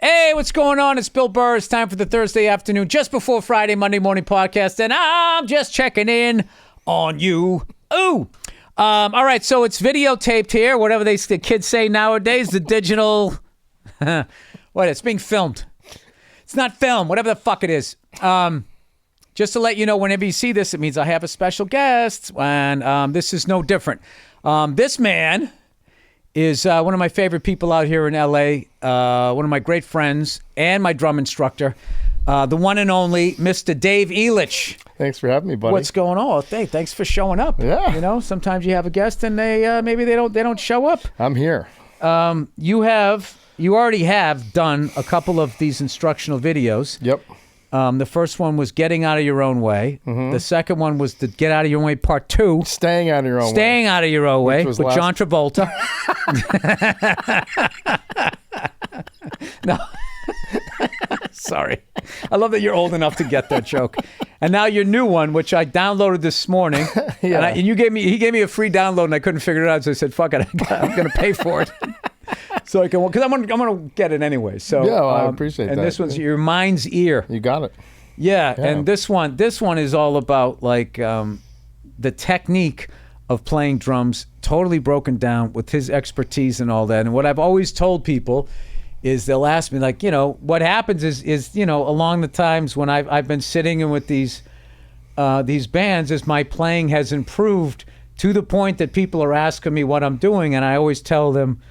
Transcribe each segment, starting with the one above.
Hey, what's going on? It's Bill Burr. It's time for the Thursday afternoon, just before Friday, Monday morning podcast, and I'm just checking in on you. Ooh. All right, so it's videotaped here, whatever the kids say nowadays, the digital... it's being filmed. It's not film, whatever the fuck it is. Just to let you know, whenever you see this, it means I have a special guest, and this is no different. This man is one of my favorite people out here in L.A., one of my great friends and my drum instructor, the one and only Mr. Dave Elitch. Thanks for having me, buddy. What's going on? Hey, thanks for showing up. Yeah. You know, sometimes you have a guest and they maybe they don't show up. I'm here. You already have done a couple of these instructional videos. Yep. The first one was Getting Out of Your Own Way. Mm-hmm. The second one was the Get Out of Your Own Way Part 2. Staying Out of Your Own Way. Staying Out of Your Own Way with John Travolta. No. Sorry. I love that you're old enough to get that joke. And now your new one, which I downloaded this morning. Yeah. And he gave me a free download and I couldn't figure it out. So I said, fuck it, I'm going to pay for it. So I can, because I'm gonna get it anyway. So yeah, I appreciate that. And this one's Your Mind's Ear. You got it. Yeah, and this one is all about like the technique of playing drums, totally broken down with his expertise and all that. And what I've always told people is they'll ask me like, you know, what happens is you know, along the times when I've been sitting in with these bands, is my playing has improved to the point that people are asking me what I'm doing, and I always tell them,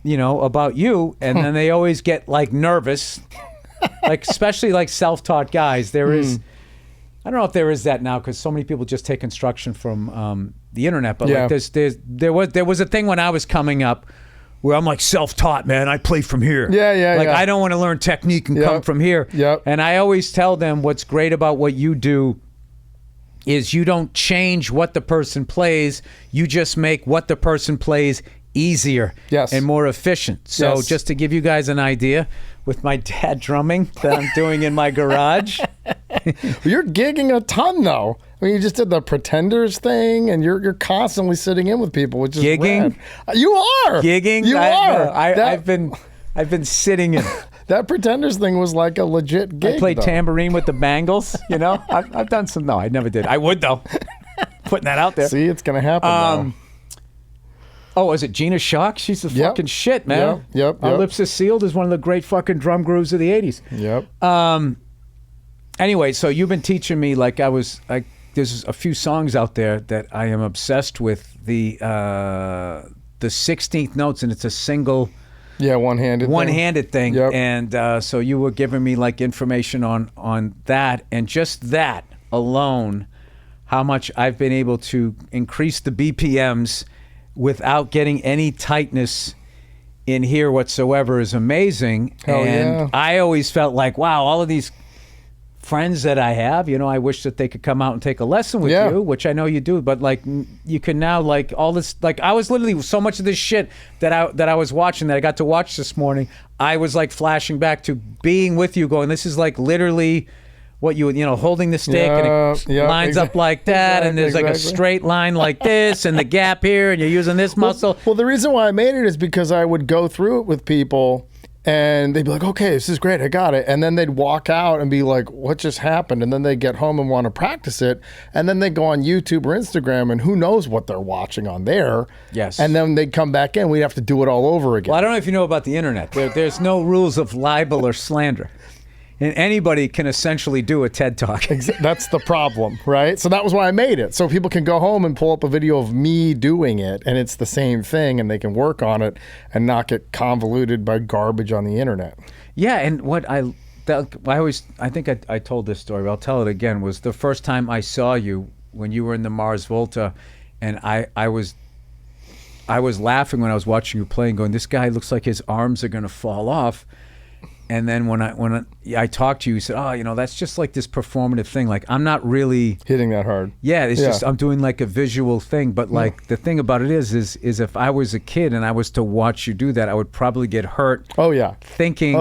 you know, about you, and then they always get like nervous, like especially like self-taught guys. There is, I don't know if there is that now because so many people just take instruction from the internet. But like there was a thing when I was coming up where I'm like self-taught, man. I play from here. Like I don't want to learn technique and come from here. Yep. And I always tell them what's great about what you do is you don't change what the person plays. You just make what the person plays easier and more efficient. So just to give you guys an idea, with my dad drumming that I'm doing in my garage. You're gigging a ton though. I mean, you just did the Pretenders thing, and you're constantly sitting in with people, which is gigging. Rad. You are gigging. You are. I've been sitting in. That Pretenders thing was like a legit gig. I played tambourine with the Bangles. You know, I've done some. No, I never did. I would though. Putting that out there. See, it's gonna happen now. Oh, is it Gina Shock? She's the fucking shit, man. Yep. Our Lips Are Sealed is one of the great fucking drum grooves of the 80s. Yep. Anyway, so you've been teaching me, like there's a few songs out there that I am obsessed with. The 16th notes, and it's a single... Yeah, one-handed thing. Yep. And so you were giving me like information on that, and just that alone, how much I've been able to increase the BPMs without getting any tightness in here whatsoever is amazing. I always felt like, wow, all of these friends that I have, you know, I wish that they could come out and take a lesson with you, which I know you do, but like you can now, like all this, like I was literally so much of this shit that I was watching, that I got to watch this morning, I was like flashing back to being with you, going, this is like literally what you know, holding the stick and it lines up like that, and there's like a straight line like this, and the gap here, and you're using this muscle. Well, the reason why I made it is because I would go through it with people, and they'd be like, okay, this is great, I got it. And then they'd walk out and be like, what just happened? And then they get home and want to practice it. And then they go on YouTube or Instagram, and who knows what they're watching on there. Yes. And then they'd come back in. We'd have to do it all over again. Well, I don't know if you know about the internet. There's no rules of libel or slander. And anybody can essentially do a TED Talk. That's the problem, right? So that was why I made it. So people can go home and pull up a video of me doing it, and it's the same thing, and they can work on it and not get convoluted by garbage on the internet. Yeah, and what I think I told this story, but I'll tell it again, was the first time I saw you when you were in the Mars Volta, and I was laughing when I was watching you playing, going, this guy looks like his arms are going to fall off. And then when I talked to you, you said, oh, you know, that's just like this performative thing. Like, I'm not really hitting that hard. Yeah, it's just, I'm doing like a visual thing. But like, the thing about it is if I was a kid and I was to watch you do that, I would probably get hurt. Oh, yeah. Thinking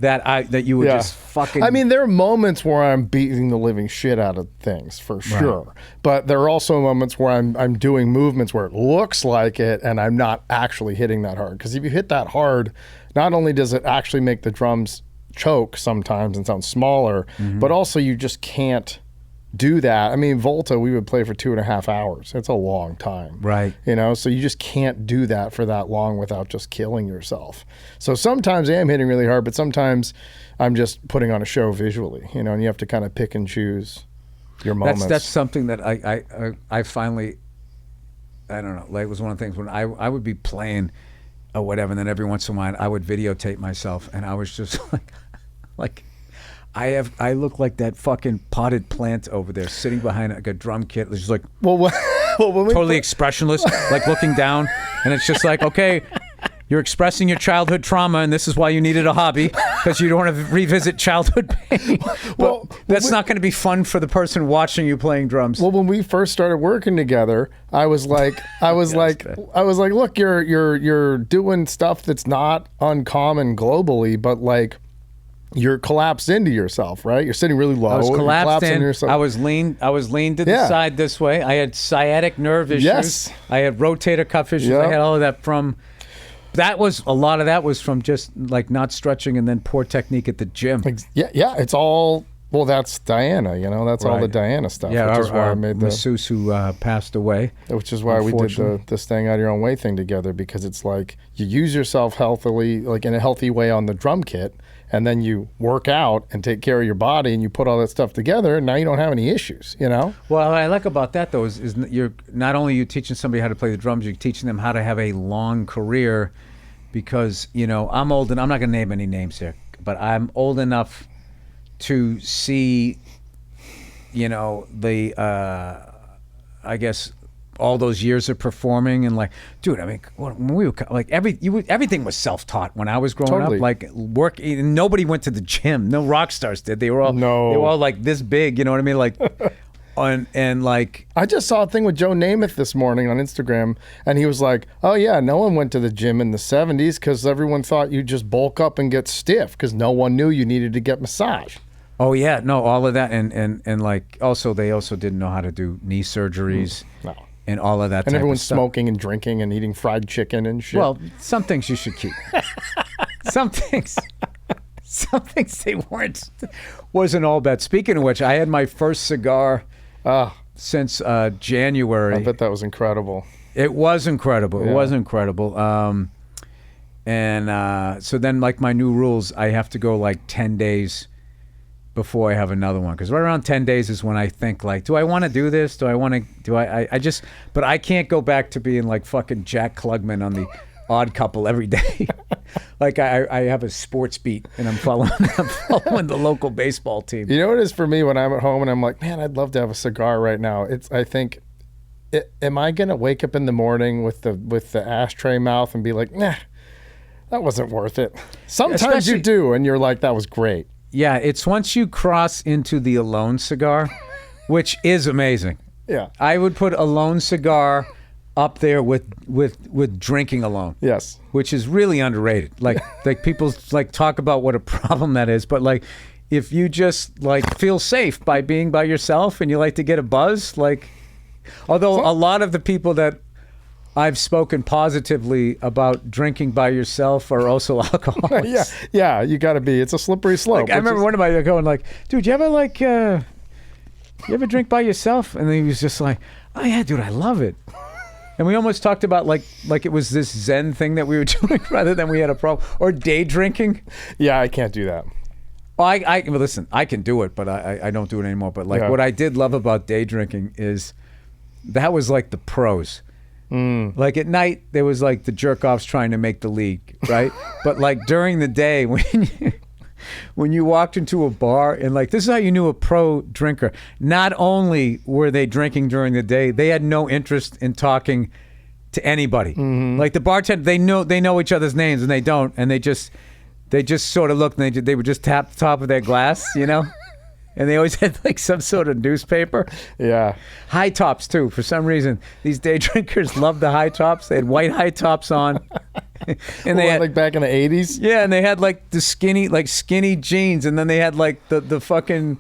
that you would just fucking. I mean, there are moments where I'm beating the living shit out of things for sure, but there are also moments where I'm doing movements where it looks like it, and I'm not actually hitting that hard. Because if you hit that hard, not only does it actually make the drums choke sometimes and sound smaller, but also you just can't do that. I mean, Volta, we would play for 2.5 hours. It's a long time. Right. You know, so you just can't do that for that long without just killing yourself. So sometimes I am hitting really hard, but sometimes I'm just putting on a show visually, you know, and you have to kind of pick and choose your moments. That's something that I finally, I don't know, like it was one of the things when I would be playing or whatever, and then every once in a while I would videotape myself, and I was just like I look like that fucking potted plant over there sitting behind like a drum kit. It's just like totally expressionless, like looking down, and it's just like, okay, you're expressing your childhood trauma, and this is why you needed a hobby, because you don't want to revisit childhood pain. That's not going to be fun for the person watching you playing drums. Well, when we first started working together, I was like, look, you're doing stuff that's not uncommon globally, but like, you're collapsed into yourself, right? You're sitting really low. I was collapsed in. Yourself. I was leaned to the side this way. I had sciatic nerve issues. Yes. I had rotator cuff issues. Yep. I had all of that from. A lot of that was from just like not stretching and then poor technique at the gym. Yeah. It's all. Well, that's Diana. You know, that's all the Diana stuff. Yeah, which is why I made the masseuse who passed away. Which is why we did the staying out of your own way thing together, because it's like you use yourself healthily, like in a healthy way on the drum kit. And then you work out and take care of your body, and you put all that stuff together, and now you don't have any issues, you know? Well, what I like about that, though, is you're not only you teaching somebody how to play the drums, you're teaching them how to have a long career, because, you know, I'm old, and I'm not going to name any names here, but I'm old enough to see, you know, I guess, all those years of performing, and like, dude, I mean, when we were like everything was self-taught when I was growing up. Like nobody went to the gym. No rock stars did. They were all like this big. You know what I mean? Like, and like I just saw a thing with Joe Namath this morning on Instagram, and he was like, "Oh yeah, no one went to the gym in the '70s because everyone thought you just bulk up and get stiff because no one knew you needed to get massage." Oh yeah, no, all of that, and like also they also didn't know how to do knee surgeries. No. And all of that, and everyone's stuff. Smoking and drinking and eating fried chicken and shit. Well, some things you should keep. some things they wasn't all bad. Speaking of which, I had my first cigar since January. I bet that was incredible. It was incredible. Yeah. It was incredible. So then, like my new rules, I have to go like 10 days before I have another one, because right around 10 days is when I think like, do I want to do this? But I can't go back to being like fucking Jack Klugman on the Odd Couple every day. Like I have a sports beat, and I'm following the local baseball team. You know what it is for me when I'm at home and I'm like, man, I'd love to have a cigar right now. Am I gonna wake up in the morning with the ashtray mouth and be like, nah, that wasn't worth it? Sometimes you do, and you're like, that was great. Yeah, it's once you cross into the alone cigar, which is amazing. Yeah. I would put alone cigar up there with drinking alone. Yes. Which is really underrated. Like people like talk about what a problem that is, but like if you just like feel safe by being by yourself and you like to get a buzz, like although a lot of the people that I've spoken positively about drinking by yourself are also alcoholics. Yeah, you got to be. It's a slippery slope. Like, I remember one of my going like, dude, you ever drink by yourself? And then he was just like, oh yeah, dude, I love it. And we almost talked about like it was this Zen thing that we were doing rather than we had a problem. Or day drinking. Yeah, I can't do that. Well, well, listen, I can do it, but I don't do it anymore. But like what I did love about day drinking is that was like the pros. Like at night, there was like the jerk-offs trying to make the league, right? But like during the day, when you walked into a bar, and like this is how you knew a pro drinker. Not only were they drinking during the day, they had no interest in talking to anybody. Like the bartender, they know each other's names, and they don't, and they just sort of looked, and they would just tap the top of their glass, you know. And they always had like some sort of newspaper. Yeah. High tops too. For some reason, these day drinkers loved the high tops. They had white high tops on. And they had, like back in the 80s? yeah, and they had like the skinny jeans, and then they had like the fucking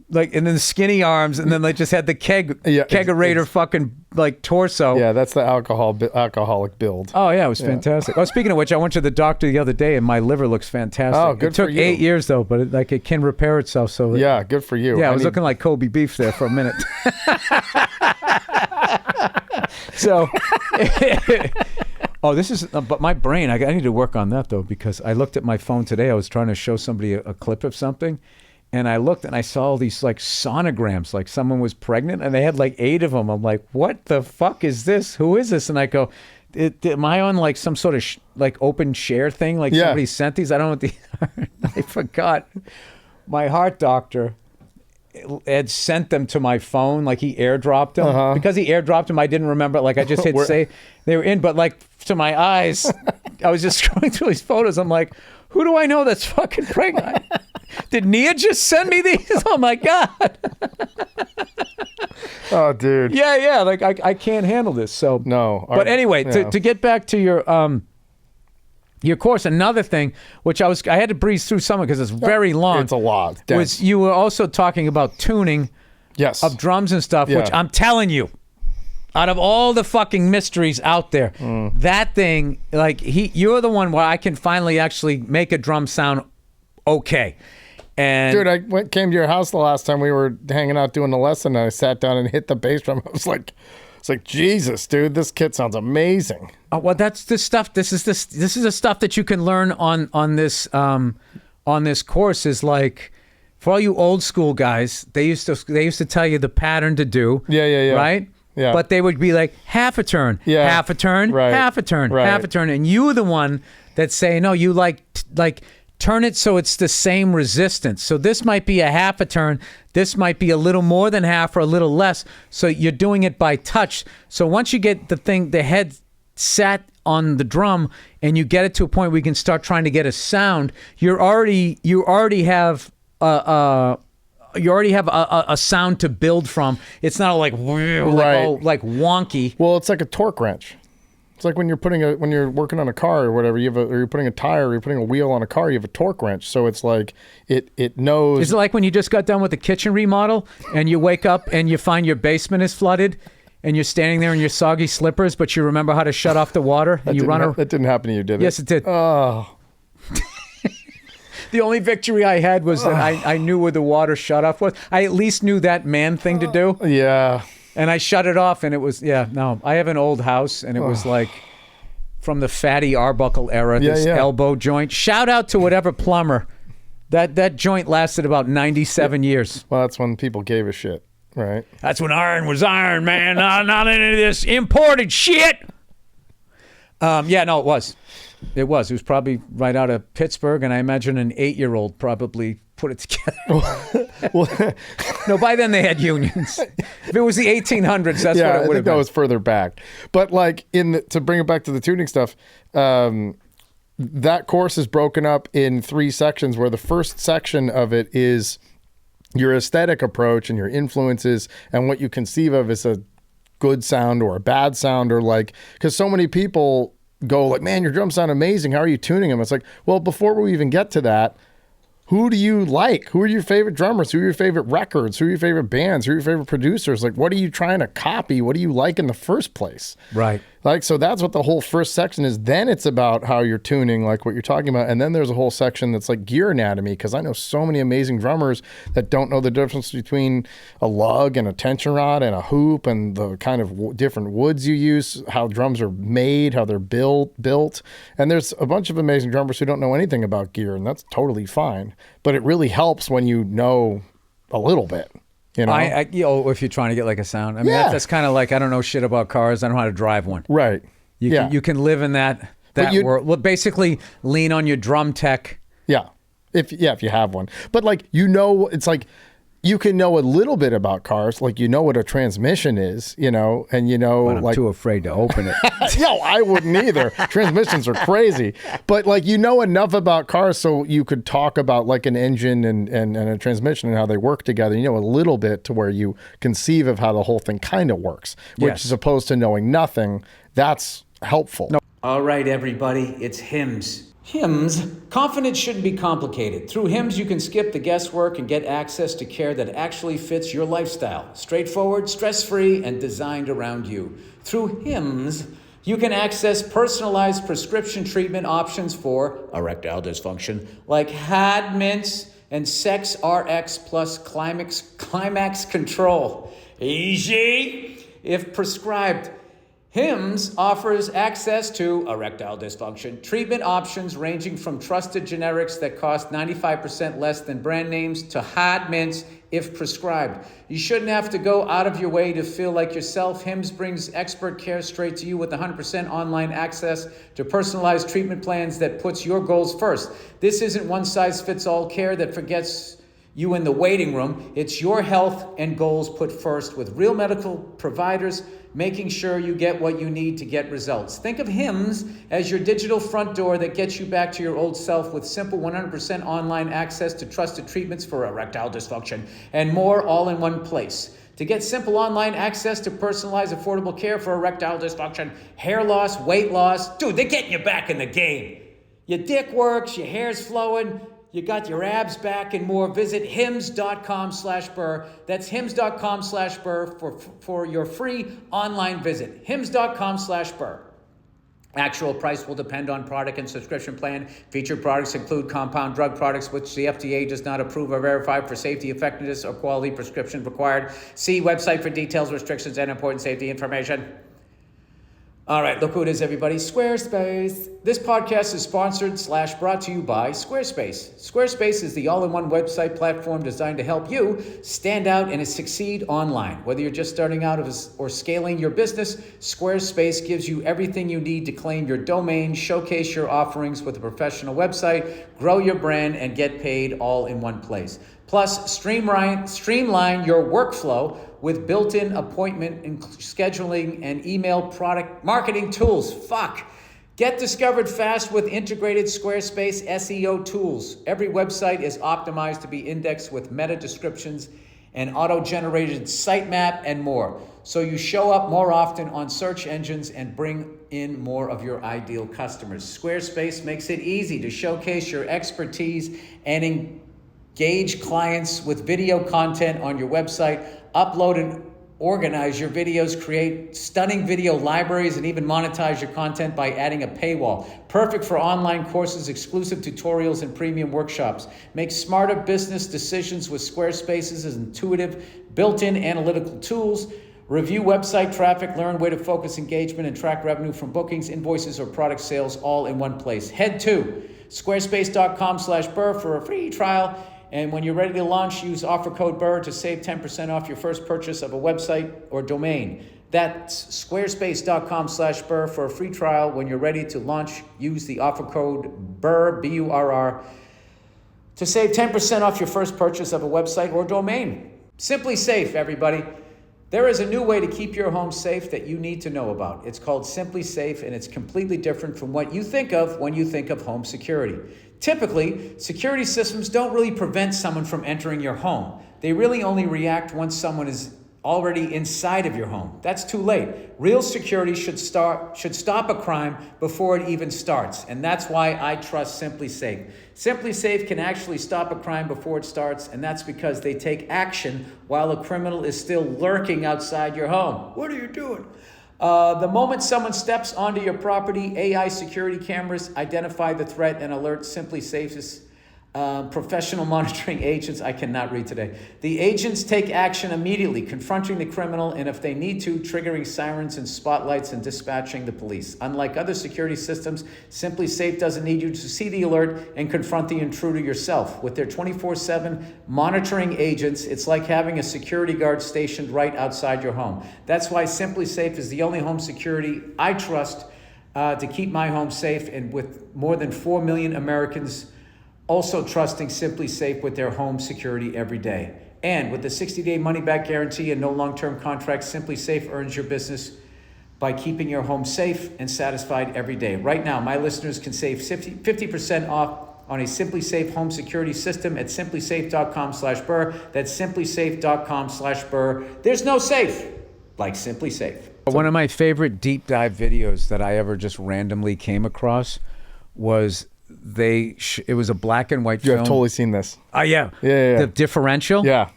like, and then the skinny arms, and then they just had the kegerator fucking like torso. Yeah, that's the alcoholic build. Oh yeah, it was fantastic. Oh, speaking of which, I went to the doctor the other day, and my liver looks fantastic. Oh, good for you. It took 8 years though, but it can repair itself. So yeah, good for you. Yeah, I was looking like Kobe beef there for a minute. So, oh, this is, but my brain, I need to work on that though, because I looked at my phone today. I was trying to show somebody a clip of something, and I looked and I saw all these like sonograms, like someone was pregnant, and they had like 8 of them. I'm like, what the fuck is this? Who is this? And I go, am I on like some sort of like open share thing? Like somebody sent these? I don't know what these are. I forgot. My heart doctor had sent them to my phone, like he airdropped them. Because he airdropped them, I didn't remember. Like I just hit say they were in, but like to my eyes, I was just scrolling through these photos. I'm like, who do I know that's fucking pregnant? Did Nia just send me these? Oh my God. Oh, dude. Yeah. Like I can't handle this. So no. But anyway, to get back to your course, another thing, which I had to breeze through some because it's very long. It's a lot. Was you were also talking about tuning of drums and stuff, which I'm telling you, out of all the fucking mysteries out there, that thing, like you're the one where I can finally actually make a drum sound okay. And dude, I came to your house the last time we were hanging out doing the lesson, and I sat down and hit the bass drum. I was like, it's like, Jesus, dude, this kit sounds amazing. Oh, well, that's the stuff. This is the stuff that you can learn on this course. Is like, for all you old school guys, they used to tell you the pattern to do. Yeah. Right. Yeah. But they would be like half a turn, half a turn, half a turn, half a turn, and you were the one that say no. You like turn it so it's the same resistance. So this might be a half a turn. This might be a little more than half or a little less. So you're doing it by touch. So once you get the head sat on the drum and you get it to a point where you can start trying to get a sound, you already have a sound to build from. It's not like wonky. Well, it's like a torque wrench. It's like when you're working on a car or whatever, or you're putting a tire, or you're putting a wheel on a car, you have a torque wrench. So it's like it knows. Is it like when you just got done with the kitchen remodel and you wake up and you find your basement is flooded and you're standing there in your soggy slippers, but you remember how to shut off the water and that didn't happen to you, did it? Yes, it did. Oh. The only victory I had was that I knew where the water shut off was. I at least knew that man thing to do. Yeah. And I shut it off, and it was, I have an old house, and it was like from the Fatty Arbuckle era, this elbow joint. Shout out to whatever plumber. That joint lasted about 97 years. Well, that's when people gave a shit, right? That's when iron was iron, man. Not any of this imported shit. It was. It was probably right out of Pittsburgh, and I imagine an 8-year-old probably put it together. No, by then they had unions. If it was the 1800s, that's what it would have been. I think that was further back. But like to bring it back to the tuning stuff, that course is broken up in 3 sections, where the first section of it is your aesthetic approach and your influences and what you conceive of as a good sound or a bad sound, or like, because so many people go like, man, your drums sound amazing. How are you tuning them? It's like, well, before we even get to that, who do you like? Who are your favorite drummers? Who are your favorite records? Who are your favorite bands? Who are your favorite producers? Like, what are you trying to copy? What do you like in the first place? Right. Like, so that's what the whole first section is. Then it's about how you're tuning, like what you're talking about. And then there's a whole section that's like gear anatomy, because I know so many amazing drummers that don't know the difference between a lug and a tension rod and a hoop, and the kind of different woods you use, how drums are made, how they're built. And there's a bunch of amazing drummers who don't know anything about gear, and that's totally fine. But it really helps when you know a little bit. You know? If you're trying to get like a sound. I mean, that's kind of like, I don't know shit about cars. I don't know how to drive one. Right. You can live in that world. Well, basically lean on your drum tech. Yeah. If you have one. But like, it's like, you can know a little bit about cars, like you know what a transmission is, and But I'm too afraid to open it. No, I wouldn't either. Transmissions are crazy. But like enough about cars so you could talk about like an engine and a transmission and how they work together. You know a little bit to where you conceive of how the whole thing kind of works, which as opposed to knowing nothing, that's helpful. No. All right, everybody, it's Hims. Hims? Confidence shouldn't be complicated. Through Hims, you can skip the guesswork and get access to care that actually fits your lifestyle. Straightforward, stress-free, and designed around you. Through Hims, you can access personalized prescription treatment options for erectile dysfunction, like HAD mints and Sex RX plus climax control. Easy, if prescribed. Hims offers access to erectile dysfunction treatment options ranging from trusted generics that cost 95% less than brand names to hard mints if prescribed. You shouldn't have to go out of your way to feel like yourself. Hims brings expert care straight to you with 100% online access to personalized treatment plans that puts your goals first. This isn't one-size-fits-all care that forgets you in the waiting room. It's your health and goals put first with real medical providers, making sure you get what you need to get results. Think of Hims as your digital front door that gets you back to your old self with simple 100% online access to trusted treatments for erectile dysfunction and more all in one place. To get simple online access to personalized affordable care for erectile dysfunction, hair loss, weight loss, dude, they're getting you back in the game. Your dick works, your hair's flowing, you got your abs back and more. Visit hims.com/Burr. That's hims.com/Burr for your free online visit. hims.com/Burr. Actual price will depend on product and subscription plan. Featured products include compound drug products, which the FDA does not approve or verify for safety, effectiveness, or quality. Prescription required. See website for details, restrictions, and important safety information. All right, look who it is, everybody. Squarespace. This podcast is sponsored/brought to you by Squarespace. Squarespace is the all-in-one website platform designed to help you stand out and succeed online. Whether you're just starting out or scaling your business, Squarespace gives you everything you need to claim your domain, showcase your offerings with a professional website, grow your brand, and get paid all in one place. Plus, streamline your workflow with built-in appointment and scheduling and email product marketing tools. Get discovered fast with integrated Squarespace SEO tools. Every website is optimized to be indexed with meta descriptions and auto-generated sitemap and more. So you show up more often on search engines and bring in more of your ideal customers. Squarespace makes it easy to showcase your expertise and engage clients with video content on your website. Upload and organize your videos, create stunning video libraries, and even monetize your content by adding a paywall. Perfect for online courses, exclusive tutorials, and premium workshops. Make smarter business decisions with Squarespace's intuitive, built-in analytical tools. Review website traffic, learn where to focus engagement, and track revenue from bookings, invoices, or product sales all in one place. Head to squarespace.com/Burr for a free trial. And when you're ready to launch, use offer code Burr to save 10% off your first purchase of a website or domain. That's squarespace.com/Burr for a free trial. When you're ready to launch, use the offer code Burr, B-U-R-R, to save 10% off your first purchase of a website or domain. Simply Safe, everybody. There is a new way to keep your home safe that you need to know about. It's called Simply Safe, and it's completely different from what you think of when you think of home security. Typically, security systems don't really prevent someone from entering your home. They really only react once someone is already inside of your home. That's too late. Real security should stop a crime before it even starts, and that's why I trust Simply Safe. Simply Safe can actually stop a crime before it starts, and that's because they take action while a criminal is still lurking outside your home. What are you doing? The moment someone steps onto your property, AI security cameras identify the threat and alert Simply Safe's professional monitoring agents. I cannot read today. The agents take action immediately, confronting the criminal, and if they need to, triggering sirens and spotlights and dispatching the police. Unlike other security systems, Simply Safe doesn't need you to see the alert and confront the intruder yourself. With their 24/7 monitoring agents, it's like having a security guard stationed right outside your home. That's why Simply Safe is the only home security I trust to keep my home safe, and with more than 4 million Americans also trusting Simply Safe with their home security every day. And with the 60-day money-back guarantee and no long-term contract, Simply Safe earns your business by keeping your home safe and satisfied every day. Right now, my listeners can save 50% off on a Simply Safe home security system at simplysafe.com/Burr. That's simplysafe.com/Burr. There's no safe like Simply Safe. One of my favorite deep dive videos that I ever just randomly came across was it was a black and white film. I've totally seen this. Oh, yeah. Yeah. The differential. Yeah.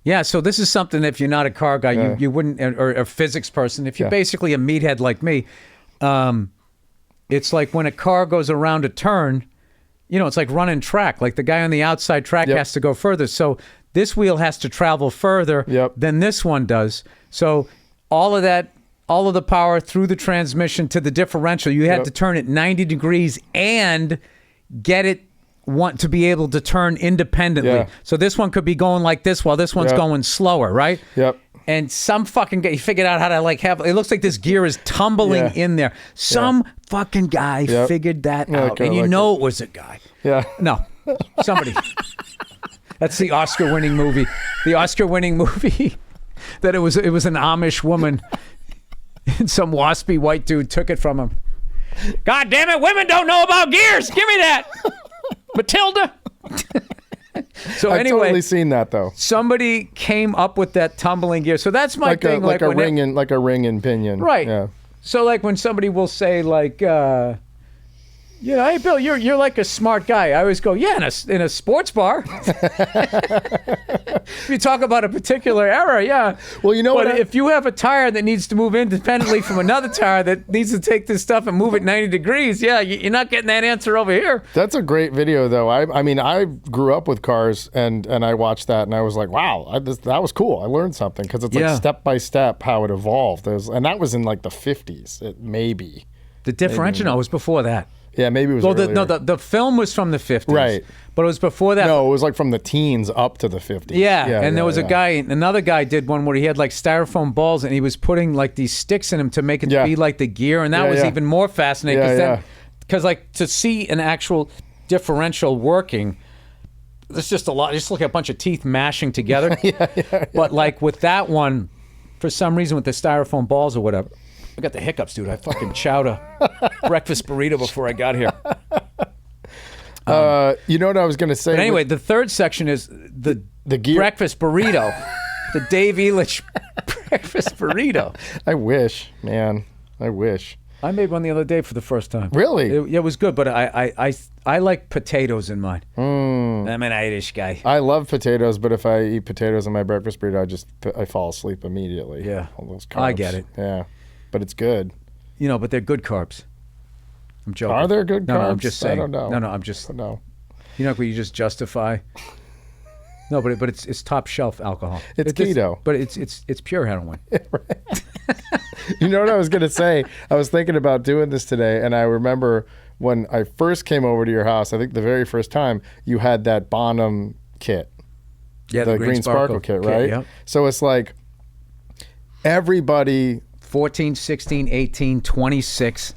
Yeah, so this is something, if you're not a car guy, you wouldn't, or a physics person, if you're basically a meathead like me, it's like when a car goes around a turn, it's like running track. Like the guy on the outside track has to go further. So this wheel has to travel further than this one does. So all of the power through the transmission to the differential, you had to turn it 90 degrees and get it to be able to turn independently. Yeah. So this one could be going like this while this one's going slower, right? Yep. And some fucking guy, he figured out how to have, it looks like this gear is tumbling in there. Some fucking guy figured that out. And it was a guy. Yeah. No, somebody. That's the Oscar-winning movie. The Oscar-winning movie that it was an Amish woman and some waspy white dude took it from him. God damn it, women don't know about gears. Give me that. Matilda. So I've anyway, totally seen that though. Somebody came up with that tumbling gear. So that's my thing. Like a ring and pinion. Right. Yeah. So like when somebody will say like, hey Bill, you're like a smart guy. I always go, yeah, in a sports bar. If you talk about a particular era, yeah. Well, but if you have a tire that needs to move independently from another tire that needs to take this stuff and move it 90 degrees, yeah, you're not getting that answer over here. That's a great video, though. I mean, I grew up with cars, and I watched that, and I was like, wow, that was cool. I learned something because it's like step by step how it evolved. And that was in like the 50s, maybe. The differential was before that. Yeah, maybe it was earlier. The film was from the 50s. Right. But it was before that. No, it was like from the teens up to the 50s. Yeah, and there was another guy did one where he had like styrofoam balls and he was putting like these sticks in them to make it be like the gear, and that was even more fascinating because like to see an actual differential working, there's just a lot. Just like a bunch of teeth mashing together. But like with that one, for some reason with the styrofoam balls or whatever, I got the hiccups, dude. I fucking chowed a breakfast burrito before I got here. You know what I was going to say? But anyway, the third section is the gear. Breakfast burrito. The Dave Elitch breakfast burrito. I wish, man. I wish. I made one the other day for the first time. Really? It was good, but I like potatoes in mine. I'm an Irish guy. I love potatoes, but if I eat potatoes in my breakfast burrito, I fall asleep immediately. Yeah. All those carbs. I get it. Yeah. But it's good. But they're good carbs. I'm joking. Are there good carbs? No, I'm just saying. I don't know. No, I'm just. No. Where you just justify. No, but it's top shelf alcohol. It's keto. But it's pure heroin. You know what I was going to say? I was thinking about doing this today, and I remember when I first came over to your house, I think the very first time, you had that Bonham kit. Yeah, the Green Sparkle kit, right? Yep. So it's like everybody... 14, 16, 18, 26.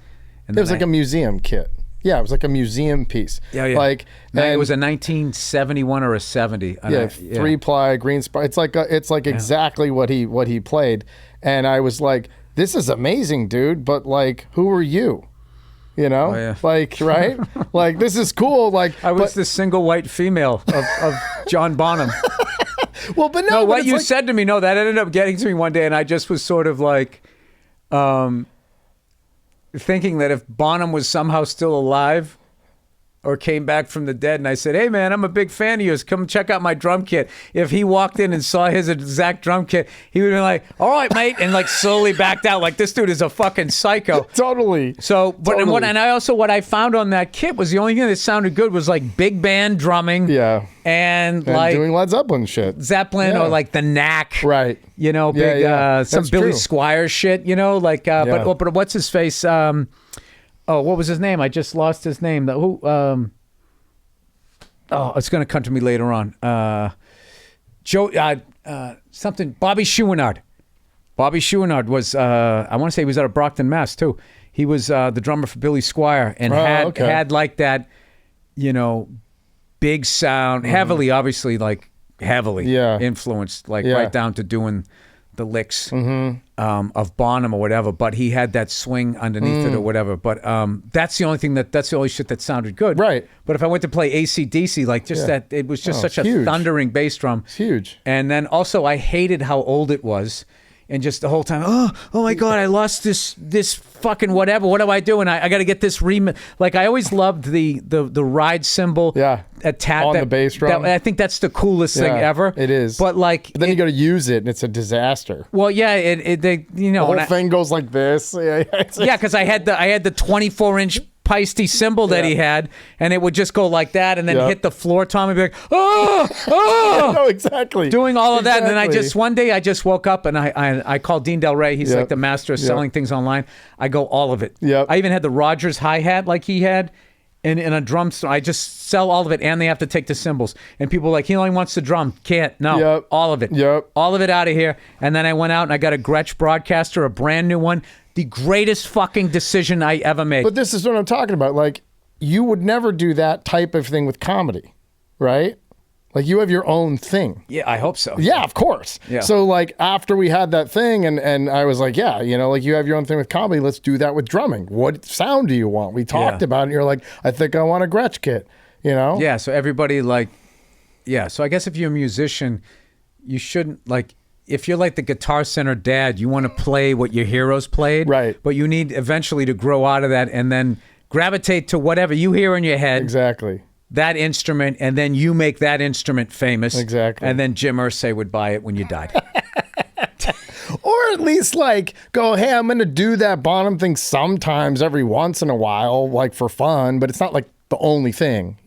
It was like a museum kit. Yeah, it was like a museum piece. Yeah. Like it was a 1971 or a 70. 3-ply Green Sparkle. It's like exactly what he played, and I was like, "This is amazing, dude." But like, who are you? Like, right? Like, this is cool. Like, I was the single white female of John Bonham. Well, but no. What you said to me, that ended up getting to me one day, and I just was sort of like, thinking that if Bonham was somehow still alive or came back from the dead, and I said, hey man, I'm a big fan of yours, come check out my drum kit. If he walked in and saw his exact drum kit, he would be like, all right mate, and like slowly backed out like this dude is a fucking psycho. Totally. So what I found on that kit was the only thing that sounded good was like big band drumming. Yeah. And like doing Led Zeppelin shit. Or like the Knack. Right. Some That's Billy true. Squire shit, but what's his face? What was his name? I just lost his name. It's going to come to me later on. Bobby Chouinard. Bobby Chouinard was, I want to say he was out of Brockton, Mass. too. He was the drummer for Billy Squire and had like that, big sound, heavily influenced, right down to doing the licks of Bonham or whatever, but he had that swing underneath it or whatever. But that's the only shit that sounded good. Right. But if I went to play AC/DC, it was just such a thundering bass drum. It's huge. And then also I hated how old it was. and just the whole time, oh my God, I lost this fucking whatever. What do I do? And I got to get this like I always loved the ride cymbol. Yeah. On the bass drum. I think that's the coolest thing ever. It is. But like, then you got to use it, and it's a disaster. Well, yeah, the whole thing goes like this. Yeah, because I had the 24-inch Peisty cymbal that he had, and it would just go like that, and then hit the floor tom and be like, oh, no, exactly. Doing all of that, and then one day I just woke up and I called Dean Del Rey. He's like the master of selling things online. I go all of it. Yep. I even had the Rogers hi-hat like he had. In a drum store, I just sell all of it, and they have to take the cymbals. And people are like, he only wants the drum. Can't. No. All of it. All of it out of here. And then I went out and I got a Gretsch Broadcaster, a brand new one. The greatest fucking decision I ever made. But this is what I'm talking about. Like, you would never do that type of thing with comedy, right? Like, you have your own thing. Yeah, I hope so. Yeah, of course. Yeah. So, like, after we had that thing, and I was like, yeah, like, you have your own thing with comedy. Let's do that with drumming. What sound do you want? We talked about it, and you're like, I think I want a Gretsch kit, Yeah, so everybody, like, so I guess if you're a musician, you shouldn't, like, if you're like the Guitar Center dad, you want to play what your heroes played. Right. But you need eventually to grow out of that and then gravitate to whatever you hear in your head. Exactly. That instrument, and then you make that instrument famous. Exactly. And then Jim Irsay would buy it when you died. Or at least like go, hey, I'm going to do that Bonham thing sometimes every once in a while, like for fun, but it's not like the only thing,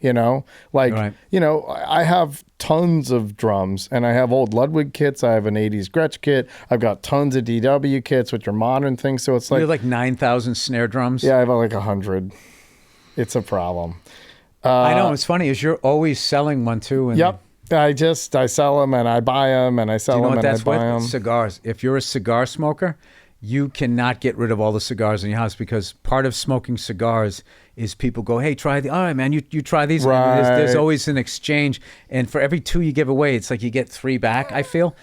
Like, right. I have tons of drums, and I have old Ludwig kits. I have an 80s Gretsch kit. I've got tons of DW kits, which are modern things. So it's like... You have like 9,000 snare drums? Yeah, I have like 100. It's a problem. I know. It's funny is you're always selling one too. And Yep. I sell them and I buy them and I sell them and I buy them. Cigars. If you're a cigar smoker, you cannot get rid of all the cigars in your house because part of smoking cigars is people go, hey, try the. All right, man, you try these. Right. There's always an exchange, and for every 2 you give away, it's like you get 3 back. I feel.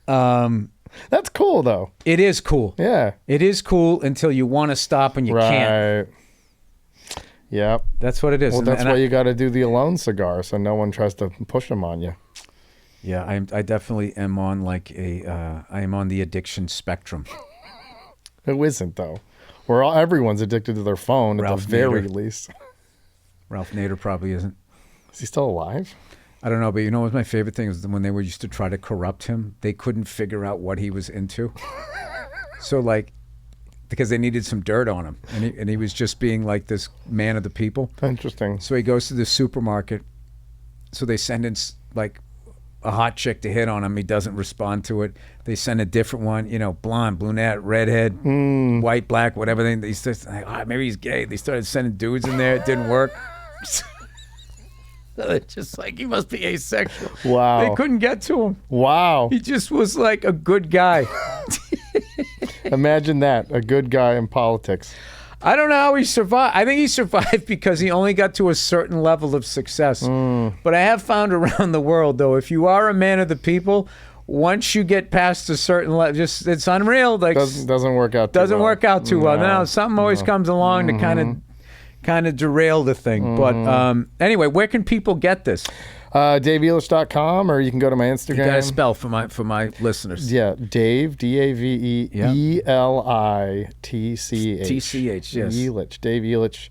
That's cool though. It is cool. Yeah. It is cool until you want to stop and you can't. Yep. That's what it is. Well, that's why you got to do the alone cigar so no one tries to push them on you. Yeah, I definitely am on like I am on the addiction spectrum. Who isn't though? Everyone's addicted to their phone at the very least. Ralph Nader probably isn't. Is he still alive? I don't know, but you know what my favorite thing is when they were used to try to corrupt him, they couldn't figure out what he was into. So like, because they needed some dirt on him, and he was just being like this man of the people. Interesting. So he goes to the supermarket. So they send in like a hot chick to hit on him. He doesn't respond to it. They send a different one, blonde, brunette, redhead, white, black, whatever. They started like, maybe he's gay. They started sending dudes in there. It didn't work. It's just like he must be asexual. Wow. They couldn't get to him. Wow. He just was like a good guy. Imagine that, a good guy in politics. I don't know how he survived. I think he survived because he only got to a certain level of success. But I have found around the world, though, if you are a man of the people, once you get past a certain level, it's unreal. Like doesn't work out. Work out too well. No, something always comes along to kind of derail the thing. But anyway, where can people get this? DaveElitch.com, or you can go to my Instagram. You gotta spell for my listeners. Yeah, Dave, DaveElitch. TCH, yes. Elitch, Dave Elitch.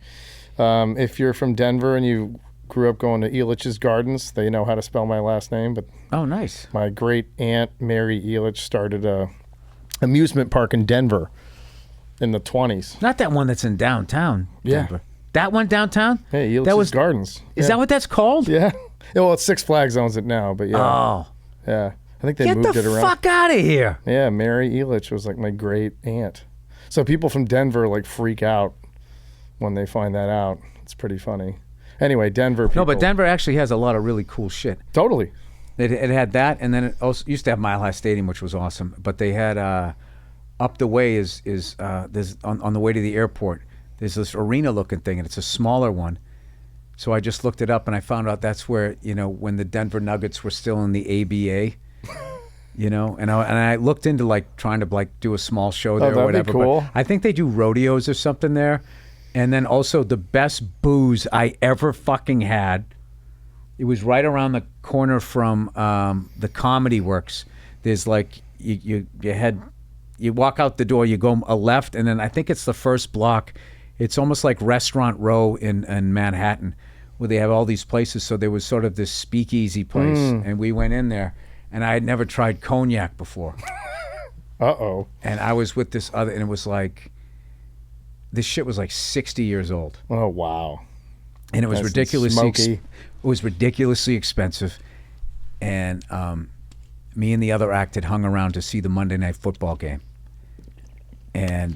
If you're from Denver and you grew up going to Elitch's Gardens, they know how to spell my last name. But oh, nice. My great aunt Mary Elitch started a amusement park in Denver in the 20s. Not that one that's in downtown Denver. Yeah. That one downtown? Hey, Elitch's Gardens. Is that what that's called? Yeah. Well, it's Six Flags owns it now, but yeah. Oh. Yeah. I think they moved it around. Get the fuck out of here. Yeah, Mary Elitch was like my great aunt. So people from Denver like freak out when they find that out. It's pretty funny. Anyway, Denver people. No, but Denver actually has a lot of really cool shit. Totally. It had that, and then it also used to have Mile High Stadium, which was awesome. But they had up the way is there's on the way to the airport. There's this arena-looking thing, and it's a smaller one. So I just looked it up, and I found out that's where, when the Denver Nuggets were still in the ABA, and I looked into like trying to like do a small show there or whatever. Be cool. But I think they do rodeos or something there. And then also the best booze I ever fucking had. It was right around the corner from the Comedy Works. There's like you head you walk out the door, you go a left, and then I think it's the first block. It's almost like Restaurant Row in Manhattan, where they have all these places. So there was sort of this speakeasy place, and we went in there, and I had never tried cognac before. Uh-oh. And I was with this other, and it was like, this shit was like 60 years old. Oh, wow. And it was That's ridiculously smoky. it was ridiculously expensive. And me and the other act had hung around to see the Monday Night Football game. And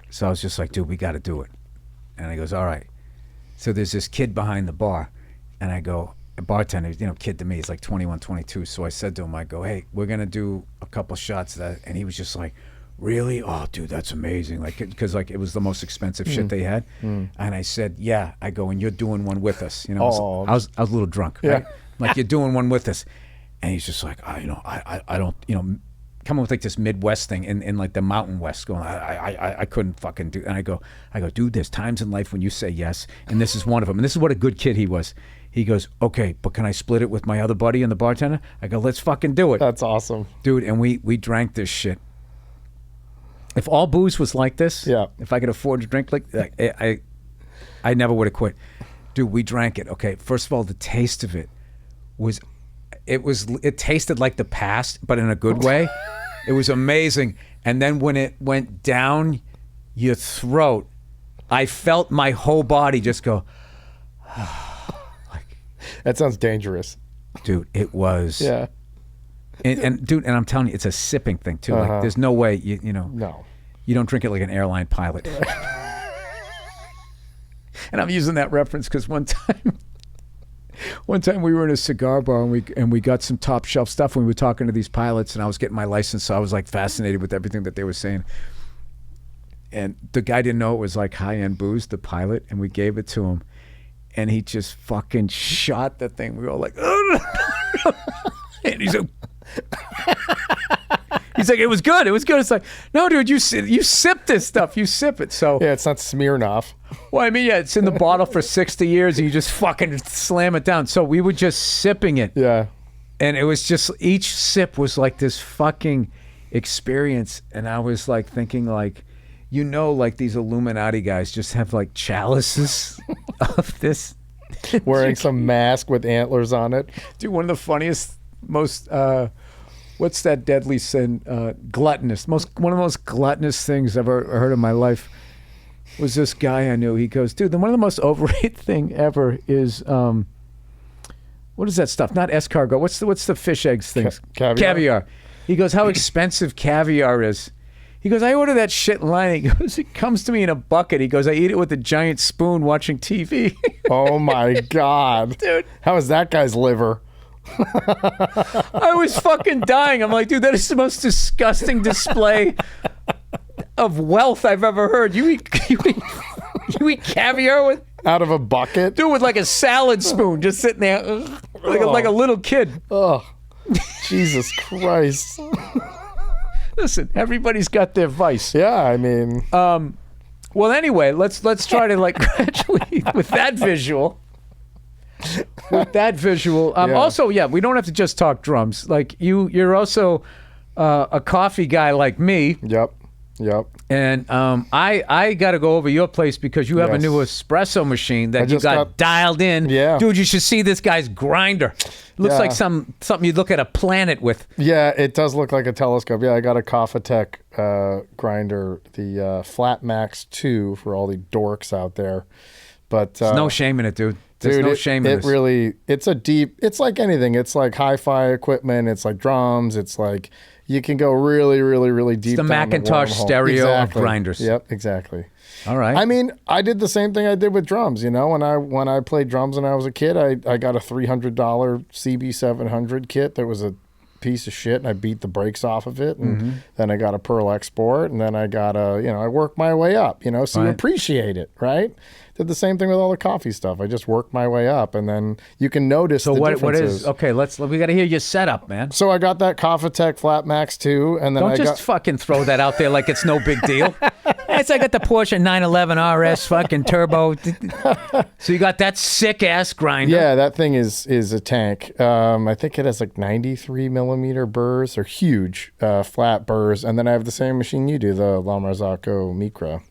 so I was just like, dude, we got to do it. And he goes, all right. So there's this kid behind the bar. And I go, a bartender, you know, kid to me, he's like 21, 22. So I said to him, I go, hey, we're going to do a couple shots of that. And he was just like, really? Oh, dude, that's amazing. Like, because like it was the most expensive shit they had. And I said, yeah. I go, and you're doing one with us. You know, I was a little drunk, right? Like, you're doing one with us. And he's just like, I don't, you know, coming with like this Midwest thing in like the Mountain West, going, I couldn't fucking do. And I go, dude, there's times in life when you say yes, and this is one of them. And this is what a good kid he was. He goes, okay, but can I split it with my other buddy and the bartender? I go, let's fucking do it. That's awesome. Dude, and we drank this shit. If all booze was like this, if I could afford to drink like I never would have quit. Dude, we drank it. Okay, first of all, the taste of it tasted like the past, but in a good way. It was amazing. And then when it went down your throat, I felt my whole body just go. That sounds dangerous. Dude, it was. Yeah. And dude, and I'm telling you, it's a sipping thing too. Like, there's no way you know. No. You don't drink it like an airline pilot. And I'm using that reference because one time we were in a cigar bar and we got some top shelf stuff when we were talking to these pilots, and I was getting my license, so I was like fascinated with everything that they were saying. And the guy didn't know it was like high-end booze, the pilot, and we gave it to him, and he just fucking shot the thing. We were all like, oh, and he's like. He's like, it was good. It was good. It's like, no, dude, you sip this stuff. You sip it. So yeah, it's not Smirnoff. Well, I mean, yeah, it's in the bottle for 60 years, and you just fucking slam it down. So we were just sipping it. Yeah. And it was just, each sip was like this fucking experience. And I was like thinking like, you know, like these Illuminati guys just have like chalices of this. Wearing some mask with antlers on it. Dude, one of the funniest, most... what's that deadly sin? Gluttonous. One of the most gluttonous things I've ever heard in my life was this guy I knew. He goes, dude, one of the most overrated thing ever is what is that stuff? Not escargot. What's the fish eggs things? Caviar. He goes, how expensive caviar is. He goes, I order that shit in line. He goes, it comes to me in a bucket. He goes, I eat it with a giant spoon watching TV. Oh my God. Dude. How is that guy's liver? I was fucking dying. I'm like, dude, that is the most disgusting display of wealth I've ever heard. You eat caviar with out of a bucket, dude, with like a salad spoon, just sitting there like a little kid. Oh, Jesus Christ! Listen, everybody's got their vice. Yeah, I mean, well, anyway, let's try to like gradually with that visual. With that visual, also, yeah, we don't have to just talk drums. Like you're also a coffee guy like me. Yep. And I got to go over your place because you have a new espresso machine that you got dialed in. Yeah, dude, you should see this guy's grinder. It looks like something you'd look at a planet with. Yeah, it does look like a telescope. Yeah, I got a Coffetech grinder, the Flat Max 2 for all the dorks out there. But there's no shame in it, dude. There's no shame in it. Really, it's like anything. It's like hi-fi equipment. It's like drums. It's like you can go really, really, really deep. It's the Macintosh stereo of grinders. Yep, exactly. All right. I mean, I did the same thing I did with drums. You know, when I played drums when I was a kid, I got a $300 CB700 kit that was a piece of shit, and I beat the brakes off of it, and then I got a Pearl Export, and then I got I worked my way up, so you appreciate it, right? Did the same thing with all the coffee stuff. I just worked my way up, and then you can notice the differences. So what is, okay, we got to hear your setup, man. So I got that Coffetech Flat Max 2, and then Don't just fucking throw that out there like it's no big deal. I got the Porsche 911 RS fucking turbo. So you got that sick ass grinder. Yeah, that thing is a tank. I think it has like 93 millimeter burrs. They're huge, flat burrs. And then I have the same machine you do, the La Marzocco Micra.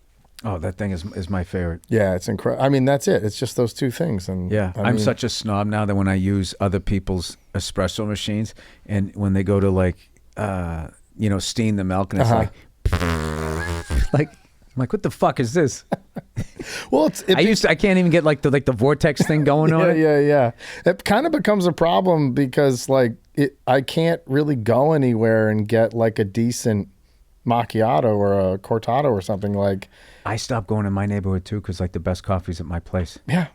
Oh, that thing is my favorite. Yeah, it's incredible. I mean, that's it. It's just those two things. And yeah, I'm such a snob now that when I use other people's espresso machines, and when they go to like, steam the milk, and it's I'm like, what the fuck is this? Well, I can't even get like the vortex thing going on. Yeah. It kind of becomes a problem because like I can't really go anywhere and get like a decent macchiato or a cortado or something like. I stopped going in my neighborhood too because like the best coffee's at my place. Yeah,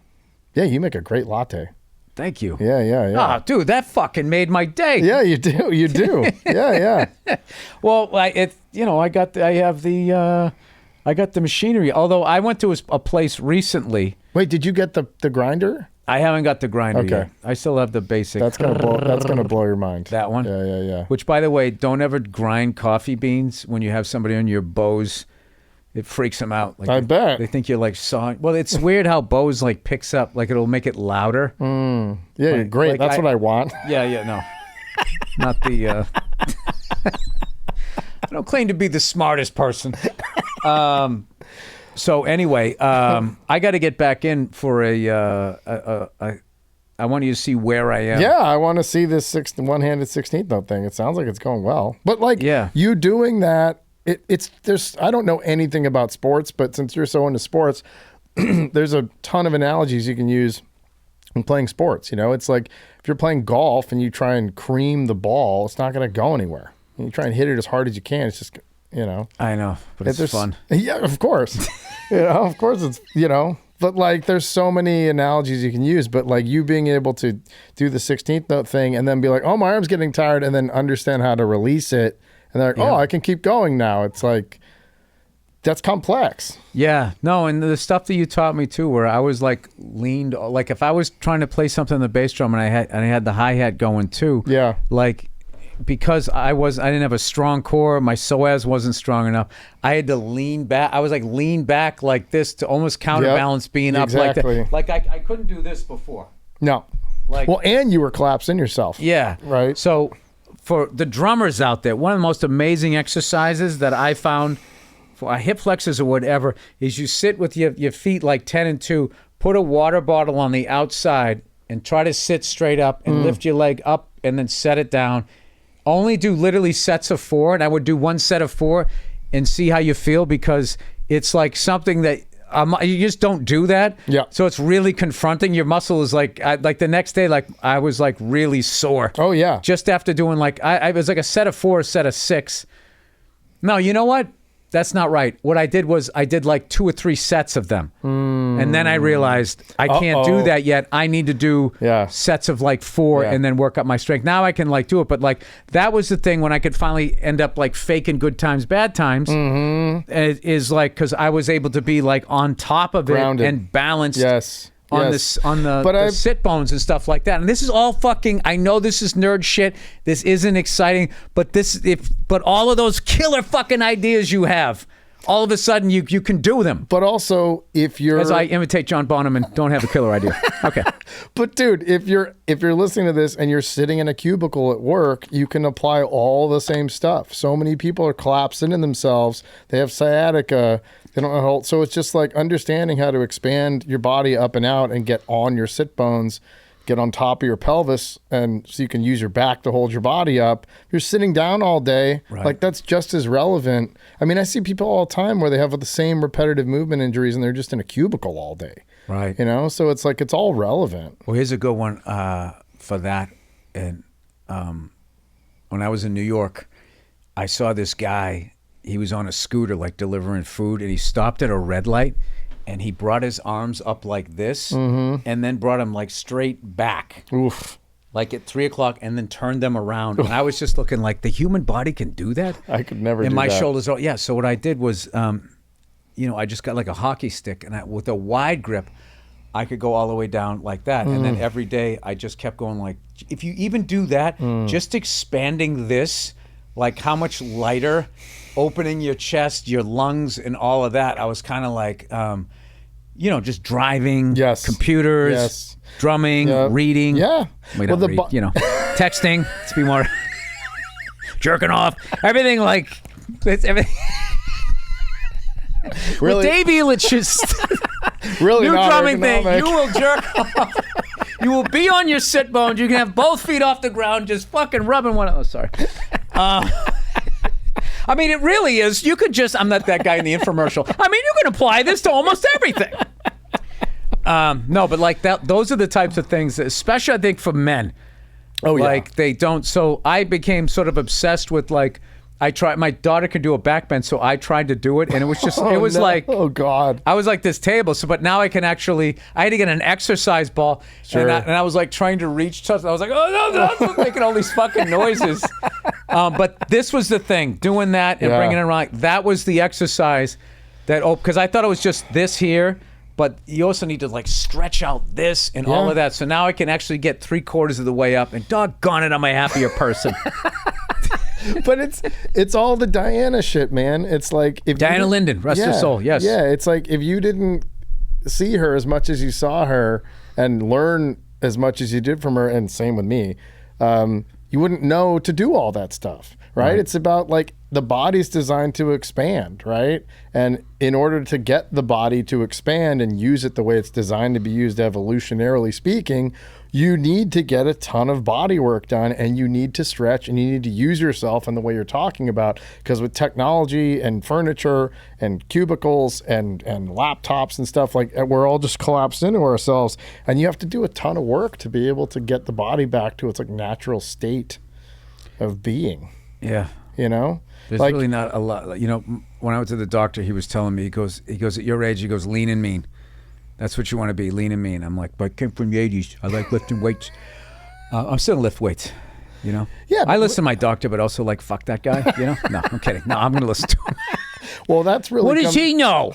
you make a great latte. Thank you. Yeah. Oh, dude, that fucking made my day. Yeah, you do. Yeah. Well, I got the machinery. Although I went to a place recently. Wait, did you get the grinder? I haven't got the grinder yet. I still have the basic. That's gonna blow your mind. That one? Yeah. Which, by the way, don't ever grind coffee beans when you have somebody on your Bose. It freaks them out. Like I bet. They think you're like sawing. Well, it's weird how Bose like picks up, like it'll make it louder. Yeah, great. That's what I want. Yeah, no. Not the... I don't claim to be the smartest person. So anyway, I got to get back in for I want you to see where I am. Yeah, I want to see this one-handed 16th note thing. It sounds like it's going well. But like you doing that, I don't know anything about sports, but since you're so into sports, there's a ton of analogies you can use in playing sports. It's like if you're playing golf and you try and cream the ball, it's not going to go anywhere. You try and hit it as hard as you can. It's just, I know, but it's fun. Yeah, of course. Of course it's, but like there's so many analogies you can use, but like you being able to do the 16th note thing and then be like, oh, my arm's getting tired, and then understand how to release it. And they're like, oh, I can keep going now. It's like, that's complex. Yeah. No, and the stuff that you taught me too, where I was like leaned, like if I was trying to play something on the bass drum and I had the hi-hat going too. Yeah. Like, because I didn't have a strong core, my psoas wasn't strong enough. I had to lean back. I was like lean back like this to almost counterbalance being up like that. Like I couldn't do this before. No. Like, well, and you were collapsing yourself. Yeah. Right. So for the drummers out there, one of the most amazing exercises that I found for hip flexors or whatever is you sit with your feet like 10 and 2, put a water bottle on the outside and try to sit straight up and lift your leg up and then set it down. Only do literally sets of 4, and I would do one set of 4 and see how you feel, because it's like something that you just don't do that. Yeah. So it's really confronting. Your muscle is like the next day, like I was like really sore. Oh yeah. Just after doing like I was like a set of 4, a set of 6. No, you know what? That's not right. What I did was I did like 2 or 3 sets of them. And then I realized I can't do that yet. I need to do sets of like 4 and then work up my strength. Now I can like do it. But like that was the thing when I could finally end up like faking good times, bad times. It is like, because I was able to be like on top of Grounded. it and balanced. Yes. On the sit bones and stuff like that. And this is all fucking, I know this is nerd shit. This isn't exciting, but but all of those killer fucking ideas you have, all of a sudden you can do them. But also if you're, as I imitate John Bonham and don't have a killer idea. Okay. But dude, if you're listening to this and you're sitting in a cubicle at work, you can apply all the same stuff. So many people are collapsing in themselves. They have sciatica. They don't know how, so it's just like understanding how to expand your body up and out and get on your sit bones, get on top of your pelvis, and so you can use your back to hold your body up. If you're sitting down all day, like that's just as relevant. I mean, I see people all the time where they have the same repetitive movement injuries and they're just in a cubicle all day. Right. So it's like, it's all relevant. Well, here's a good one for that. And when I was in New York, I saw this guy. He was on a scooter, like delivering food, and he stopped at a red light, and he brought his arms up like this, and then brought them like straight back. Oof. Like at 3 o'clock, and then turned them around. And I was just looking like, the human body can do that? I could never do that. And my shoulders, so what I did was, I just got like a hockey stick, and with a wide grip, I could go all the way down like that. And then every day I just kept going like, if you even do that, just expanding this, like how much lighter, opening your chest, your lungs, and all of that. I was kind of like, just driving, computers, drumming, reading. Yeah. We don't read, texting. Let's be more jerking off. Everything like it's everything. Really? With Dave Elitch's really new not drumming thing, ergonomic. you will jerk off. You will be on your sit bones. You can have both feet off the ground, just fucking rubbing one. Oh, sorry. I mean, it really is. You could just. I'm not that guy in the infomercial. I mean, you can apply this to almost everything. No, but like that. Those are the types of things, especially I think for men. Oh yeah. Like they don't. So I became sort of obsessed with like. My daughter can do a backbend, so I tried to do it, and it was just, like, oh God. I was like this table. So, but now I can actually, I had to get an exercise ball, and I was like trying to reach, I was like, oh no, making all these fucking noises. But this was the thing, doing that and bringing it around. That was the exercise because I thought it was just this here, but you also need to like stretch out this and all of that. So now I can actually get 3/4 of the way up, and doggone it, I'm a happier person. But it's all the Diana shit, man. It's like if Diana Linden, rest her soul. Yes. Yeah, it's like if you didn't see her as much as you saw her and learn as much as you did from her, and same with me, you wouldn't know to do all that stuff, right? It's about like the body's designed to expand, right? And in order to get the body to expand and use it the way it's designed to be used, evolutionarily speaking, you need to get a ton of body work done, and you need to stretch, and you need to use yourself in the way you're talking about. Because with technology and furniture and cubicles and laptops and stuff, like we're all just collapsed into ourselves, and you have to do a ton of work to be able to get the body back to its like natural state of being. Yeah. There's like, really not a lot. When I went to the doctor, he was telling me, he goes, at your age, he goes, lean and mean. That's what you want to be, lean and mean. I'm like, but I came from the 80s. I like lifting weights. I'm still lift weights, Yeah. I listen to my doctor, but also like, fuck that guy, No, I'm kidding. No, I'm going to listen to him. Well, that's really. What does he know?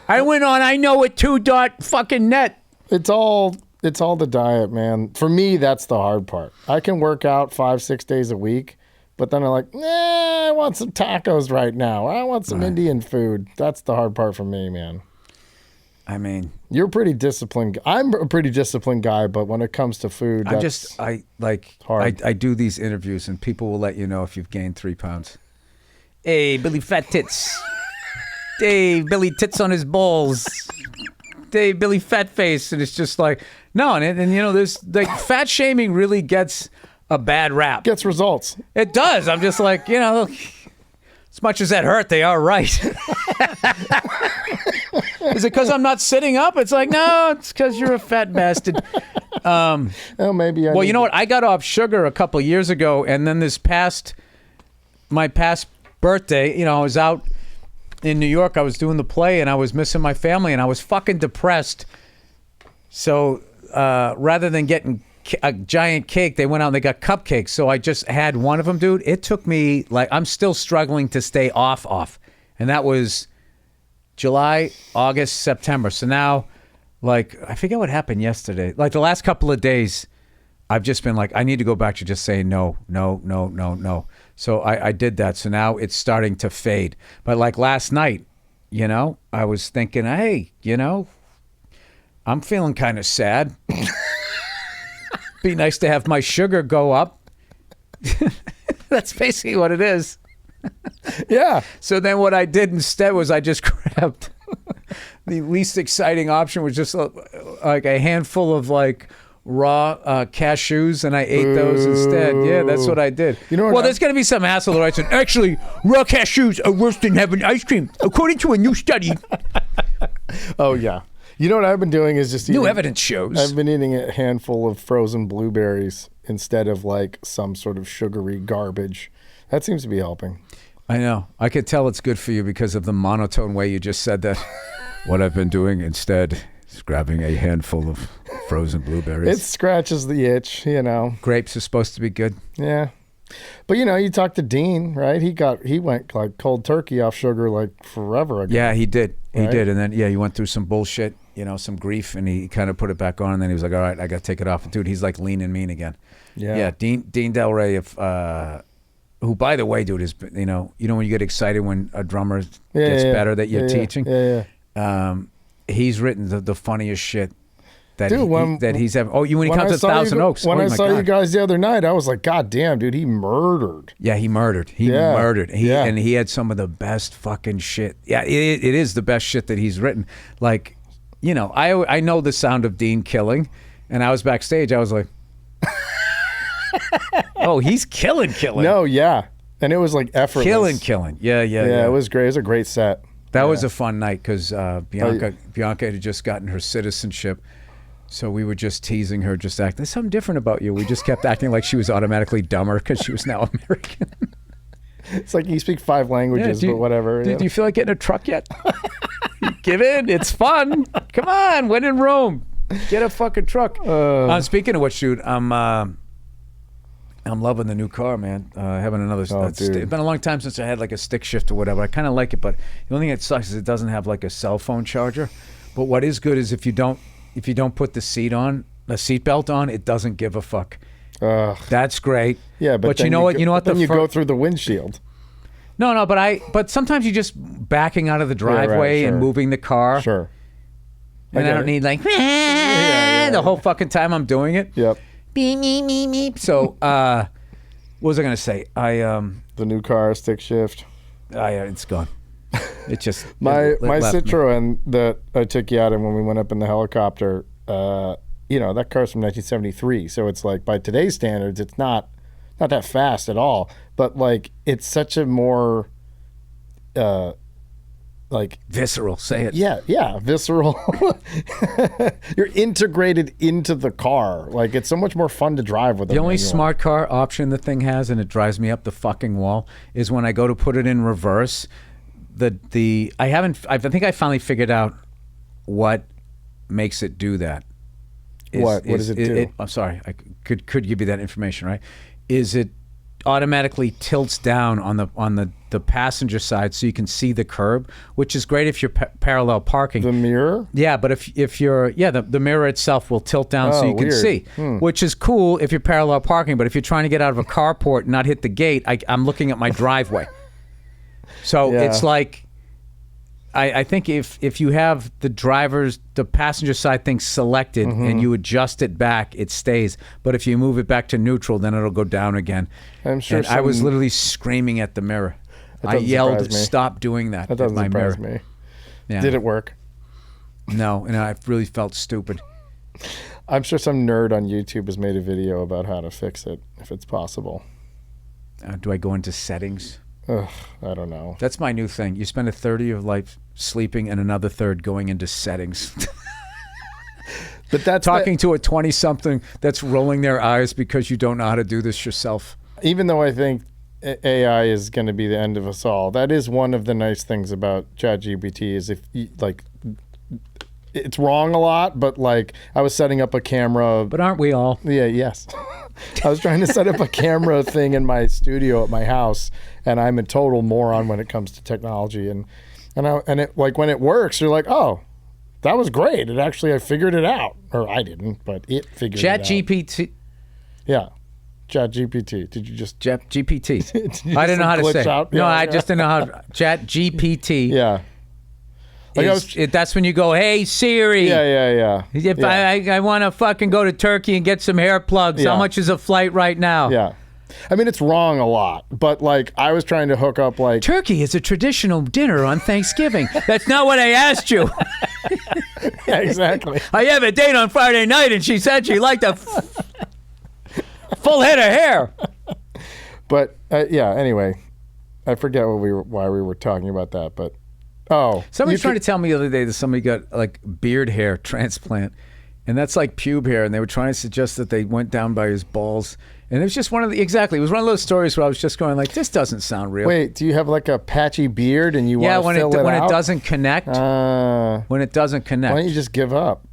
I went on, I know it 2.net. It's all the diet, man. For me, that's the hard part. I can work out 5-6 days a week, but then I'm like, I want some tacos right now. I want some Indian food. That's the hard part for me, man. I mean, you're pretty disciplined. I'm a pretty disciplined guy, but when it comes to food, that's hard. I do these interviews, and people will let you know if you've gained 3 pounds. Hey, Billy Fat Tits. Dave, Billy Tits on his balls. Dave, Billy Fat Face. And it's just like, no, and there's like fat shaming really gets a bad rap. Gets results. It does. I'm just like, as much as that hurt, they are right. Is it because I'm not sitting up? It's like, no, it's because you're a fat bastard. Maybe. Well, you know what? I got off sugar a couple years ago, and then my past birthday, I was out in New York. I was doing the play, and I was missing my family, and I was fucking depressed. So rather than getting a giant cake, they went out and they got cupcakes. So I just had one of them, dude. It took me I'm still struggling to stay off. And that was July, August, September. So now, I forget what happened yesterday. Like the last couple of days, I've just been like, I need to go back to just saying no. So I did that. So now it's starting to fade. But like last night, I was thinking, hey, I'm feeling kind of sad. Be nice to have my sugar go up. That's basically what it is. Yeah. So then what I did instead was I just grabbed the least exciting option, was just like a handful of raw cashews, and I ate those instead. Yeah, that's what I did. There's going to be some asshole that writes, actually, raw cashews are worse than having ice cream, according to a new study. Oh, yeah. You know what I've been doing is just new evidence shows. I've been eating a handful of frozen blueberries instead of some sort of sugary garbage. That seems to be helping. I know. I could tell it's good for you because of the monotone way you just said that. What I've been doing instead is grabbing a handful of frozen blueberries. It scratches the itch, Grapes are supposed to be good. Yeah. But you talked to Dean, right? He went cold turkey off sugar forever ago. Yeah, he did. Right? He did. And then he went through some bullshit, some grief, and he kind of put it back on, and then he was like, all right, I got to take it off. Dude, he's like lean and mean again. Yeah. Yeah, Dean Del Rey, if who, by the way, dude, is, you know when you get excited when a drummer gets better that you're teaching. He's written the funniest shit that he's ever. Oh, when he comes to Thousand Oaks. When I saw you guys the other night, I was like, God damn, dude, he murdered. Yeah, he murdered. He murdered. And he had some of the best fucking shit. Yeah, it is the best shit that he's written. Like, you know, I know the sound of Dean killing, and I was backstage. I was like, oh, he's killing. No, yeah, and it was like effortless. Killing. Yeah. It was great. It was a great set. That was a fun night because Bianca had just gotten her citizenship. So we were just teasing her, just acting. There's something different about you. We just kept acting like she was automatically dumber because she was now American. It's like you speak 5 languages, but whatever. Do you feel like getting a truck yet? Give in. It's fun. Come on. When in Rome, get a fucking truck. Speaking of which, dude, I'm loving the new car, man. Having another. It's been a long time since I had like a stick shift or whatever. I kind of like it, but the only thing that sucks is it doesn't have like a cell phone charger. But what is good is if you don't put the seat belt on, it doesn't give a fuck. That's great. Yeah, but you know what? Then you go through the windshield. No, but sometimes you just backing out of the driveway and moving the car. Sure. And I don't need like the whole fucking time I'm doing it. Yep. Beep, meep, meep, meep. So, what was I gonna say? The new car stick shift. It's gone. It just my Citroen that I took you out in when we went up in the helicopter. You know, that car's from 1973, so it's like by today's standards, it's not that fast at all. But like, it's such a more like visceral. Say it. Yeah, visceral. You're integrated into the car. Like, it's so much more fun to drive with. The only smart car option the thing has, and it drives me up the fucking wall, is when I go to put it in reverse. I think I finally figured out what makes it do that. What does it do? I'm sorry, I could give you that information, right? Is it automatically tilts down on the passenger side so you can see the curb, which is great if you're parallel parking. The mirror? Yeah, but if you're the mirror itself will tilt down so you can see, which is cool if you're parallel parking. But if you're trying to get out of a carport and not hit the gate, I'm looking at my driveway. So it's like, I think if you have the passenger side thing selected and you adjust it back, it stays. But if you move it back to neutral, then it'll go down again. I'm sure. And I was literally screaming at the mirror. I yelled, "Stop doing that!" That doesn't surprise me. Yeah. Did it work? No, and I really felt stupid. I'm sure some nerd on YouTube has made a video about how to fix it, if it's possible. Do I go into settings? Ugh, I don't know. That's my new thing. You spend a third of your life sleeping and another third going into settings. But that's talking to a 20-something that's rolling their eyes because you don't know how to do this yourself. Even though I think AI is going to be the end of us all, that is one of the nice things about ChatGPT is if you, like, it's wrong a lot, but like I was setting up a camera. But aren't we all? Yeah, yes. I was trying to set up a camera thing in my studio at my house, and I'm a total moron when it comes to technology. And it, like, when it works, you're like, oh, that was great. I figured it out. Or I didn't, but it figured it out. ChatGPT. Yeah. ChatGPT. Did you just... ChatGPT. I didn't know how to say it. No, I just didn't know how to... ChatGPT. Yeah. Like that's when you go, hey, Siri. Yeah. If I want to fucking go to Turkey and get some hair plugs, how much is a flight right now? Yeah. I mean, it's wrong a lot, but like I was trying to hook up like... Turkey is a traditional dinner on Thanksgiving. That's not what I asked you. Yeah, exactly. I have a date on Friday night and she said she liked a full head of hair. But anyway, I forget why we were talking about that, but... Oh, somebody's trying to tell me the other day that somebody got like beard hair transplant, and that's like pube hair, and they were trying to suggest that they went down by his balls, and it was just it was one of those stories where I was just going like, this doesn't sound real. Wait, do you have like a patchy beard and you want to fill it out? When it doesn't connect. When it doesn't connect. Why don't you just give up?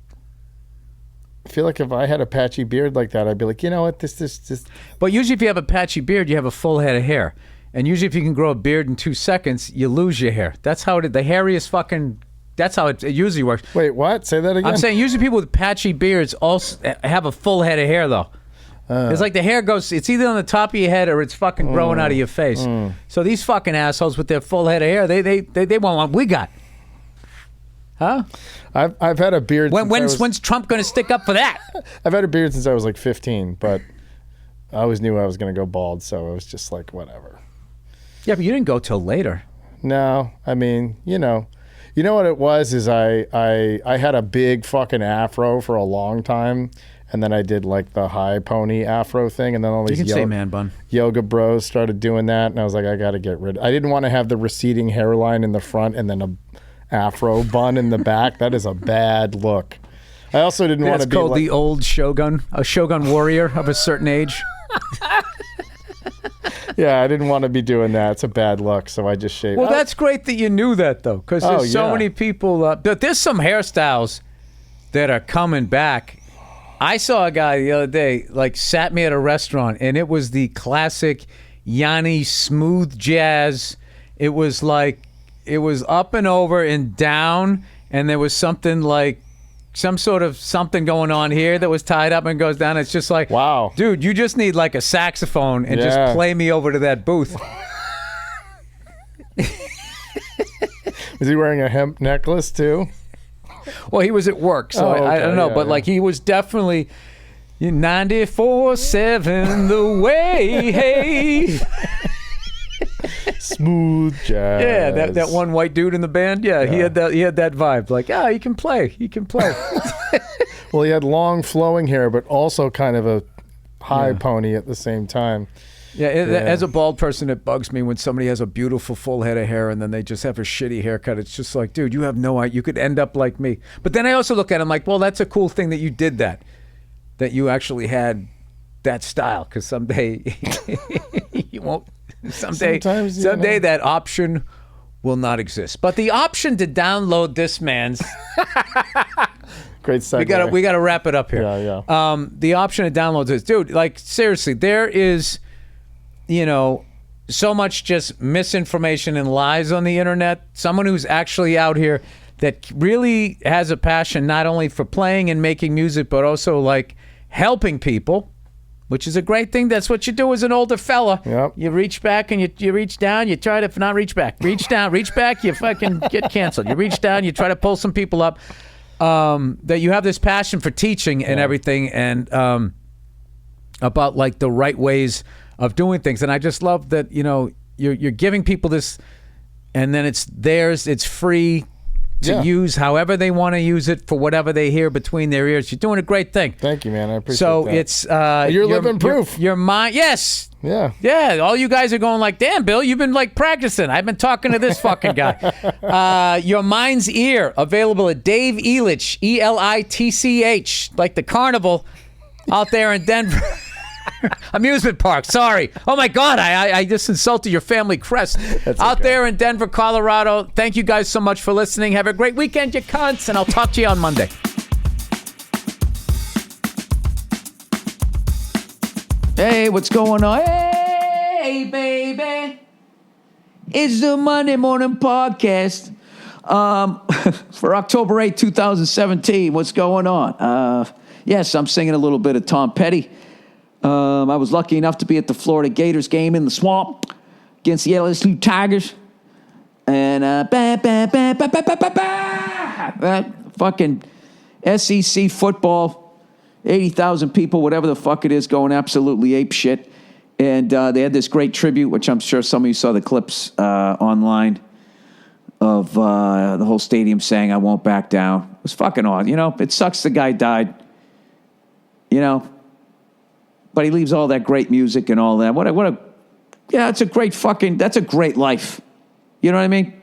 I feel like if I had a patchy beard like that, I'd be like, you know what, this. But usually, if you have a patchy beard, you have a full head of hair. And usually if you can grow a beard in 2 seconds, you lose your hair. That's how the hairiest fucking, that's how it usually works. Wait, what? Say that again? I'm saying usually people with patchy beards also have a full head of hair though. It's like the hair goes, it's either on the top of your head or it's fucking growing out of your face. So these fucking assholes with their full head of hair, they want what we got. Huh? I've had a beard. When's Trump going to stick up for that? I've had a beard since I was like 15, but I always knew I was going to go bald, so it was just like whatever. Yeah, but you didn't go till later. No, I mean, you know what it was is I had a big fucking afro for a long time, and then I did like the high pony afro thing, and then all these You can say man bun. yoga bros started doing that, and I was like, I got to get rid. I didn't want to have the receding hairline in the front and then a afro bun in the back. That is a bad look. I also didn't want to be called the old shogun, a shogun warrior of a certain age. Yeah, I didn't want to be doing that. It's a bad look, so I just shaved. Well, that's great that you knew that, though, because there's so many people. But there's some hairstyles that are coming back. I saw a guy the other day, like, sat me at a restaurant, and it was the classic Yanni smooth jazz. It was like, it was up and over and down, and there was something like, some sort of something going on here that was tied up and goes down. It's just like, wow, dude, you just need like a saxophone and just play me over to that booth. Was he wearing a hemp necklace too? Well, he was at work, so I don't know, but like he was definitely 94.7 the way, hey. Smooth jazz. Yeah, that one white dude in the band. Yeah, he had that vibe. Like, he can play. Well, he had long flowing hair, but also kind of a high pony at the same time. Yeah, as a bald person, it bugs me when somebody has a beautiful full head of hair and then they just have a shitty haircut. It's just like, dude, you have no idea. You could end up like me. But then I also look at him like, well, that's a cool thing that you did that you actually had that style, because someday you won't. Someday that option will not exist. But the option to download this man's great segue. We gotta wrap it up here. Yeah. The option to download this, dude. Like, seriously, there is, so much just misinformation and lies on the internet. Someone who's actually out here that really has a passion not only for playing and making music, but also like helping people. Which is a great thing. That's what you do as an older fella. Yep. You reach back and you reach down. You try to not reach back. Reach down, reach back. You fucking get canceled. You reach down. You try to pull some people up. That you have this passion for teaching and everything, and about like the right ways of doing things. And I just love that you're giving people this, and then it's theirs. It's free to use however they want to use it for whatever they hear between their ears. You're doing a great thing. Thank you, man. I appreciate that. So it's you're living proof. Your mind, yes. Yeah. All you guys are going like, damn, Bill, you've been like practicing. I've been talking to this fucking guy. Your Mind's Ear, available at Dave Elitch, Elitch, like the carnival out there in Denver. Amusement park. Sorry. Oh my God, I just insulted your family crest. That's out there in Denver, Colorado. Thank you guys so much for listening. Have a great weekend, you cunts, and I'll talk to you on Monday. Hey, what's going on? Hey, baby. It's the Monday Morning Podcast for October 8, 2017. What's going on? Yes, I'm singing a little bit of Tom Petty. I was lucky enough to be at the Florida Gators game in the swamp against the LSU Tigers. And fucking SEC football, 80,000 people, whatever the fuck it is, going absolutely ape shit. And they had this great tribute, which I'm sure some of you saw the clips online of the whole stadium saying, "I won't back down." It was fucking awesome. It sucks the guy died. But he leaves all that great music and all that. It's a great that's a great life. You know what I mean?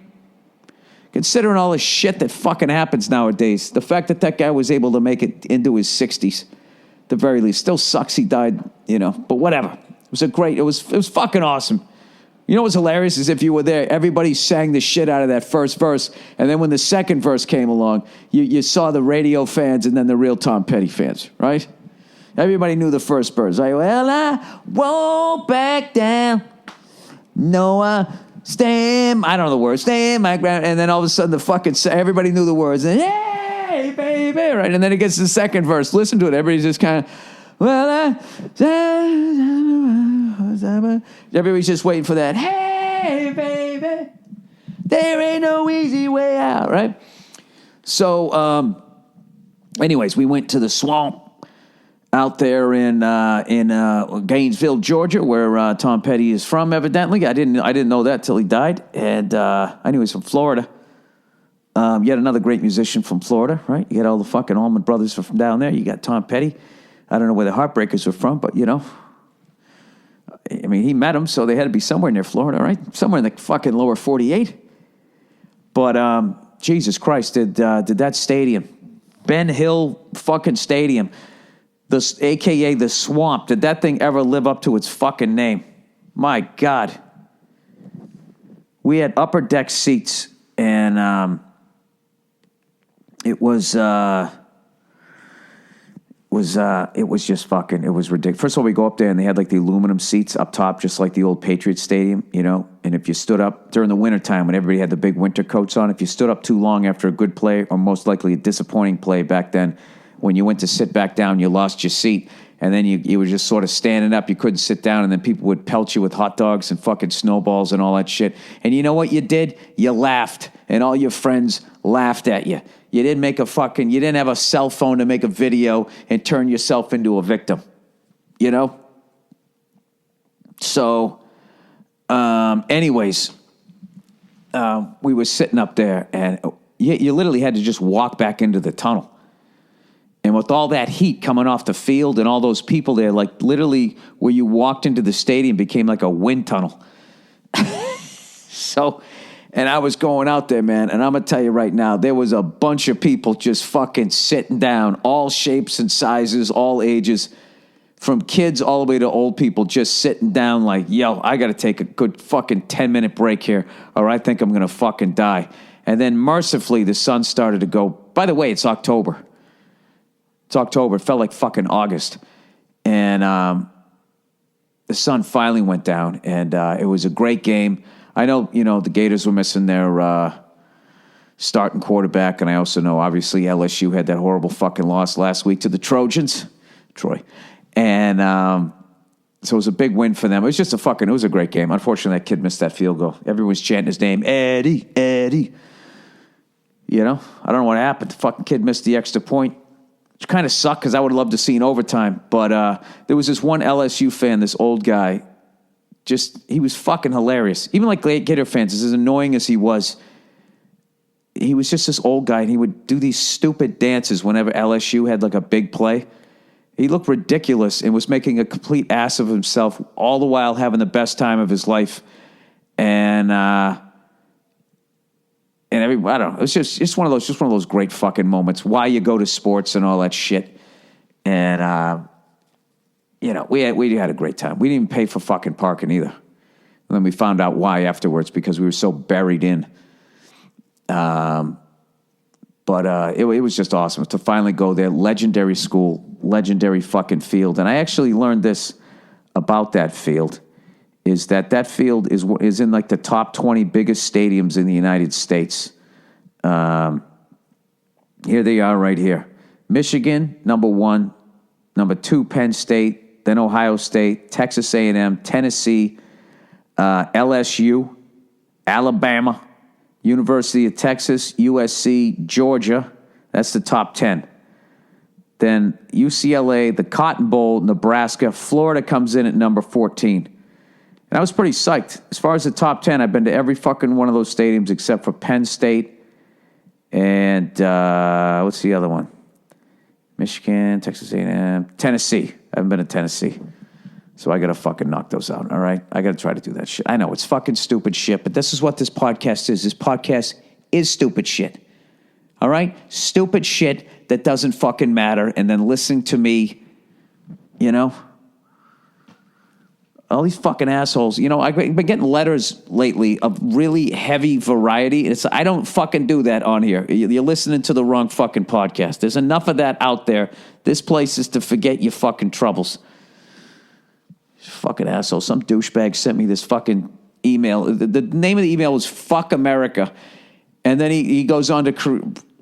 Considering all the shit that fucking happens nowadays, the fact that guy was able to make it into his 60s, at the very least, still sucks he died, but whatever. It was fucking awesome. What's hilarious is if you were there, everybody sang the shit out of that first verse, and then when the second verse came along, you saw the radio fans and then the real Tom Petty fans, right? Everybody knew the first verse. Right? Well, I won't back down. No, I don't know the words. Stand my ground. And then all of a sudden, everybody knew the words. And hey, baby, right? And then it gets to the second verse. Listen to it. Everybody's just kind of, Well, everybody's just waiting for that. Hey, baby, there ain't no easy way out, right? So, anyways, we went to the swamp out there in Gainesville, Georgia, where Tom Petty is from. Evidently, I didn't know that till he died. And I knew he was from Florida. Yet another great musician from Florida, right? You got all the fucking Allman Brothers from down there. You got Tom Petty. I don't know where the Heartbreakers were from, but, I mean, he met them, so they had to be somewhere near Florida, right? Somewhere in the fucking lower 48. But, Jesus Christ, did that stadium, Ben Hill fucking stadium, a.k.a. the Swamp, did that thing ever live up to its fucking name? My God. We had upper deck seats, and it was just fucking, it was ridiculous. First of all, we go up there and they had like the aluminum seats up top, just like the old Patriots Stadium, and if you stood up during the wintertime when everybody had the big winter coats on, if you stood up too long after a good play, or most likely a disappointing play back then, when you went to sit back down, you lost your seat, and then you were just sort of standing up, you couldn't sit down, and then people would pelt you with hot dogs and fucking snowballs and all that shit. And you know what you did? You laughed, and all your friends laughed at you. You didn't have a cell phone to make a video and turn yourself into a victim, So, anyways, we were sitting up there, and you literally had to just walk back into the tunnel. And with all that heat coming off the field and all those people there, like literally where you walked into the stadium became like a wind tunnel. So, and I was going out there, man, and I'm going to tell you right now, there was a bunch of people just fucking sitting down, all shapes and sizes, all ages, from kids all the way to old people just sitting down like, yo, I got to take a good fucking 10-minute break here, or I think I'm going to fucking die. And then mercifully, the sun started to go. By the way, it's October. It's October. It felt like fucking August. And the sun finally went down, and it was a great game. I know, the Gators were missing their starting quarterback, and I also know, obviously, LSU had that horrible fucking loss last week to the Trojans, Troy. And so it was a big win for them. It was just it was a great game. Unfortunately, that kid missed that field goal. Everyone's chanting his name, Eddie, Eddie. I don't know what happened. The fucking kid missed the extra point. Which kind of sucked because I would have loved to see an overtime. But there was this one LSU fan, this old guy. He was fucking hilarious. Even like Gator fans, as annoying as he was just this old guy, and he would do these stupid dances whenever LSU had like a big play. He looked ridiculous and was making a complete ass of himself, all the while having the best time of his life. And I don't know. It's just one of those great fucking moments. Why you go to sports and all that shit. And we had a great time. We didn't even pay for fucking parking either. And then we found out why afterwards because we were so buried in. But it was just awesome to finally go there. Legendary school, legendary fucking field. And I actually learned this about that field. Is that field is in like the top 20 biggest stadiums in the United States. Here they are right here. Michigan, number 1. Number 2, Penn State. Then Ohio State, Texas A&M, Tennessee, LSU, Alabama, University of Texas, USC, Georgia. That's the top 10. Then UCLA, the Cotton Bowl, Nebraska. Florida comes in at number 14. And I was pretty psyched. As far as the top 10, I've been to every fucking one of those stadiums except for Penn State and what's the other one? Michigan, Texas A&M, Tennessee. I haven't been to Tennessee. So I got to fucking knock those out, all right? I got to try to do that shit. I know, it's fucking stupid shit, but this is what this podcast is. This podcast is stupid shit, all right? Stupid shit that doesn't fucking matter, and then listening to me, all these fucking assholes. I've been getting letters lately of really heavy variety. I don't fucking do that on here. You're listening to the wrong fucking podcast. There's enough of that out there. This place is to forget your fucking troubles. Fucking asshole. Some douchebag sent me this fucking email. The name of the email was Fuck America. And then he goes on to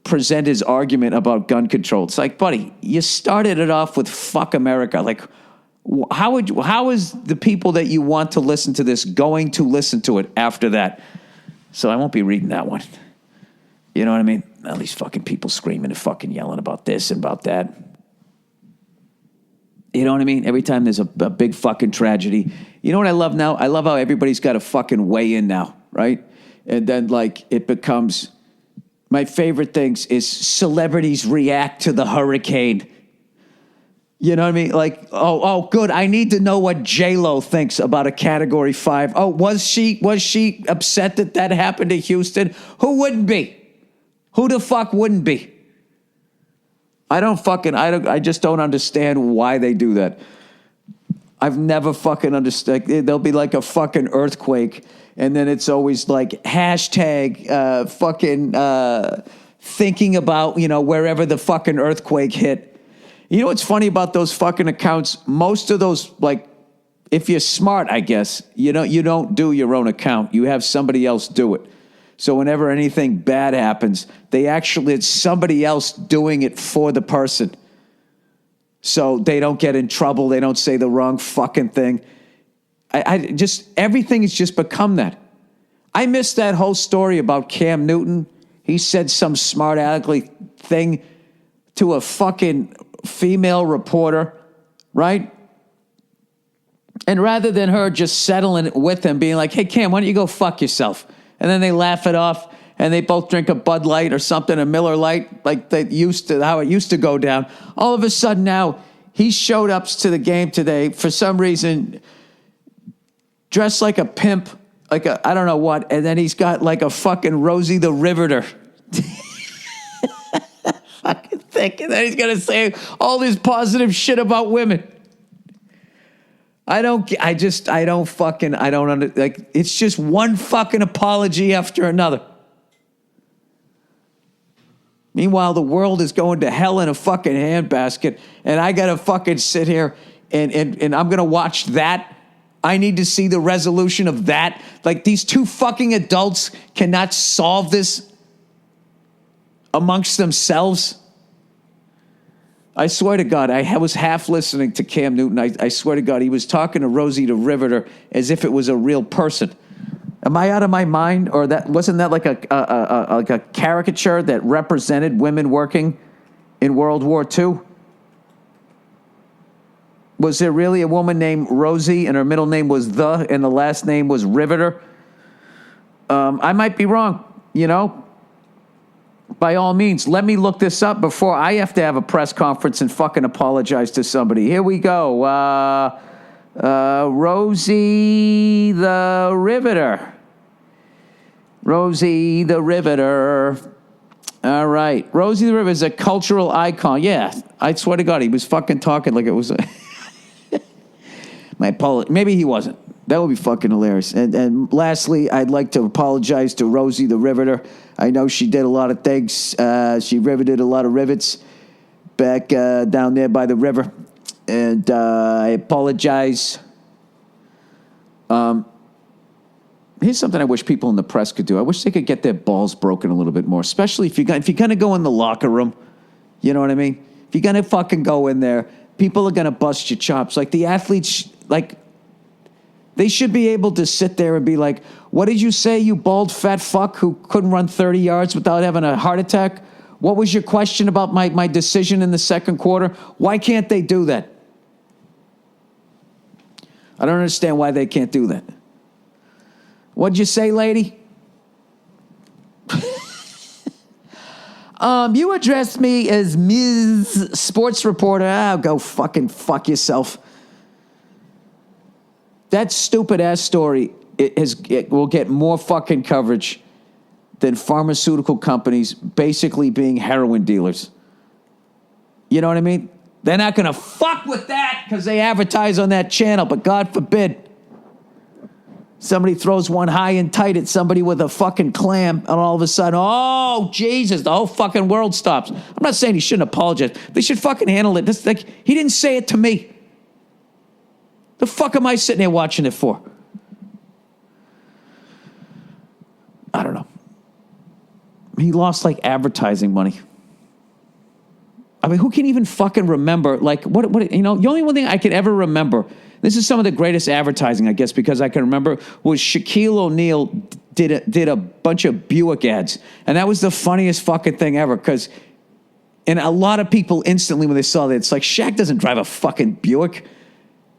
present his argument about gun control. It's like, buddy, you started it off with fuck America. Like, how is the people that you want to listen to this going to listen to it after that? So I won't be reading that one. You know what I mean? All these fucking people screaming and fucking yelling about this and about that. You know what I mean? Every time there's a big fucking tragedy. You know what I love now? I love how everybody's got to fucking weigh in now, right? And then, like, it becomes... My favorite things is celebrities react to the hurricane. You know what I mean? Like, oh, good. I need to know what J-Lo thinks about a Category 5. Oh, was she upset that happened to Houston? Who wouldn't be? Who the fuck wouldn't be? I just don't understand why they do that. I've never fucking understood. There'll be like a fucking earthquake, and then it's always like hashtag thinking about, wherever the fucking earthquake hit. You know what's funny about those fucking accounts? Most of those, like, if you're smart, I guess, you don't do your own account. You have somebody else do it. So whenever anything bad happens, it's somebody else doing it for the person. So they don't get in trouble. They don't say the wrong fucking thing. Everything has just become that. I missed that whole story about Cam Newton. He said some smart alecky thing to a fucking female reporter, right? And rather than her just settling it with him, being like, hey, Cam, why don't you go fuck yourself? And then they laugh it off, and they both drink a Bud Light or something, a Miller Light, like how it used to go down. All of a sudden now, he showed up to the game today, for some reason, dressed like a pimp, like I don't know what, and then he's got like a fucking Rosie the Riveter. Fucking thinking that he's going to say all this positive shit about women. It's just one fucking apology after another. Meanwhile, the world is going to hell in a fucking handbasket, and I got to fucking sit here and I'm going to watch that. I need to see the resolution of that. Like, these two fucking adults cannot solve this amongst themselves. I swear to God, I was half listening to Cam Newton. I swear to God, he was talking to Rosie the Riveter as if it was a real person. Am I out of my mind? Or wasn't that like a caricature that represented women working in World War II? Was there really a woman named Rosie and her middle name was and the last name was Riveter? I might be wrong, By all means, let me look this up before I have to have a press conference and fucking apologize to somebody. Here we go. Rosie the Riveter. Rosie the Riveter. All right. Rosie the Riveter is a cultural icon. Yeah, I swear to God, he was fucking talking like it was my apology. Maybe he wasn't. That would be fucking hilarious. And lastly, I'd like to apologize to Rosie the Riveter. I know she did a lot of things. She riveted a lot of rivets back down there by the river. And I apologize. Here's something I wish people in the press could do. I wish they could get their balls broken a little bit more, especially if you're going to go in the locker room. You know what I mean? If you're going to fucking go in there, people are going to bust your chops. Like, the athletes, like, they should be able to sit there and be like, what did you say, you bald fat fuck who couldn't run 30 yards without having a heart attack? What was your question about my decision in the second quarter? Why can't they do that? I don't understand why they can't do that. What'd you say, lady? You addressed me as Ms. Sports Reporter. Go fucking fuck yourself. That stupid-ass story, it will get more fucking coverage than pharmaceutical companies basically being heroin dealers. You know what I mean? They're not going to fuck with that because they advertise on that channel, but God forbid somebody throws one high and tight at somebody with a fucking clam, and all of a sudden, oh, Jesus, the whole fucking world stops. I'm not saying he shouldn't apologize. They should fucking handle it. He didn't say it to me. The fuck am I sitting there watching it for? I don't know. He lost like advertising money. I mean, who can even fucking remember? Like, what, the only one thing I can ever remember, this is some of the greatest advertising, I guess, because I can remember, was Shaquille O'Neal did a bunch of Buick ads. And that was the funniest fucking thing ever, because, and a lot of people instantly when they saw that, it's like, Shaq doesn't drive a fucking Buick.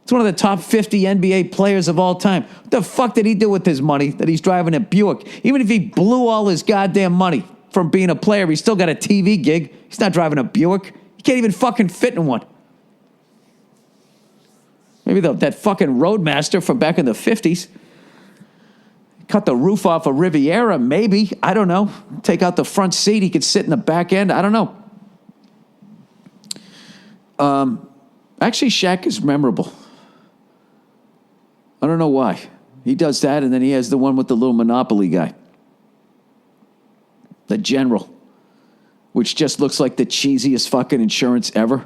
It's one of the top 50 NBA players of all time. What the fuck did he do with his money that he's driving a Buick? Even if he blew all his goddamn money from being a player, he's still got a TV gig. He's not driving a Buick. He can't even fucking fit in one. Maybe that fucking Roadmaster from back in the 50s. Cut the roof off a Riviera, maybe. I don't know. Take out the front seat. He could sit in the back end. I don't know. Actually, Shaq is memorable. I don't know why. He does that, and then he has the one with the little Monopoly guy. The General. Which just looks like the cheesiest fucking insurance ever.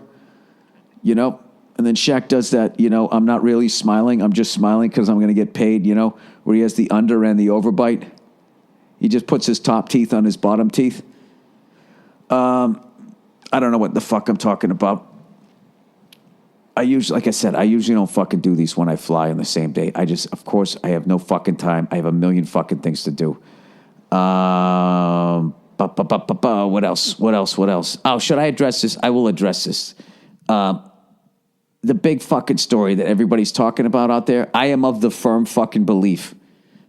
You know? And then Shaq does that, I'm not really smiling. I'm just smiling because I'm going to get paid, where he has the under and the overbite. He just puts his top teeth on his bottom teeth. I don't know what the fuck I'm talking about. Like I said, I usually don't fucking do these when I fly on the same day. Of course, I have no fucking time. I have a million fucking things to do. What else? Oh, should I address this? I will address this. The big fucking story that everybody's talking about out there. I am of the firm fucking belief.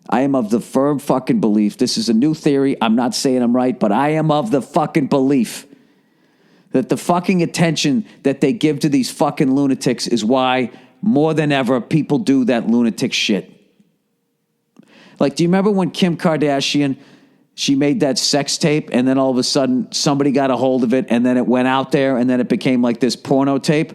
This is a new theory. I'm not saying I'm right, but I am of the fucking belief that the fucking attention that they give to these fucking lunatics is why, more than ever, people do that lunatic shit. Like, do you remember when Kim Kardashian, she made that sex tape, and then all of a sudden somebody got a hold of it, and then it went out there, and then it became like this porno tape?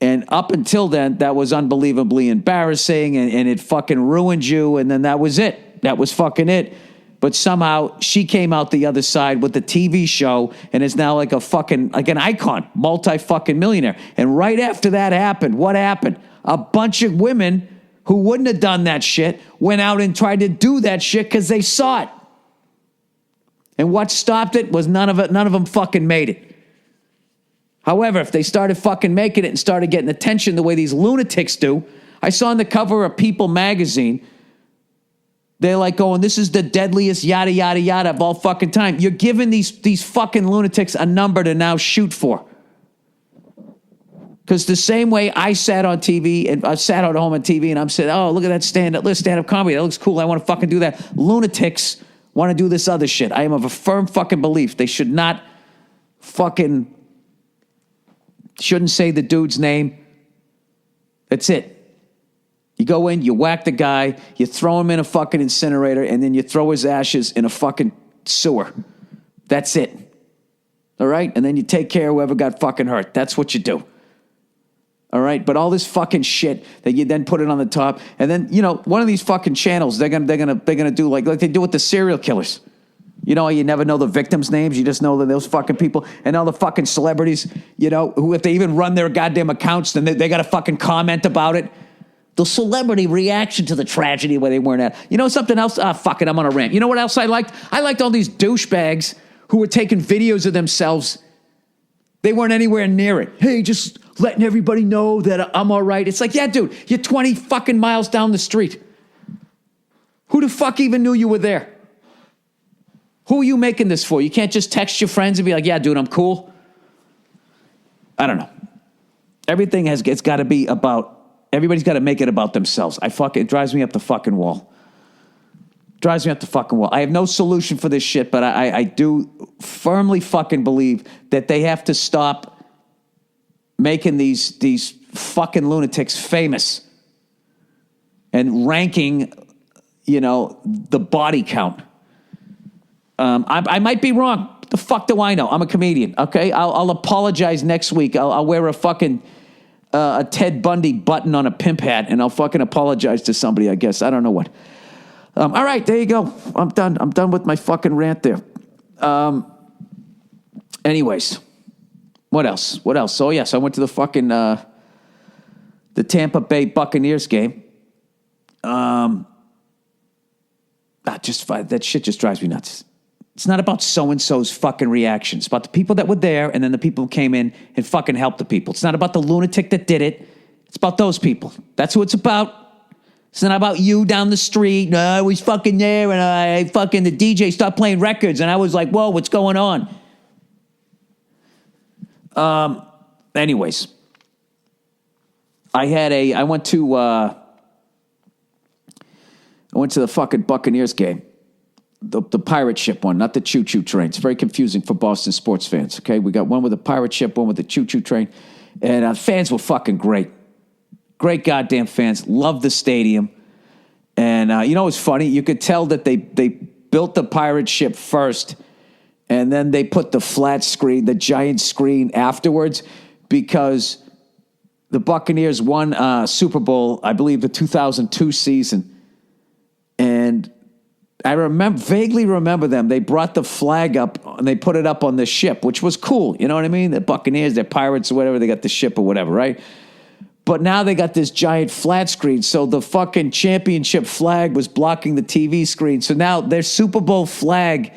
And up until then, that was unbelievably embarrassing, and it fucking ruined you, and then that was it. That was fucking it. But somehow she came out the other side with the TV show and is now like an icon, multi-fucking millionaire. And right after that happened, what happened? A bunch of women who wouldn't have done that shit went out and tried to do that shit because they saw it. And what stopped it was none of them fucking made it. However, if they started fucking making it and started getting attention the way these lunatics do, I saw on the cover of People magazine, they're like going, this is the deadliest yada, yada, yada of all fucking time. You're giving these fucking lunatics a number to now shoot for. Because the same way I sat on TV, and I sat at home on TV, and I'm saying, oh, look at that stand-up comedy. That looks cool. I want to fucking do that. Lunatics want to do this other shit. I am of a firm fucking belief. They should not shouldn't say the dude's name. That's it. You go in, you whack the guy, you throw him in a fucking incinerator, and then you throw his ashes in a fucking sewer. That's it. All right? And then you take care of whoever got fucking hurt. That's what you do. All right? But all this fucking shit that you then put it on the top, and then, one of these fucking channels, they're gonna do like they do with the serial killers. You never know the victims' names. You just know that those fucking people and all the fucking celebrities, who if they even run their goddamn accounts, then they got to fucking comment about it. The celebrity reaction to the tragedy where they weren't at. Something else? Fuck it, I'm on a rant. You know what else I liked? I liked all these douchebags who were taking videos of themselves. They weren't anywhere near it. Hey, just letting everybody know that I'm all right. It's like, yeah, dude, you're 20 fucking miles down the street. Who the fuck even knew you were there? Who are you making this for? You can't just text your friends and be like, yeah, dude, I'm cool. I don't know. Everything it's got to be about, everybody's got to make it about themselves. It drives me up the fucking wall. I have no solution for this shit, but I do firmly fucking believe that they have to stop making these fucking lunatics famous and ranking, the body count. I might be wrong. What the fuck do I know? I'm a comedian, okay? I'll apologize next week. I'll wear a fucking a Ted Bundy button on a pimp hat, and I'll fucking apologize to somebody, I guess. I don't know what. All right, there you go. I'm done. I'm done with my fucking rant there. Anyways, what else? Oh, yes, I went to the fucking the Tampa Bay Buccaneers game. That shit just drives me nuts. It's not about so-and-so's fucking reaction. It's about the people that were there and then the people who came in and fucking helped the people. It's not about the lunatic that did it. It's about those people. That's who it's about. It's not about you down the street. No, I was fucking there and the DJ stopped playing records and I was like, whoa, what's going on? Anyways, I went to the fucking Buccaneers game. The pirate ship one, not the choo-choo train. It's very confusing for Boston sports fans, okay? We got one with the pirate ship, one with the choo-choo train. And fans were fucking great. Great goddamn fans. Loved the stadium. And you know what's funny? You could tell that they built the pirate ship first, and then they put the flat screen, the giant screen afterwards, because the Buccaneers won Super Bowl, I believe the 2002 season. And I vaguely remember them. They brought the flag up and they put it up on the ship, which was cool. You know what I mean? The Buccaneers, they're pirates or whatever. They got the ship or whatever, right? But now they got this giant flat screen. So the fucking championship flag was blocking the TV screen. So now their Super Bowl flag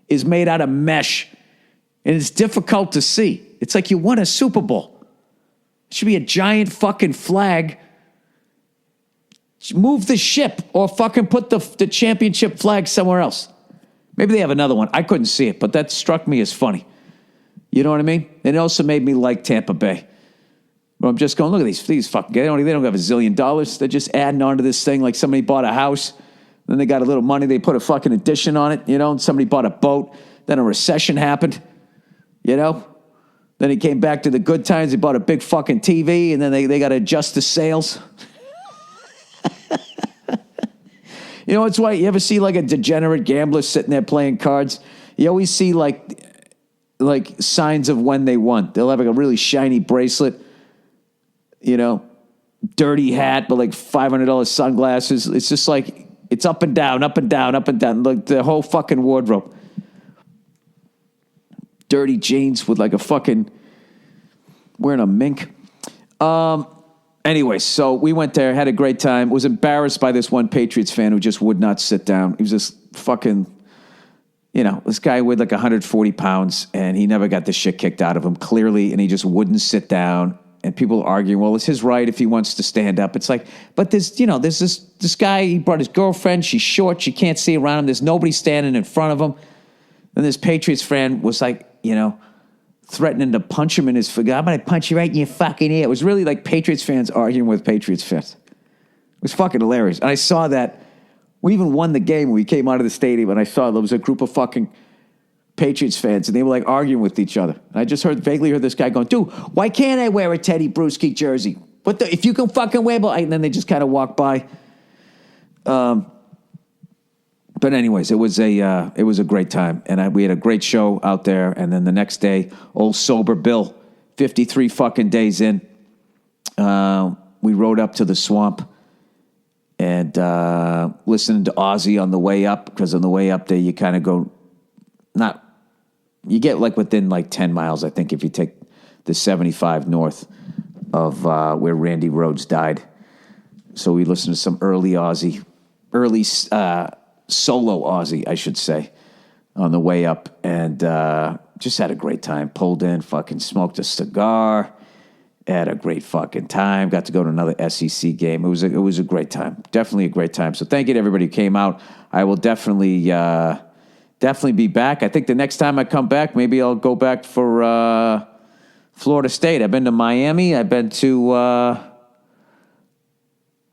is made out of mesh. And it's difficult to see. It's like you won a Super Bowl. It should be a giant fucking flag. Move the ship or fucking put the championship flag somewhere else. Maybe they have another one. I couldn't see it, but that struck me as funny. You know what I mean? And it also made me like Tampa Bay. But I'm just going, look at these fucking guys. They don't have $1 zillion. They're just adding on to this thing like somebody bought a house. Then they got a little money. They put a fucking addition on it, you know, and somebody bought a boat. Then a recession happened, you know. Then he came back to the good times. He bought a big fucking TV, and then they got to adjust the sales. You know, it's why you ever see like a degenerate gambler sitting there playing cards? You always see like signs of when they won. They'll have like a really shiny bracelet, you know, dirty hat, but like $500 sunglasses. It's just like, it's up and down, up and down, up and down. Like the whole fucking wardrobe. Dirty jeans with like a fucking, wearing a mink. Anyway, so we went there, had a great time. Was embarrassed by this one Patriots fan who just would not sit down. He was just fucking, you know, this guy weighed like 140 pounds, and he never got the shit kicked out of him, clearly, and he just wouldn't sit down. And people arguing, well, it's his right if he wants to stand up. It's like, but there's this guy, he brought his girlfriend, she's short, she can't see around him, there's nobody standing in front of him. And this Patriots fan was like, you know, threatening to punch him in his figure. I'm going to punch you right in your fucking ear. It was really like Patriots fans arguing with Patriots fans. It was fucking hilarious. And I saw that. We even won the game when we came out of the stadium, and I saw there was a group of fucking Patriots fans, and they were like arguing with each other. And I just vaguely heard this guy going, dude, why can't I wear a Teddy Bruschi jersey? If you can fucking wear, and then they just kind of walked by. But anyways, it was a great time, and we had a great show out there. And then the next day, old sober Bill, 53 fucking days in, we rode up to the swamp and listened to Ozzy on the way up, because on the way up there you kind of go, you get like within like 10 miles, I think, if you take the 75 north of where Randy Rhoads died. So we listened to some early solo Ozzy, I should say, on the way up, and just had a great time. Pulled in, fucking smoked a cigar, had a great fucking time. Got to go to another SEC game. It was a great time, definitely a great time. So thank you to everybody who came out. I will definitely be back. I think the next time I come back, maybe I'll go back for Florida State. I've been to Miami. I've been to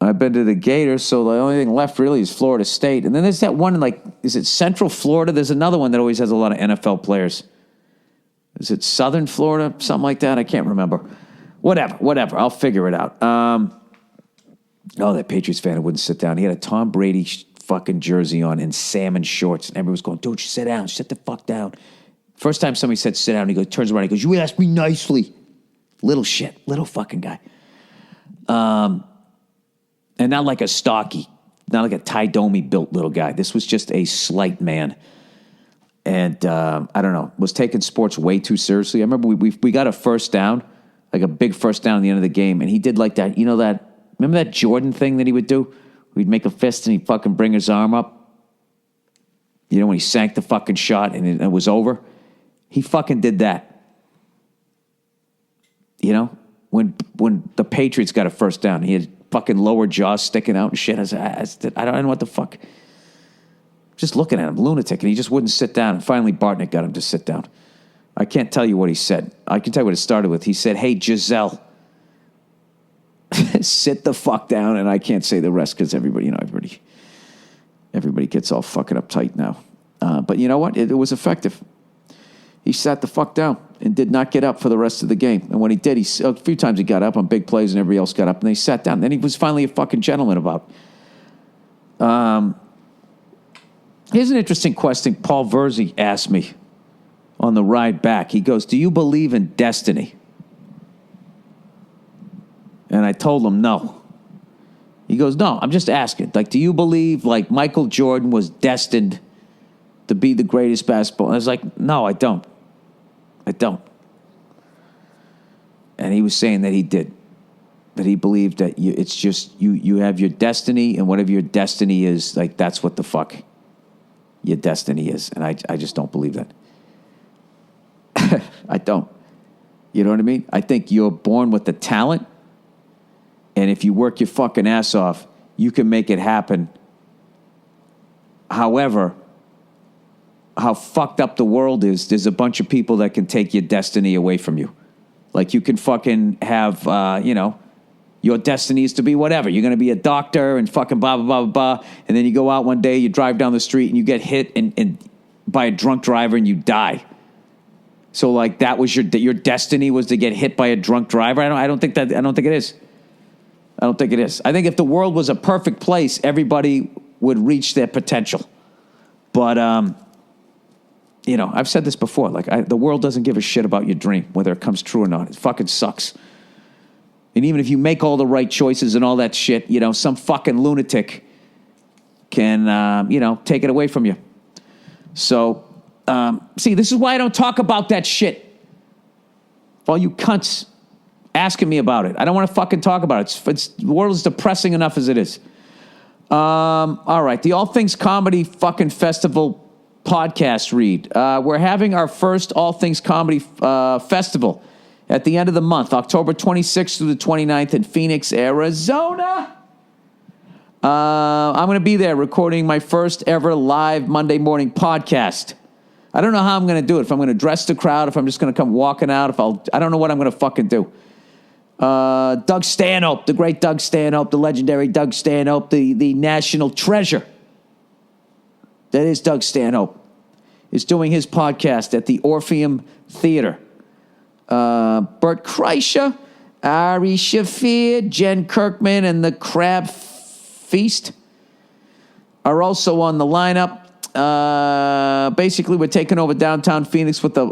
the Gators, so the only thing left really is Florida State. And then there's that one in, like, is it Central Florida? There's another one that always has a lot of NFL players. Is it Southern Florida? Something like that? I can't remember. Whatever. I'll figure it out. That Patriots fan who wouldn't sit down. He had a Tom Brady fucking jersey on and salmon shorts. And everyone was going, dude, sit down. Sit the fuck down. First time somebody said sit down, he turns around, he goes, you asked me nicely. Little shit. Little fucking guy. And not like a stocky, not like a Ty Domi built little guy. This was just a slight man. And I don't know, was taking sports way too seriously. I remember we got a first down, like a big first down at the end of the game. And he did like that, remember that Jordan thing that he would do? He'd make a fist and he'd fucking bring his arm up. You know, when he sank the fucking shot and it was over? He fucking did that. You know? When the Patriots got a first down, he had fucking lower jaw sticking out and shit. I don't know what the fuck. Just looking at him, lunatic, and he just wouldn't sit down. And finally, Bartnick got him to sit down. I can't tell you what he said. I can tell you what it started with. He said, "Hey, Giselle, sit the fuck down." And I can't say the rest because everybody gets all fucking uptight now. But you know what? It was effective. He sat the fuck down and did not get up for the rest of the game. And when he did, a few times he got up on big plays and everybody else got up and they sat down. Then he was finally a fucking gentleman about it. Here's an interesting question Paul Virzi asked me on the ride back. He goes, "Do you believe in destiny?" And I told him no. He goes, "No, I'm just asking. Like, do you believe like Michael Jordan was destined to be the greatest basketball?" And I was like, "No, I don't. I don't." And he was saying that he did. That he believed that it's just you have your destiny, and whatever your destiny is, like that's what the fuck your destiny is. And I just don't believe that. I don't. You know what I mean? I think you're born with the talent, and if you work your fucking ass off, you can make it happen. However, how fucked up the world is, there's a bunch of people that can take your destiny away from you. Like you can fucking have, your destiny is to be whatever. You're going to be a doctor and fucking blah, blah, blah, blah, blah. And then you go out one day, you drive down the street and you get hit and by a drunk driver and you die. So like that was your destiny was to get hit by a drunk driver. I don't think it is. I don't think it is. I think if the world was a perfect place, everybody would reach their potential. But, I've said this before. Like, the world doesn't give a shit about your dream, whether it comes true or not. It fucking sucks. And even if you make all the right choices and all that shit, some fucking lunatic can, take it away from you. So, see, this is why I don't talk about that shit. All you cunts asking me about it. I don't want to fucking talk about it. The world is depressing enough as it is. All right. The All Things Comedy fucking Festival podcast read. We're having our first All Things Comedy Festival at the end of the month, October 26th through the 29th in Phoenix, Arizona. I'm going to be there recording my first ever live Monday morning podcast. I don't know how I'm going to do it. If I'm going to dress the crowd, if I'm just going to come walking out, I don't know what I'm going to fucking do. Doug Stanhope, the great Doug Stanhope, the legendary Doug Stanhope, the national treasure. That is Doug Stanhope, is doing his podcast at the Orpheum Theater. Bert Kreischer, Ari Shafir, Jen Kirkman, and the Crab Feast are also on the lineup. Basically, we're taking over downtown Phoenix with the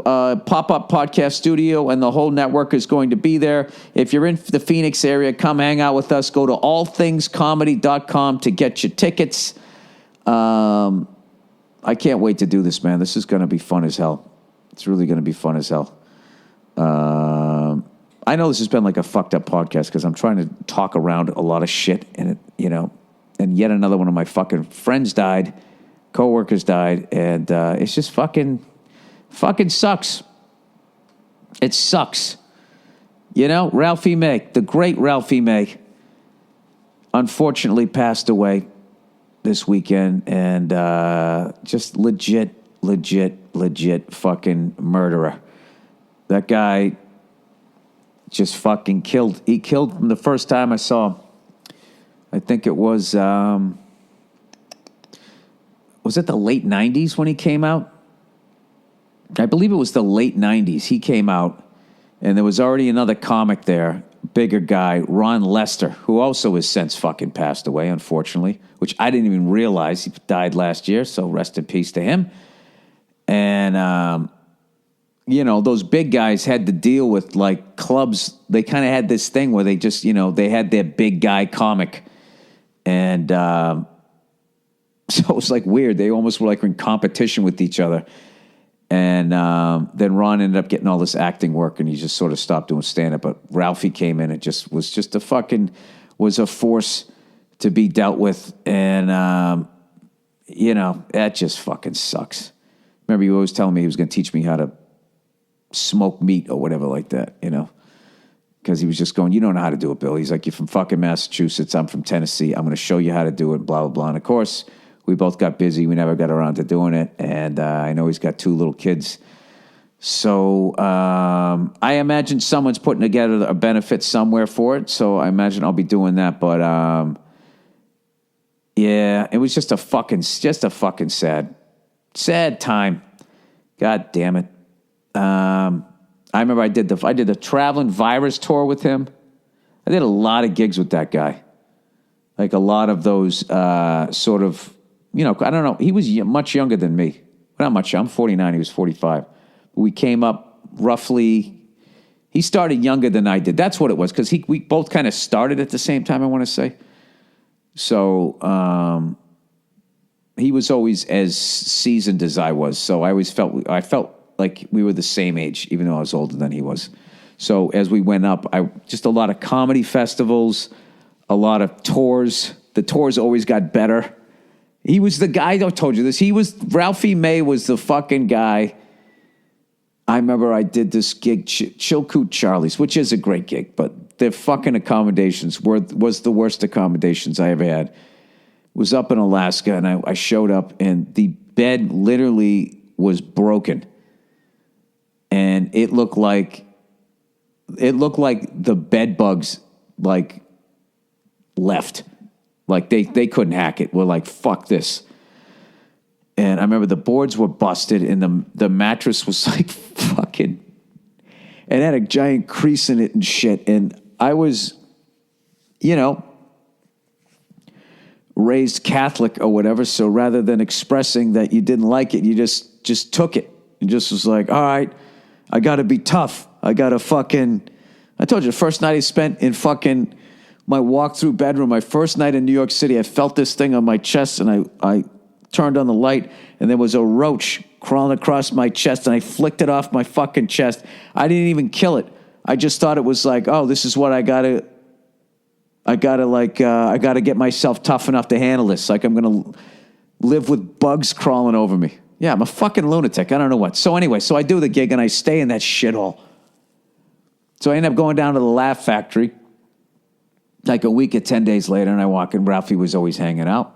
pop-up podcast studio, and the whole network is going to be there. If you're in the Phoenix area, come hang out with us. Go to allthingscomedy.com to get your tickets. I can't wait to do this, man. This is going to be fun as hell. It's really going to be fun as hell. I know this has been like a fucked up podcast because I'm trying to talk around a lot of shit, and and yet another one of my fucking friends died. Coworkers died, and it's just fucking sucks. It sucks. Ralphie May, the great Ralphie May, unfortunately passed away this weekend, and just legit fucking murderer. That guy just fucking killed. He killed from the first time I saw him. I think it was it the late 90s when he came out? I believe it was the late 90s. He came out, and there was already another comic there, bigger guy, Ron Lester, who also has since fucking passed away, unfortunately, which I didn't even realize. He died last year, so rest in peace to him. And, those big guys had to deal with, like, clubs. They kind of had this thing where they just, they had their big guy comic. And so it was, like, weird. They almost were, like, in competition with each other. And then Ron ended up getting all this acting work, and he just sort of stopped doing stand-up. But Ralphie came in and was a force to be dealt with. And you know, that just fucking sucks. Remember, you always telling me he was going to teach me how to smoke meat or whatever like that, you know? Because he was just going, you don't know how to do it, Bill. He's like, you're from fucking Massachusetts. I'm from Tennessee. I'm going to show you how to do it, blah, blah, blah. And of course, we both got busy. We never got around to doing it. And I know he's got 2 little kids. So I imagine someone's putting together a benefit somewhere for it. So I imagine I'll be doing that. But yeah, it was just a fucking sad time. God damn it. I remember I did the Traveling Virus tour with him. I did a lot of gigs with that guy. Like a lot of those sort of, you know, I don't know. He was much younger than me. Not much. I'm 49. He was 45. We came up roughly. He started younger than I did. That's what it was, because we both kind of started at the same time, I want to say. So he was always as seasoned as I was. So I felt like we were the same age, even though I was older than he was. So as we went up, just a lot of comedy festivals, a lot of tours. The tours always got better. He was the guy, I told you this. Ralphie May was the fucking guy. I remember I did this gig, Chilkoot Charlie's, which is a great gig, but their fucking accommodations was the worst accommodations I ever had. It was up in Alaska, and I showed up, and the bed literally was broken. And it looked like the bed bugs like left. Like they couldn't hack it. We're like, fuck this. And I remember the boards were busted, and the mattress was like fucking, it had a giant crease in it and shit. And I was, you know, raised Catholic or whatever. So rather than expressing that you didn't like it, you just took it. You just was like, all right, I got to be tough. I got to fucking, I told you the first night I spent in fucking my walk-through bedroom, my first night in New York City, I felt this thing on my chest, and I turned on the light, and there was a roach crawling across my chest, and I flicked it off my fucking chest. I didn't even kill it. I just thought it was like, oh, this is what I gotta get myself tough enough to handle this. Like I'm gonna live with bugs crawling over me. Yeah, I'm a fucking lunatic. I don't know what. So anyway, I do the gig, and I stay in that shithole. So I end up going down to the Laugh Factory like a week or 10 days later, and I walk in. Ralphie was always hanging out.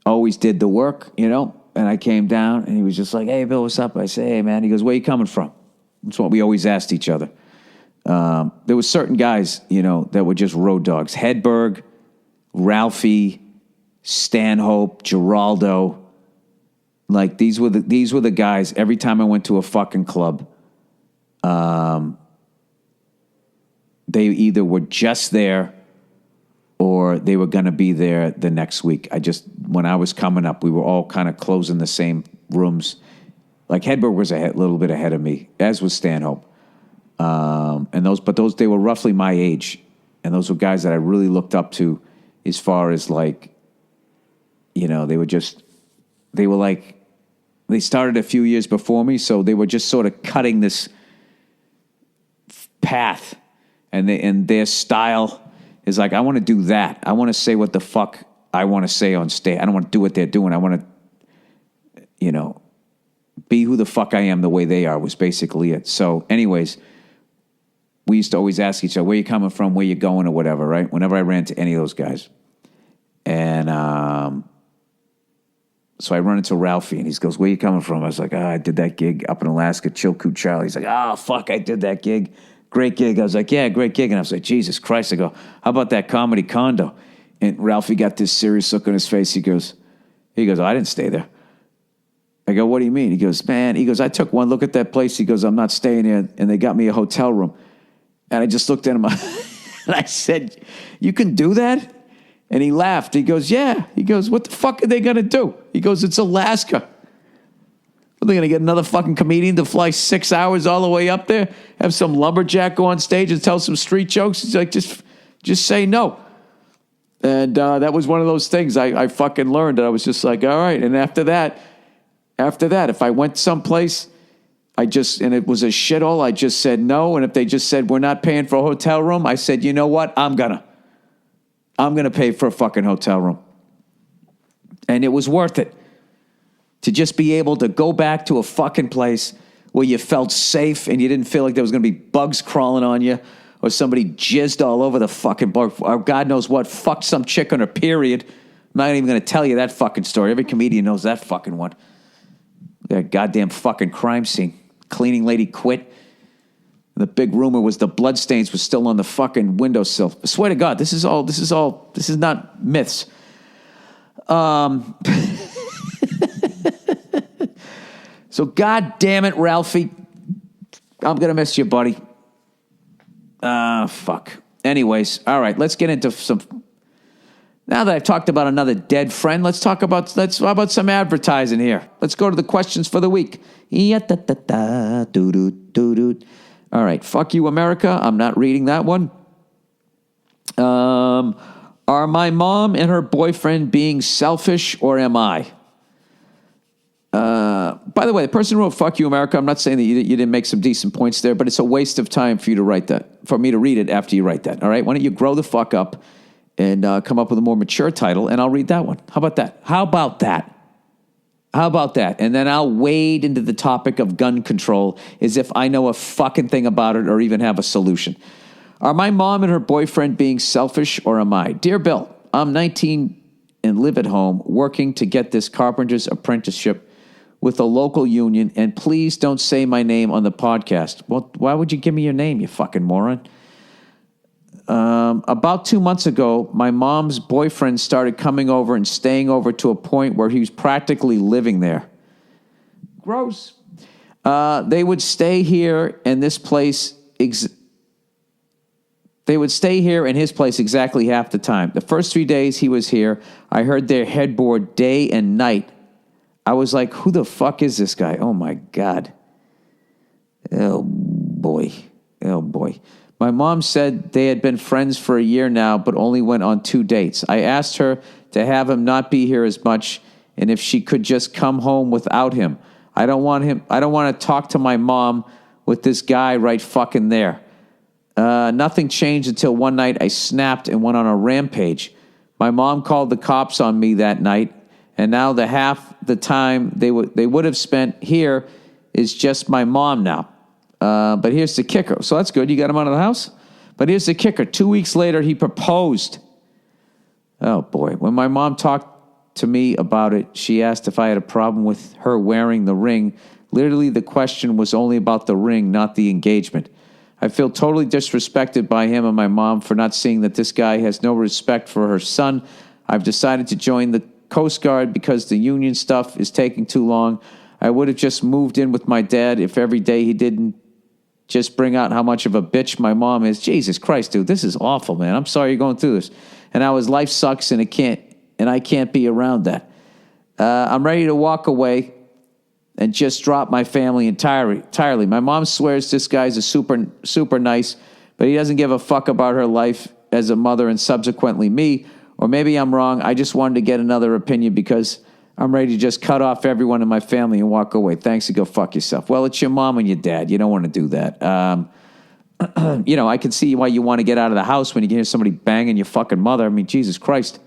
Always did the work, you know. And I came down, and he was just like, hey, Bill, what's up? I say, hey, man. He goes, where you coming from? That's what we always asked each other. There were certain guys, you know, that were just road dogs. Hedberg, Ralphie, Stanhope, Geraldo. Like, these were the guys. Every time I went to a fucking club, they either were just there or they were going to be there the next week. When I was coming up, we were all kind of closing the same rooms. Like Hedberg was a little bit ahead of me, as was Stanhope. They were roughly my age. And those were guys that I really looked up to as far as like, you know, they started a few years before me. So they were just sort of cutting this path, and their style is like, I want to do that. I want to say what the fuck I want to say on stage. I don't want to do what they're doing. I want to, you know, be who the fuck I am the way they are was basically it. So anyways, we used to always ask each other, where you coming from, where you going or whatever, right? Whenever I ran into any of those guys. And so I run into Ralphie, and he goes, where you coming from? I was like, I did that gig up in Alaska, Chilkoot Charlie. He's like, fuck, I did that gig. Great gig. I was like, yeah, great gig. And I was like, Jesus Christ. I go, how about that comedy condo? And Ralphie got this serious look on his face. He goes, I didn't stay there. I go, what do you mean? He goes, I took one look at that place. He goes, I'm not staying there. And they got me a hotel room. And I just looked at him and I said, you can do that? And he laughed. He goes, yeah. He goes, what the fuck are they going to do? He goes, it's Alaska. Are they going to get another fucking comedian to fly 6 hours all the way up there? Have some lumberjack go on stage and tell some street jokes? He's like, just say no. And that was one of those things I fucking learned. And I was just like, all right. And after that, if I went someplace, and it was a shithole, I just said no. And if they just said, we're not paying for a hotel room, I said, you know what? I'm gonna pay for a fucking hotel room. And it was worth it to just be able to go back to a fucking place where you felt safe and you didn't feel like there was going to be bugs crawling on you or somebody jizzed all over the fucking bar, or God knows what, fucked some chick on her period. I'm not even going to tell you that fucking story. Every comedian knows that fucking one. That goddamn fucking crime scene. Cleaning lady quit. The big rumor was the bloodstains were still on the fucking windowsill. I swear to God, this is not myths. So God damn it, Ralphie. I'm going to miss you, buddy. Fuck. Anyways, all right, let's get into some... Now that I've talked about another dead friend, let's talk about some advertising here. Let's go to the questions for the week. All right, fuck you, America. I'm not reading that one. Are my mom and her boyfriend being selfish, or am I? By the way, the person who wrote "Fuck You, America," I'm not saying that you didn't make some decent points there, but it's a waste of time for you to write that, for me to read it after you write that. All right, why don't you grow the fuck up and come up with a more mature title, and I'll read that one. How about that? How about that? And then I'll wade into the topic of gun control as if I know a fucking thing about it or even have a solution. Are my mom and her boyfriend being selfish, or am I? Dear Bill, I'm 19 and live at home working to get this carpenter's apprenticeship with a local union, and please don't say my name on the podcast. Well, why would you give me your name, you fucking moron? About 2 months ago, my mom's boyfriend started coming over and staying over to a point where he was practically living there. Gross. They would stay here in this place. They would stay here in his place exactly half the time. The first 3 days he was here, I heard their headboard day and night. I was like, who the fuck is this guy? Oh, my God. Oh, boy. My mom said they had been friends for a year now, but only went on 2 dates. I asked her to have him not be here as much, and if she could just come home without him. I don't want to talk to my mom with this guy right fucking there. Nothing changed until one night I snapped and went on a rampage. My mom called the cops on me that night, and now the half the time they would have spent here is just my mom now. But here's the kicker. So that's good. You got him out of the house? But here's the kicker. 2 weeks later, he proposed. Oh, boy. When my mom talked to me about it, she asked if I had a problem with her wearing the ring. Literally, the question was only about the ring, not the engagement. I feel totally disrespected by him and my mom for not seeing that this guy has no respect for her son. I've decided to join the Coast Guard because the union stuff is taking too long. I would have just moved in with my dad if every day he didn't just bring out how much of a bitch my mom is. Jesus Christ, dude, this is awful, man. I'm sorry you're going through this. And how his life sucks and I can't be around that. I'm ready to walk away and just drop my family entirely. My mom swears this guy's a super nice, but he doesn't give a fuck about her life as a mother and subsequently me. Or maybe I'm wrong. I just wanted to get another opinion because I'm ready to just cut off everyone in my family and walk away. Thanks, and go fuck yourself. Well, it's your mom and your dad. You don't want to do that. I can see why you want to get out of the house when you can hear somebody banging your fucking mother. I mean, Jesus Christ.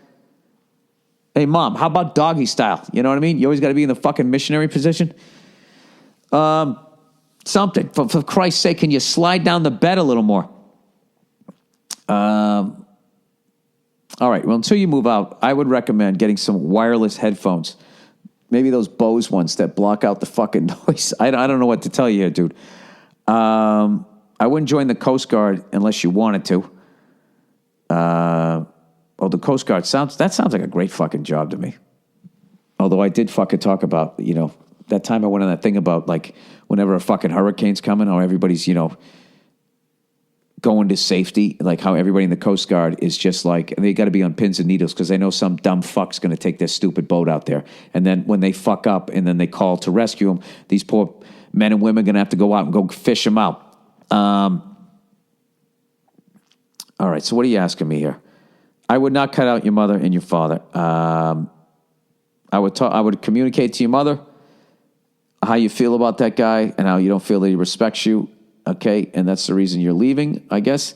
Hey, Mom, how about doggy style? You know what I mean? You always got to be in the fucking missionary position. Something. For Christ's sake, can you slide down the bed a little more? All right, well, until you move out, I would recommend getting some wireless headphones. Maybe those Bose ones that block out the fucking noise. I don't know what to tell you here, dude. I wouldn't join the Coast Guard unless you wanted to. The Coast Guard sounds like a great fucking job to me. Although I did fucking talk about, that time I went on that thing about, like, whenever a fucking hurricane's coming, how everybody's, going to safety, like how everybody in the Coast Guard is just like, they got to be on pins and needles because they know some dumb fuck's going to take their stupid boat out there. And then when they fuck up and then they call to rescue them, these poor men and women are going to have to go out and go fish them out. All right, so what are you asking me here? I would not cut out your mother and your father. I would communicate to your mother how you feel about that guy and how you don't feel that he respects you. Okay, and that's the reason you're leaving, I guess.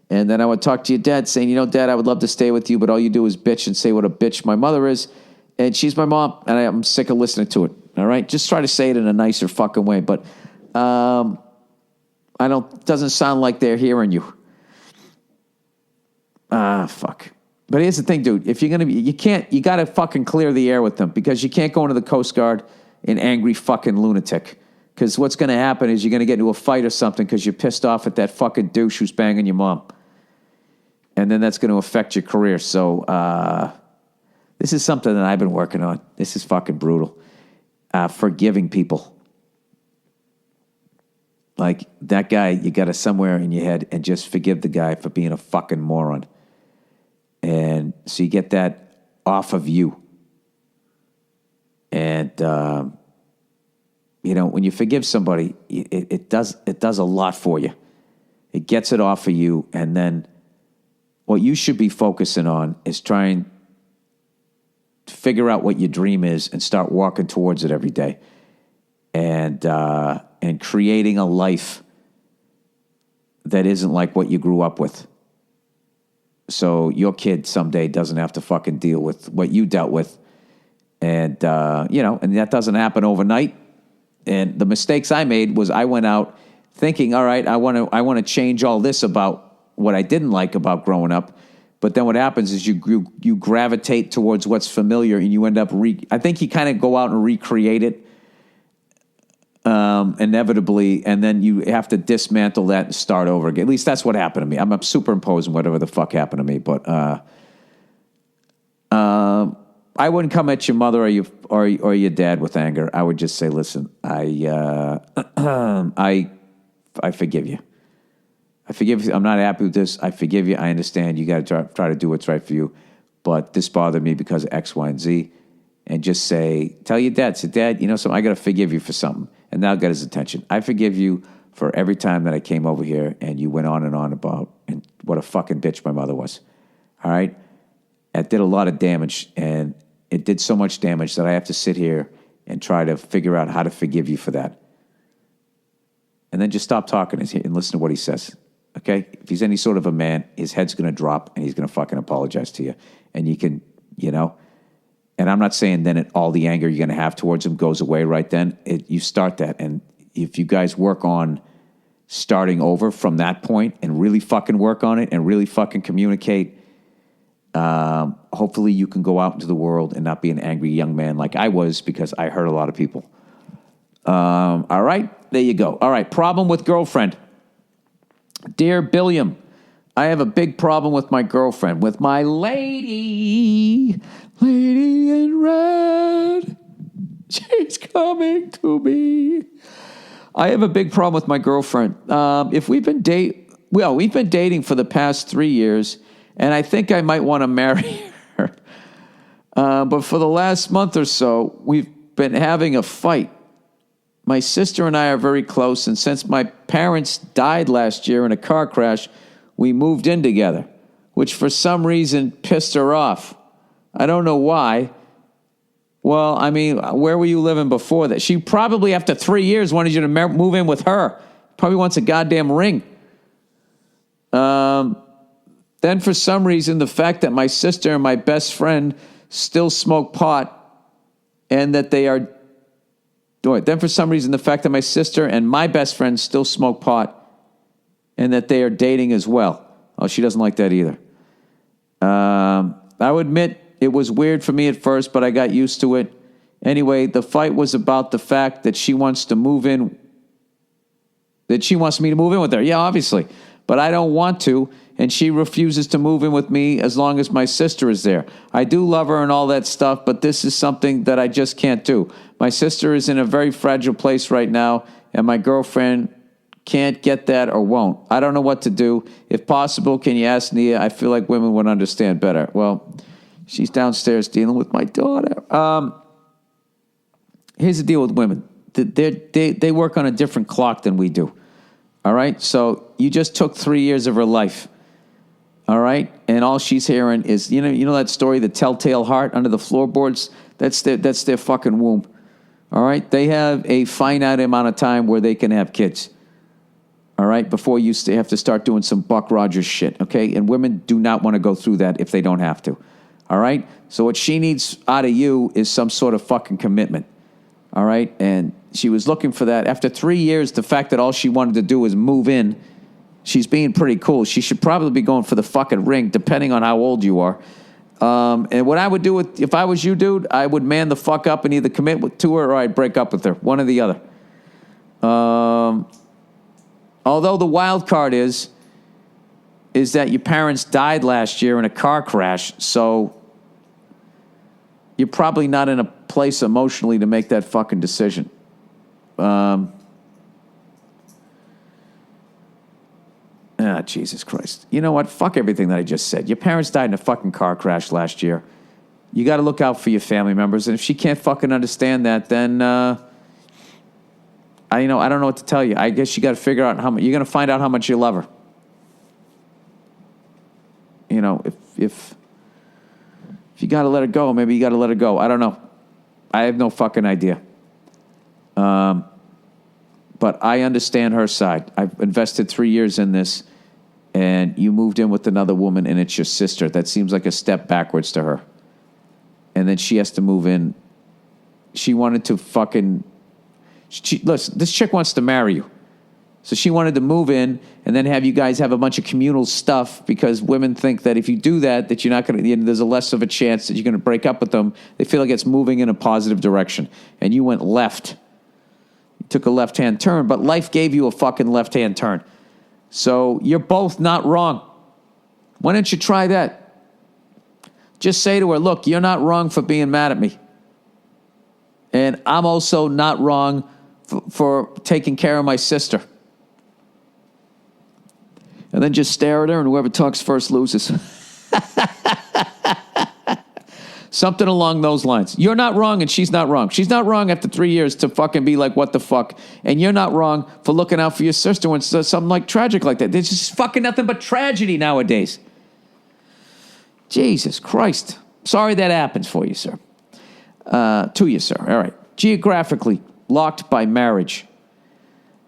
And then I would talk to your dad saying, Dad, I would love to stay with you, but all you do is bitch and say what a bitch my mother is. And she's my mom, and I'm sick of listening to it. All right? Just try to say it in a nicer fucking way. But doesn't sound like they're hearing you. Fuck. But here's the thing, dude. If you're going to be, you got to fucking clear the air with them, because you can't go into the Coast Guard an angry fucking lunatic. Because what's going to happen is you're going to get into a fight or something because you're pissed off at that fucking douche who's banging your mom. And then that's going to affect your career. So this is something that I've been working on. This is fucking brutal. Forgiving people. Like, that guy, you got to somewhere in your head and just forgive the guy for being a fucking moron. And so you get that off of you. And, when you forgive somebody, it does a lot for you. It gets it off of you. And then what you should be focusing on is trying to figure out what your dream is and start walking towards it every day. And creating a life that isn't like what you grew up with. So your kid someday doesn't have to fucking deal with what you dealt with. And, and that doesn't happen overnight. And the mistakes I made was I went out thinking, all right, I want to change all this about what I didn't like about growing up. But then what happens is you gravitate towards what's familiar, and you end up I think you kind of go out and recreate it inevitably, and then you have to dismantle that and start over again. At least that's what happened to me. I'm superimposing whatever the fuck happened to me, but I wouldn't come at your mother or your dad with anger. I would just say, listen, I forgive you. I forgive you. I'm not happy with this. I forgive you. I understand. You got to try to do what's right for you. But this bothered me because of X, Y, and Z. And just tell your dad, say, Dad, something, I got to forgive you for something. And that'll get his attention. I forgive you for every time that I came over here and you went on and on about and what a fucking bitch my mother was. All right? It did a lot of damage, and it did so much damage that I have to sit here and try to figure out how to forgive you for that. And then just stop talking and listen to what he says. Okay? If he's any sort of a man, his head's going to drop and he's going to fucking apologize to you. And you can, and I'm not saying then all the anger you're going to have towards him goes away right then. You start that. And if you guys work on starting over from that point and really fucking work on it and really fucking communicate, hopefully you can go out into the world and not be an angry young man like I was, because I hurt a lot of people. All right, there you go. All right, problem with girlfriend. Dear Billiam, I have a big problem with my girlfriend, with my lady in red. She's coming to me. I have a big problem with my girlfriend. We've been dating for the past 3 years, and I think I might want to marry her. But for the last month or so, we've been having a fight. My sister and I are very close, and since my parents died last year in a car crash, we moved in together, which for some reason pissed her off. I don't know why. Well, I mean, where were you living before that? She probably, after 3 years, wanted you to move in with her. Probably wants a goddamn ring. Then for some reason, the fact that my sister and my best friend still smoke pot, and that they are... Then for some reason, the fact that my sister and my best friend still smoke pot, and that they are dating as well. Oh, she doesn't like that either. I would admit it was weird for me at first, but I got used to it. Anyway, the fight was about the fact that she wants to move in, that she wants me to move in with her. Yeah, obviously. But I don't want to, and she refuses to move in with me as long as my sister is there. I do love her and all that stuff, but this is something that I just can't do. My sister is in a very fragile place right now, and my girlfriend can't get that or won't. I don't know what to do. If possible, can you ask Nia? I feel like women would understand better. Well, she's downstairs dealing with my daughter. Here's the deal with women. They work on a different clock than we do. All right? So you just took 3 years of her life. All right? And all she's hearing is, you know that story, the telltale heart under the floorboards? That's their fucking womb. All right? They have a finite amount of time where they can have kids. All right? Before you have to start doing some Buck Rogers shit. Okay? And women do not want to go through that if they don't have to. All right? So what she needs out of you is some sort of fucking commitment. All right? And she was looking for that. After 3 years, the fact that all she wanted to do was move in, she's being pretty cool. She should probably be going for the fucking ring, depending on how old you are. And what I would do if I was you, dude, I would man the fuck up and either commit to her or I'd break up with her. One or the other. Although the wild card is that your parents died last year in a car crash, so you're probably not in a place emotionally to make that fucking decision. Jesus Christ. You know what? Fuck everything that I just said. Your parents died in a fucking car crash last year. You got to look out for your family members, and if she can't fucking understand that, then I don't know what to tell you. I guess you got to figure out how much you're going to find out how much you love her. You know, if you got to let her go, maybe you got to let her go. I don't know. I have no fucking idea. But I understand her side. I've invested 3 years in this, and you moved in with another woman, and it's your sister. That seems like a step backwards to her. And then she has to move in. She wanted to fucking... listen, this chick wants to marry you. So she wanted to move in and then have you guys have a bunch of communal stuff because women think that if you do that, that you're not going to, there's a less of a chance that you're going to break up with them. They feel like it's moving in a positive direction. And you went left. You took a left-hand turn, but life gave you a fucking left-hand turn. So you're both not wrong. Why don't you try that? Just say to her, look, you're not wrong for being mad at me. And I'm also not wrong for taking care of my sister. And then just stare at her, and whoever talks first loses. Something along those lines. You're not wrong, and she's not wrong. She's not wrong after 3 years to fucking be like, what the fuck? And you're not wrong for looking out for your sister when something like tragic like that. There's just fucking nothing but tragedy nowadays. Jesus Christ. Sorry that happens for you, sir. To you, sir. All right. Geographically locked by marriage.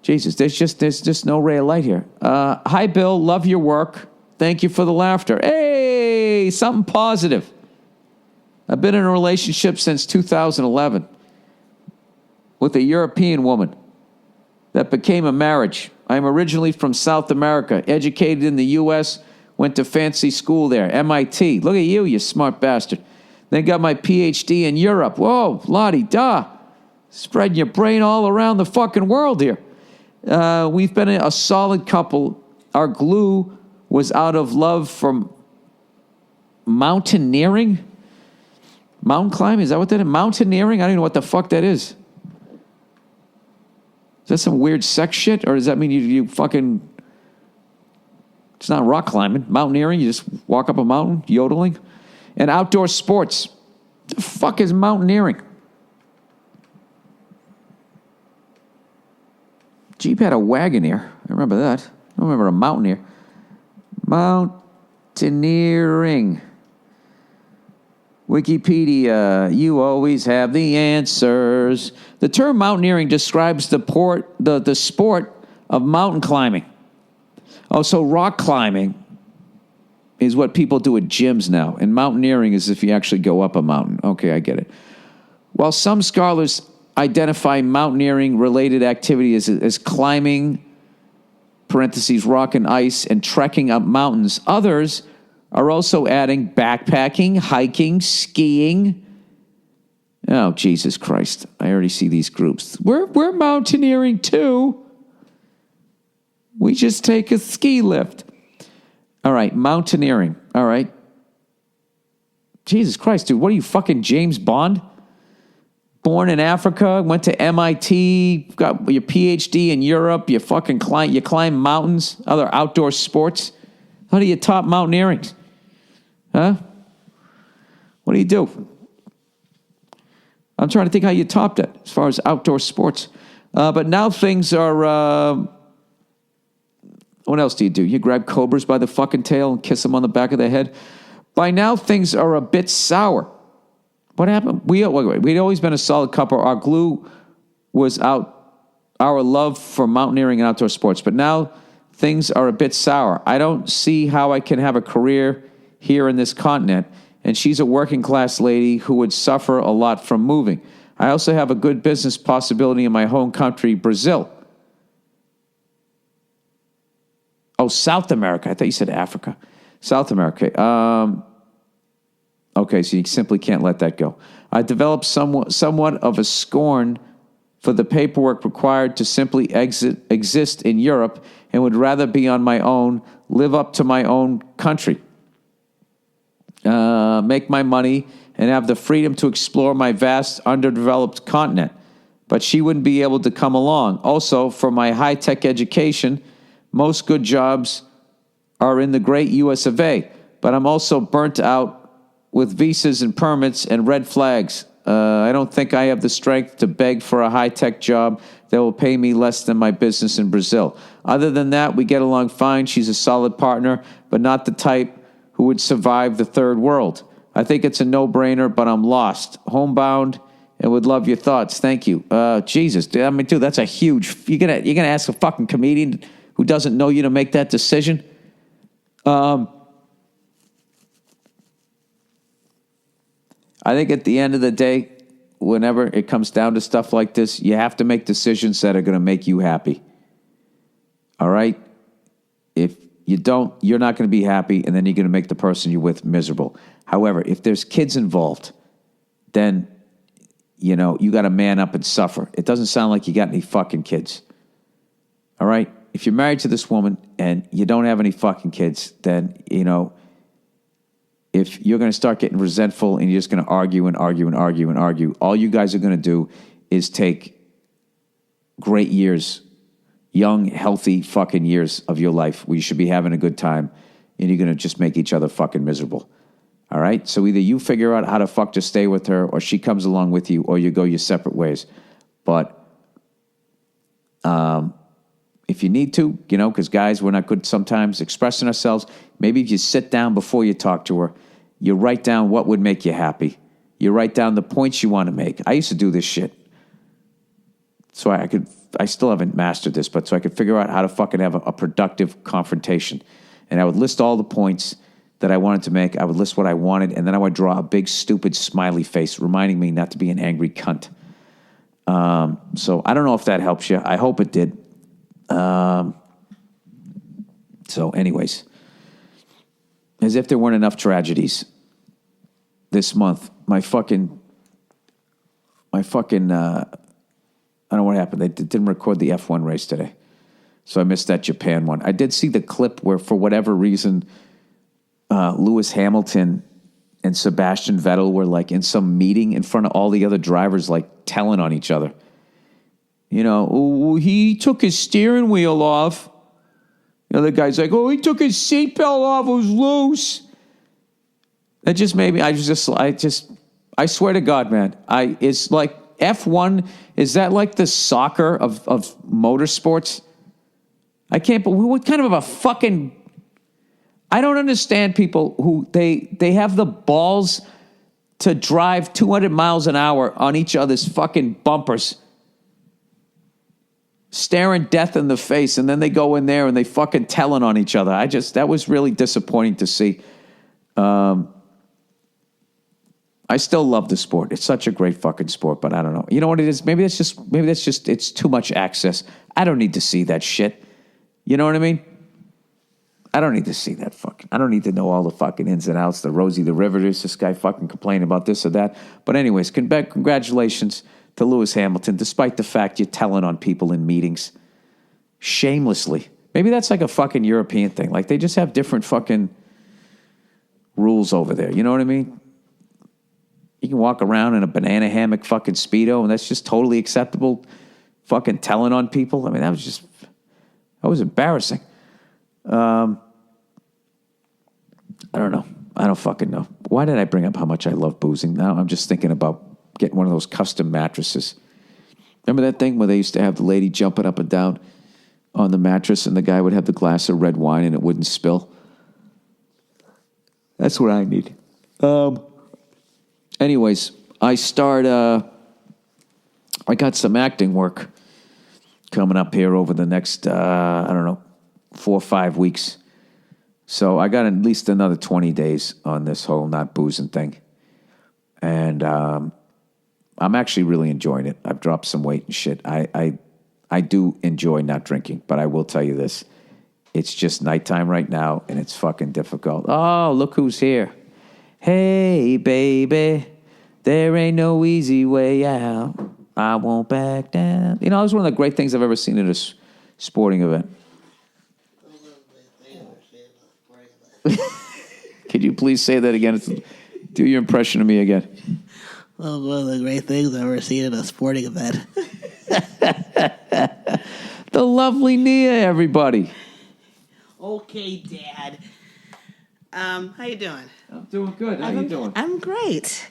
Jesus, there's just no ray of light here. Hi, Bill. Love your work. Thank you for the laughter. Hey, something positive. I've been in a relationship since 2011 with a European woman that became a marriage. I'm originally from South America, educated in the U.S., went to fancy school there, MIT. Look at you, you smart bastard. Then got my PhD in Europe. Whoa, la-di-da. Spreading your brain all around the fucking world here. We've been a solid couple. Our glue was out of love from mountaineering. Mountain climbing, is that what that is? Mountaineering? I don't even know what the fuck that is. Is that some weird sex shit? Or does that mean you fucking... It's not rock climbing. Mountaineering, you just walk up a mountain, yodeling. And outdoor sports. The fuck is mountaineering? Jeep had a Wagoneer. I remember that. I don't remember a Mountaineer. Mountaineering. Wikipedia. You always have the answers. The term mountaineering describes the sport of mountain climbing. Also, rock climbing is what people do at gyms now. And mountaineering is if you actually go up a mountain. Okay, I get it. While some scholars identify mountaineering-related activity as climbing, parentheses, rock and ice, and trekking up mountains, others are also adding backpacking, hiking, skiing. Oh, Jesus Christ. I already see these groups. We're mountaineering too. We just take a ski lift. All right, mountaineering. All right. Jesus Christ, dude, what are you, fucking James Bond? Born in Africa, went to MIT, got your PhD in Europe, you fucking climb mountains, other outdoor sports. How do you top mountaineering? Huh? What do you do? I'm trying to think how you topped it as far as outdoor sports. But now things are... what else do? You grab cobras by the fucking tail and kiss them on the back of the head? By now things are a bit sour. What happened? We'd always been a solid couple. Our glue was out, our love for mountaineering and outdoor sports. But now things are a bit sour. I don't see how I can have a career here in this continent and she's a working class lady who would suffer a lot from moving. I also have a good business possibility in my home country, Brazil. Oh, South America. I thought you said Africa. South America. Okay, so you simply can't let that go. I developed somewhat of a scorn for the paperwork required to simply exist in Europe and would rather be on my own, live up to my own country, make my money, and have the freedom to explore my vast, underdeveloped continent. But she wouldn't be able to come along. Also, for my high-tech education, most good jobs are in the great U.S. of A., but I'm also burnt out with visas and permits and red flags. I don't think I have the strength to beg for a high-tech job that will pay me less than my business in Brazil. Other than that, we get along fine. She's a solid partner, but not the type who would survive the third world. I think it's a no-brainer, but I'm lost, homebound, and would love your thoughts. Thank you. Jesus, dude, I mean, dude, that's a huge... You're gonna ask a fucking comedian who doesn't know you to make that decision? I think at the end of the day, whenever it comes down to stuff like this, you have to make decisions that are going to make you happy. All right? If you don't, you're not going to be happy, and then you're going to make the person you're with miserable. However, if there's kids involved, then, you know, you got to man up and suffer. It doesn't sound like you got any fucking kids. All right? If you're married to this woman and you don't have any fucking kids, then, you know, if you're going to start getting resentful and you're just going to argue and argue and argue and argue, all you guys are going to do is take great years, young, healthy fucking years of your life where you should be having a good time, and you're going to just make each other fucking miserable. All right? So either you figure out how to fuck to stay with her, or she comes along with you, or you go your separate ways. But if you need to, you know, because guys, we're not good sometimes expressing ourselves, maybe if you sit down before you talk to her, you write down what would make you happy. You write down the points you want to make. I used to do this shit. So I still haven't mastered this, but so I could figure out how to fucking have a productive confrontation. And I would list all the points that I wanted to make. I would list what I wanted, and then I would draw a big, stupid, smiley face, reminding me not to be an angry cunt. So I don't know if that helps you. I hope it did. So anyways, as if there weren't enough tragedies this month, my fucking, I don't know what happened. They didn't record the F1 race today. So I missed that Japan one. I did see the clip where, for whatever reason, Lewis Hamilton and Sebastian Vettel were like in some meeting in front of all the other drivers, like telling on each other. You know, oh, he took his steering wheel off. The other guy's like, oh, he took his seatbelt off. It was loose. That just made me, I swear to God, man, it's like F1, is that like the soccer of motorsports? I can't believe, what kind of a fucking, I don't understand people who, they have the balls to drive 200 miles an hour on each other's fucking bumpers, staring death in the face, and then they go in there and they fucking telling on each other. That was really disappointing to see. I still love the sport. It's such a great fucking sport, but I don't know. You know what it is? Maybe that's just it's too much access. I don't need to see that shit. You know what I mean? I don't need to see that fucking, I don't need to know all the fucking ins and outs, the Rosie, the Riveters, this guy fucking complaining about this or that. But anyways, congratulations to Lewis Hamilton, despite the fact you're telling on people in meetings shamelessly. Maybe that's like a fucking European thing. Like they just have different fucking rules over there. You know what I mean? You can walk around in a banana hammock fucking Speedo, and that's just totally acceptable. Fucking telling on people. I mean, that was embarrassing. I don't know. I don't fucking know. Why did I bring up how much I love boozing? Now I'm just thinking about getting one of those custom mattresses. Remember that thing where they used to have the lady jumping up and down on the mattress and the guy would have the glass of red wine and it wouldn't spill? That's what I need. Anyways, I got some acting work coming up here over the next, 4 or 5 weeks. So I got at least another 20 days on this whole not boozing thing. And I'm actually really enjoying it. I've dropped some weight and shit. I do enjoy not drinking, but I will tell you this. It's just nighttime right now, and it's fucking difficult. Oh, look who's here. Hey, baby, there ain't no easy way out. I won't back down. You know, it was one of the great things I've ever seen at a sporting event. Could you please say that again? Do your impression of me again. Well, one of the great things I've ever seen at a sporting event. The lovely Nia, everybody. Okay, Dad. How you doing? I'm doing good. How you doing? I'm great.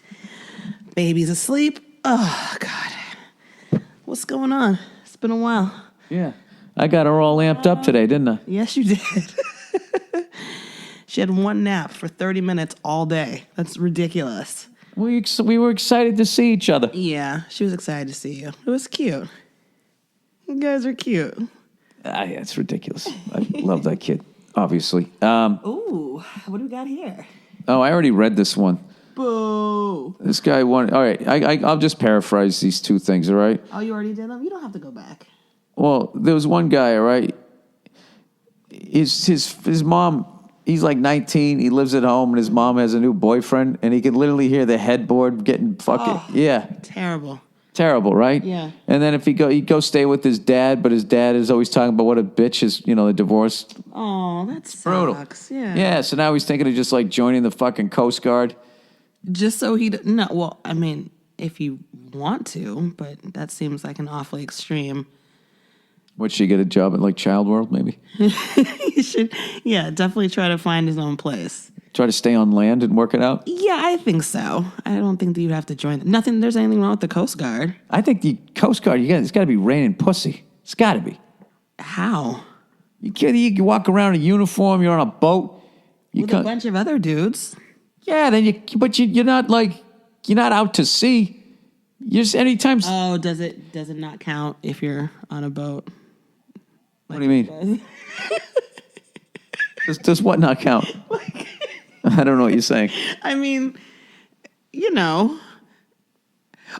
Baby's asleep. Oh, God. What's going on? It's been a while. Yeah. I got her all amped up today, didn't I? Yes, you did. She had one nap for 30 minutes all day. That's ridiculous. We were excited to see each other. Yeah, she was excited to see you. It was cute. You guys are cute. Yeah, it's ridiculous. I love that kid, obviously. Ooh, what do we got here? Oh, I already read this one. Boo. This guy wanted... All right, I'll just paraphrase these two things, all right? Oh, you already did them? You don't have to go back. Well, there was one guy, all right? His mom... He's like 19. He lives at home, and his mom has a new boyfriend, and he can literally hear the headboard getting fucking... Oh, yeah. Terrible, right? Yeah. And then if he'd go stay with his dad, but his dad is always talking about what a bitch is, the divorce. Oh, that Brutal. sucks. Yeah. Yeah, so now he's thinking of just like joining the fucking Coast Guard. Just so he... No, well, I mean, if you want to, but that seems like an awfully extreme... Would she get a job at like Child World, maybe? He should, yeah, definitely try to find his own place. Try to stay on land and work it out? Yeah, I think so. I don't think that you'd have to join. There's anything wrong with the Coast Guard. I think the Coast Guard, it's got to be raining pussy. It's got to be. How? You can walk around in a uniform, you're on a boat. With a bunch of other dudes. Yeah, you're not out to sea. You're just anytime. Oh, does it not count if you're on a boat? What do you mean? Does what not count? I don't know what you're saying. I mean,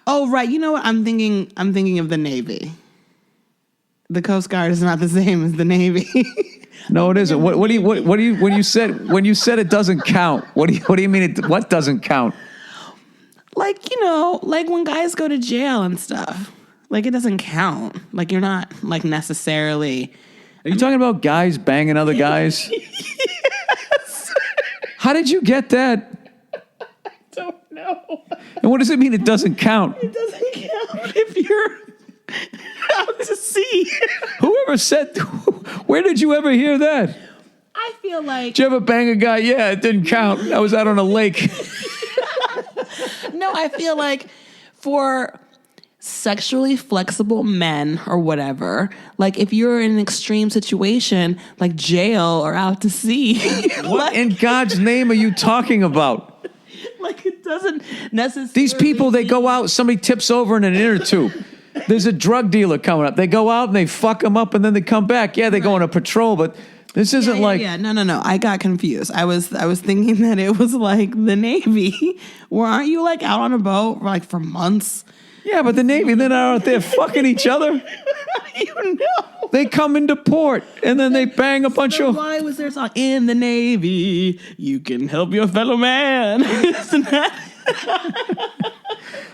Oh, right. You know what? I'm thinking of the Navy. The Coast Guard is not the same as the Navy. No, it isn't. What do you when you said it doesn't count? What do you mean what doesn't count? Like when guys go to jail and stuff. Like, it doesn't count. Like, you're not, like, necessarily... Are you talking about guys banging other guys? Yes. How did you get that? I don't know. And what does it mean it doesn't count? It doesn't count if you're out to sea. Whoever said... Where did you ever hear that? I feel like... Did you ever bang a guy? Yeah, it didn't count. I was out on a lake. No, I feel like for... sexually flexible men or whatever, like if you're in an extreme situation like jail or out to sea, what in God's name are you talking about? Like, it doesn't necessarily... These people, they go out, somebody tips over in an inner tube. There's a drug dealer coming up. They go out and they fuck them up and then they come back. Yeah, they go on a patrol, but this isn't No. I got confused. I was thinking that it was like the Navy. Where aren't you like out on a boat like for months? Yeah, but the Navy, they're not out there fucking each other. You know. They come into port, and then they bang a bunch of... Why was there a song, in the Navy, you can help your fellow man? Isn't that...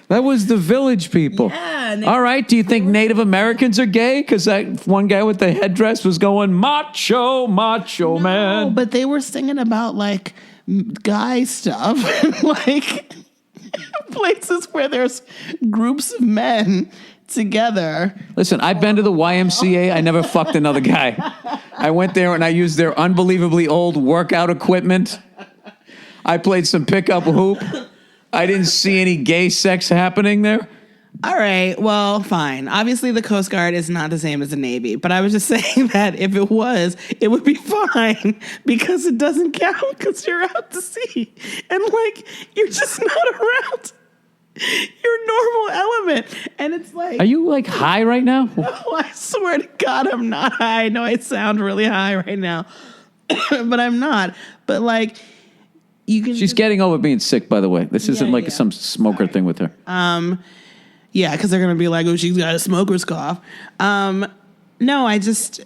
That was the Village People. Yeah. All right, do you think Native Americans are gay? Because that one guy with the headdress was going, macho, macho man. No, but they were singing about, like, guy stuff. Like... places where there's groups of men together. Listen, I've been to the YMCA. I never fucked another guy. I went there and I used their unbelievably old workout equipment. I played some pickup hoop. I didn't see any gay sex happening there. All right, well, fine. Obviously, the Coast Guard is not the same as the Navy, but I was just saying that if it was, it would be fine because it doesn't count because you're out to sea. And, like, you're just not around your normal element. And it's like... Are you, like, high right now? No, I swear to God, I'm not high. I know I sound really high right now. but I'm not. But like, you can. She's getting over being sick, by the way. This isn't like yeah. some smoker thing with her. Yeah, because they're gonna be like, oh, she's got a smoker's cough. No, I just,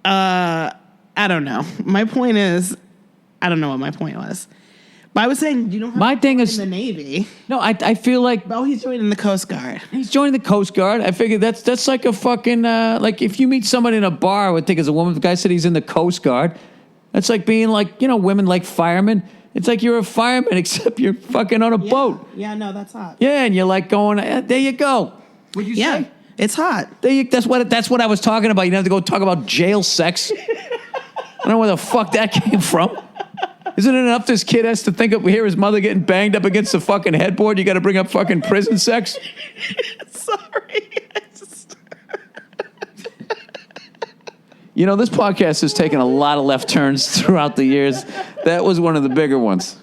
I don't know. My point is, I don't know what my point was. But I was saying you don't have My to thing join is the Navy. No, I feel like Oh, he's joining the Coast Guard. he's joining the Coast Guard. I figure that's like a fucking like if you meet somebody in a bar, I would think as a woman, the guy said he's in the Coast Guard. That's like being like, women like firemen. It's like you're a fireman except you're fucking on a boat. Yeah, no, that's hot. Yeah, and you're like going, there you go. Would you Yeah, say? it's hot. That's what I was talking about. You don't have to go talk about jail sex. I don't know where the fuck that came from. Isn't it enough this kid has to think of hear his mother getting banged up against the fucking headboard? You got to bring up fucking prison sex? Sorry. This podcast has taken a lot of left turns throughout the years. That was one of the bigger ones.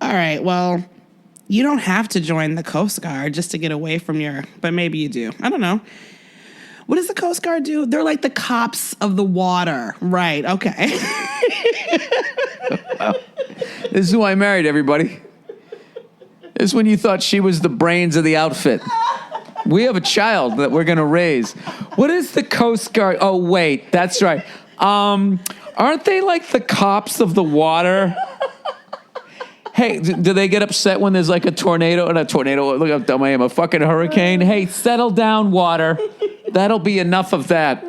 All right, well, you don't have to join the Coast Guard just to get away from but maybe you do. I don't know. What does the Coast Guard do? They're like the cops of the water. Right, okay. This is who I married, everybody. This is when you thought she was the brains of the outfit. We have a child that we're going to raise. What is the Coast Guard? Oh, wait, that's right. Aren't they like the cops of the water? Hey, do they get upset when there's like a tornado? Not a tornado, look how dumb I am, a fucking hurricane. Hey, settle down, water. That'll be enough of that.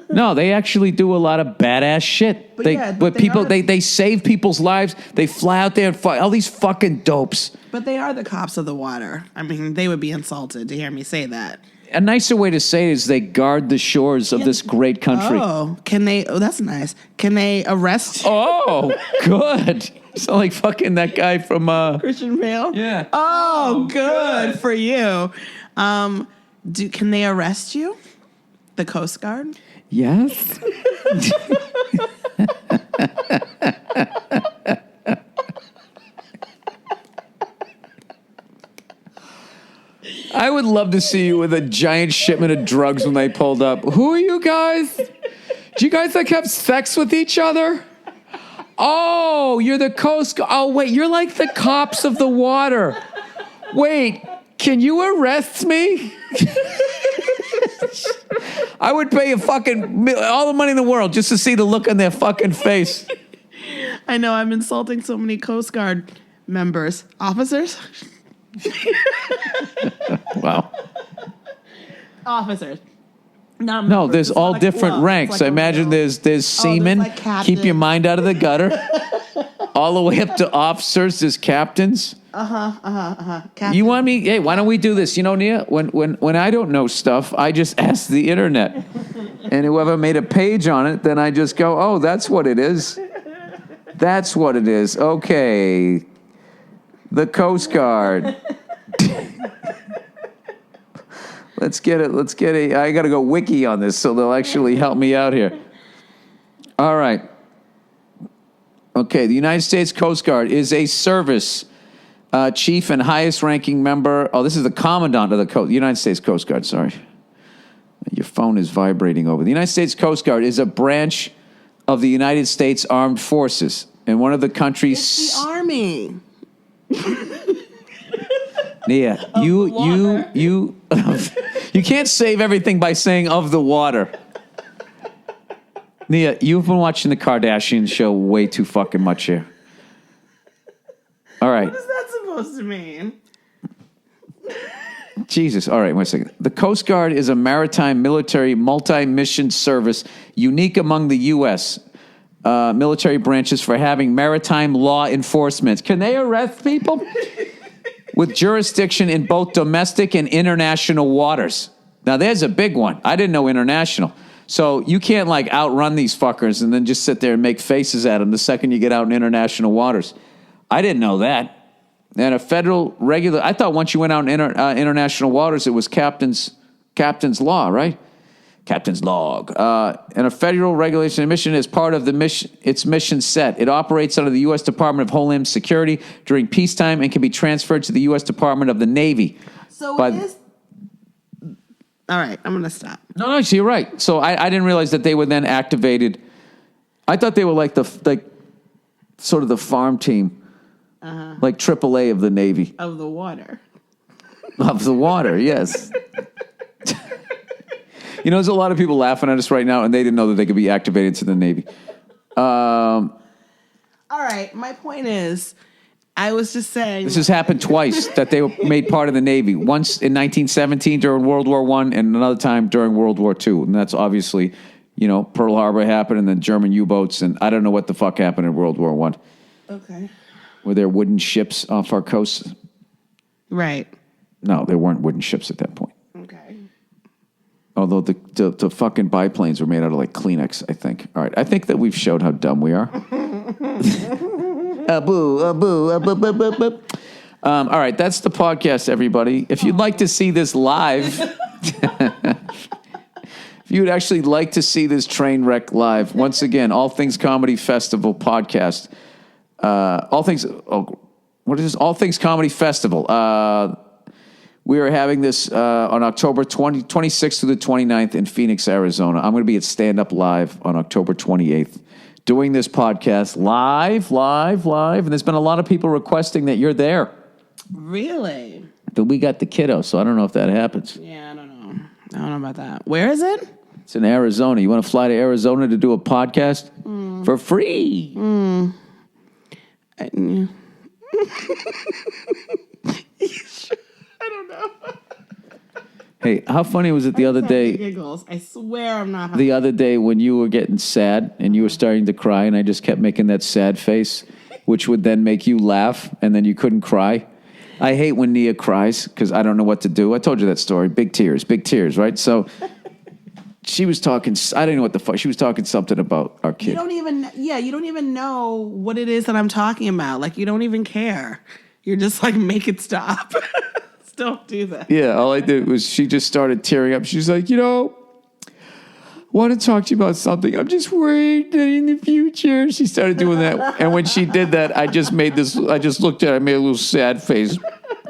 No, they actually do a lot of badass shit. They save people's lives. They fly out there and fight all these fucking dopes. But they are the cops of the water. I mean, they would be insulted to hear me say that. A nicer way to say it is they guard the shores of this great country. Oh, can they? Oh, that's nice. Can they arrest you? Oh, good. Sound like fucking that guy from Christian Bale? Yeah. Oh, good for you. Can they arrest you? The Coast Guard? Yes. I would love to see you with a giant shipment of drugs when they pulled up. Who are you guys? Do you guys like have sex with each other? Oh, you're the Coast Guard. Oh, wait, you're like the cops of the water. Wait, can you arrest me? I would pay all the money in the world just to see the look on their fucking face. I know, I'm insulting so many Coast Guard members. Officers? Wow. Officers. No, there's all different ranks. I imagine there's seamen. like Keep your mind out of the gutter. All the way up to officers, there's captains. Captain. You want me? Hey, why don't we do this? Nia, when I don't know stuff, I just ask the internet. And whoever made a page on it, then I just go, oh, that's what it is. That's what it is. Okay. The Coast Guard. Let's get it. I got to go wiki on this so they'll actually help me out here. All right. Okay, the United States Coast Guard is a service chief and highest ranking member. Oh, this is the commandant of the United States Coast Guard, sorry. Your phone is vibrating over. The United States Coast Guard is a branch of the United States Armed Forces and one of the country's... It's the Army. Nia, you can't save everything by saying of the water. Nia, you've been watching the Kardashian show way too fucking much here. All right. What is that supposed to mean? Jesus. All right, wait a second. The Coast Guard is a maritime military multi-mission service unique among the U.S. Military branches for having maritime law enforcement. Can they arrest people? With jurisdiction in both domestic and international waters. Now, there's a big one. I didn't know international. So you can't, outrun these fuckers and then just sit there and make faces at them the second you get out in international waters. I didn't know that. And a federal I thought once you went out in international waters, it was captain's law, right? Captain's log. And a federal regulation and mission is part of its mission set. It operates under the U.S. Department of Homeland Security during peacetime and can be transferred to the U.S. Department of the Navy. So All right, I'm gonna stop. No, so you're right. So I didn't realize that they were then activated. I thought they were like sort of the farm team, like AAA of the Navy. Of the water. Of the water, yes. There's a lot of people laughing at us right now, and they didn't know that they could be activated to the Navy. All right, my point is, I was just saying... This has happened twice, that they were made part of the Navy. Once in 1917 during World War I, and another time during World War II. And that's obviously, Pearl Harbor happened, and then German U-boats, and I don't know what the fuck happened in World War I. Okay. Were there wooden ships off our coast? Right. No, there weren't wooden ships at that point. Okay. Although the fucking biplanes were made out of like Kleenex, I think. All right, I think that we've showed how dumb we are. All right, that's the podcast, everybody. If you'd like to see this live, if you'd actually like to see this train wreck live, once again, All Things Comedy Festival podcast. All Things Comedy Festival. We are having this on October 26th through the 29th in Phoenix, Arizona. I'm going to be at Stand Up Live on October 28th, doing this podcast live. And there's been a lot of people requesting that you're there. Really? But we got the kiddo, so I don't know if that happens. Yeah, I don't know about that. Where is it? It's in Arizona. You want to fly to Arizona to do a podcast for free? I don't know. Hey, how funny was it the other day? Giggles. I swear I'm not. The other day when you were getting sad and you were starting to cry, and I just kept making that sad face, which would then make you laugh, and then you couldn't cry. I hate when Nia cries because I don't know what to do. I told you that story. Big tears, right? So she was talking. I didn't know what the fuck. She was talking something about our kid. You don't even know what it is that I'm talking about. Like, you don't even care. You're just like, make it stop. Don't do that. Yeah, all I did was she just started tearing up. She's like, I want to talk to you about something. I'm just worried that in the future. She started doing that. And when she did that, I just looked at her, I made a little sad face.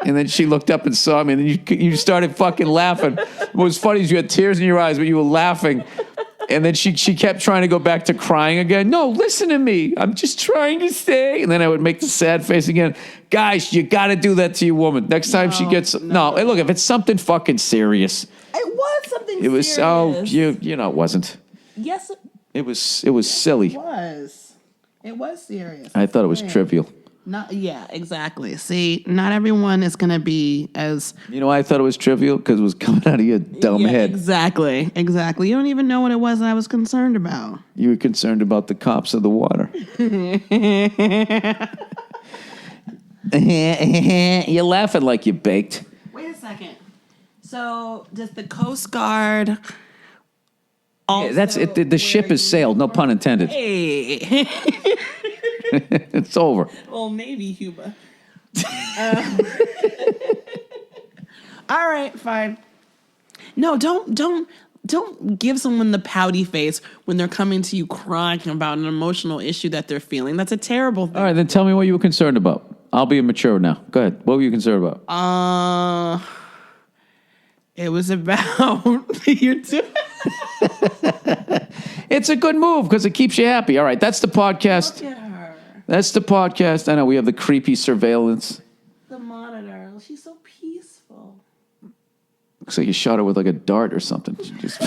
And then she looked up and saw me, and then you started fucking laughing. What was funny is you had tears in your eyes, but you were laughing. And then she kept trying to go back to crying again. No, listen to me. I'm just trying to stay. And then I would make the sad face again. Guys, you got to do that to your woman. Next time she gets... No, hey, look, if it's something fucking serious... It was something It was... serious. It wasn't. Yes. It was silly. It was serious. I thought it was trivial. Yeah, exactly. See, not everyone is going to be as... You know why I thought it was trivial? Because it was coming out of your dumb head. Exactly. You don't even know what it was I was concerned about. You were concerned about the cops of the water. You're laughing like you baked. Wait a second. So, does the Coast Guard... Also Yeah, that's it. The ship has sailed. No pun intended. Hey. It's over. Old Navy Cuba. All right, fine. No, don't give someone the pouty face when they're coming to you crying about an emotional issue that they're feeling. That's a terrible thing. All right, then tell me what you were concerned about. I'll be mature now. Go ahead. What were you concerned about? It was about your two. It's a good move because it keeps you happy. All right, that's the podcast. Look at her. That's the podcast. I know we have the creepy surveillance. The monitor. She's so peaceful. Looks like you shot her with like a dart or something. She just,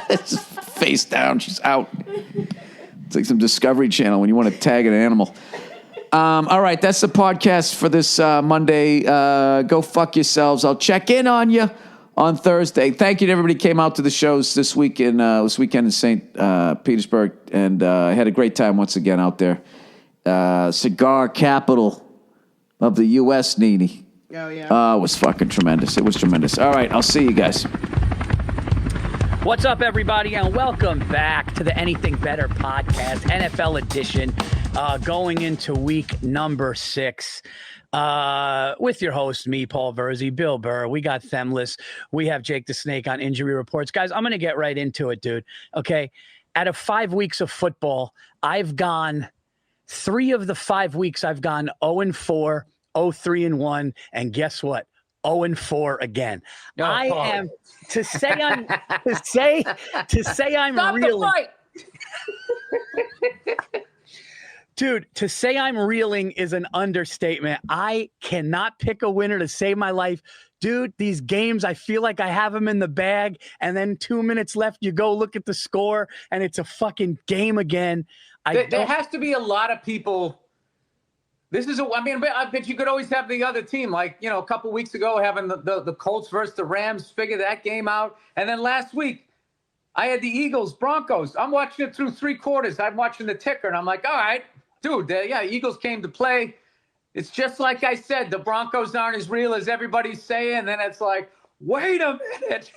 just face down. She's out. It's like some Discovery Channel when you want to tag an animal. All right, that's the podcast for this Monday. Go fuck yourselves. I'll check in on you on Thursday. Thank you to everybody who came out to the shows this weekend in St. Petersburg, and I had a great time once again out there. Cigar capital of the U.S., Nene. Oh, yeah. It was fucking tremendous. It was tremendous. All right, I'll see you guys. What's up, everybody, and welcome back to the Anything Better podcast, NFL edition, going into week number 6. With your host, me, Paul Virzi, Bill Burr. We got Themless. We have Jake the Snake on injury reports. Guys, I'm going to get right into it, dude. Okay. Out of 5 weeks of football, I've gone 3 of the 5 weeks. I've gone 0-4, 0-3-1, and guess what? 0-4 again. Oh, I Paul. am to say I'm Stop reeling. the fight. Dude, to say I'm reeling is an understatement. I cannot pick a winner to save my life. Dude, these games, I feel like I have them in the bag, and then 2 minutes left, you go look at the score, and it's a fucking game again. There has to be a lot of people. I bet you could always have the other team, like, a couple weeks ago, having the Colts versus the Rams, figure that game out. And then last week, I had the Eagles, Broncos. I'm watching it through 3 quarters. I'm watching the ticker, and I'm like, all right, dude, Eagles came to play. It's just like I said, the Broncos aren't as real as everybody's saying. And then it's like, wait a minute.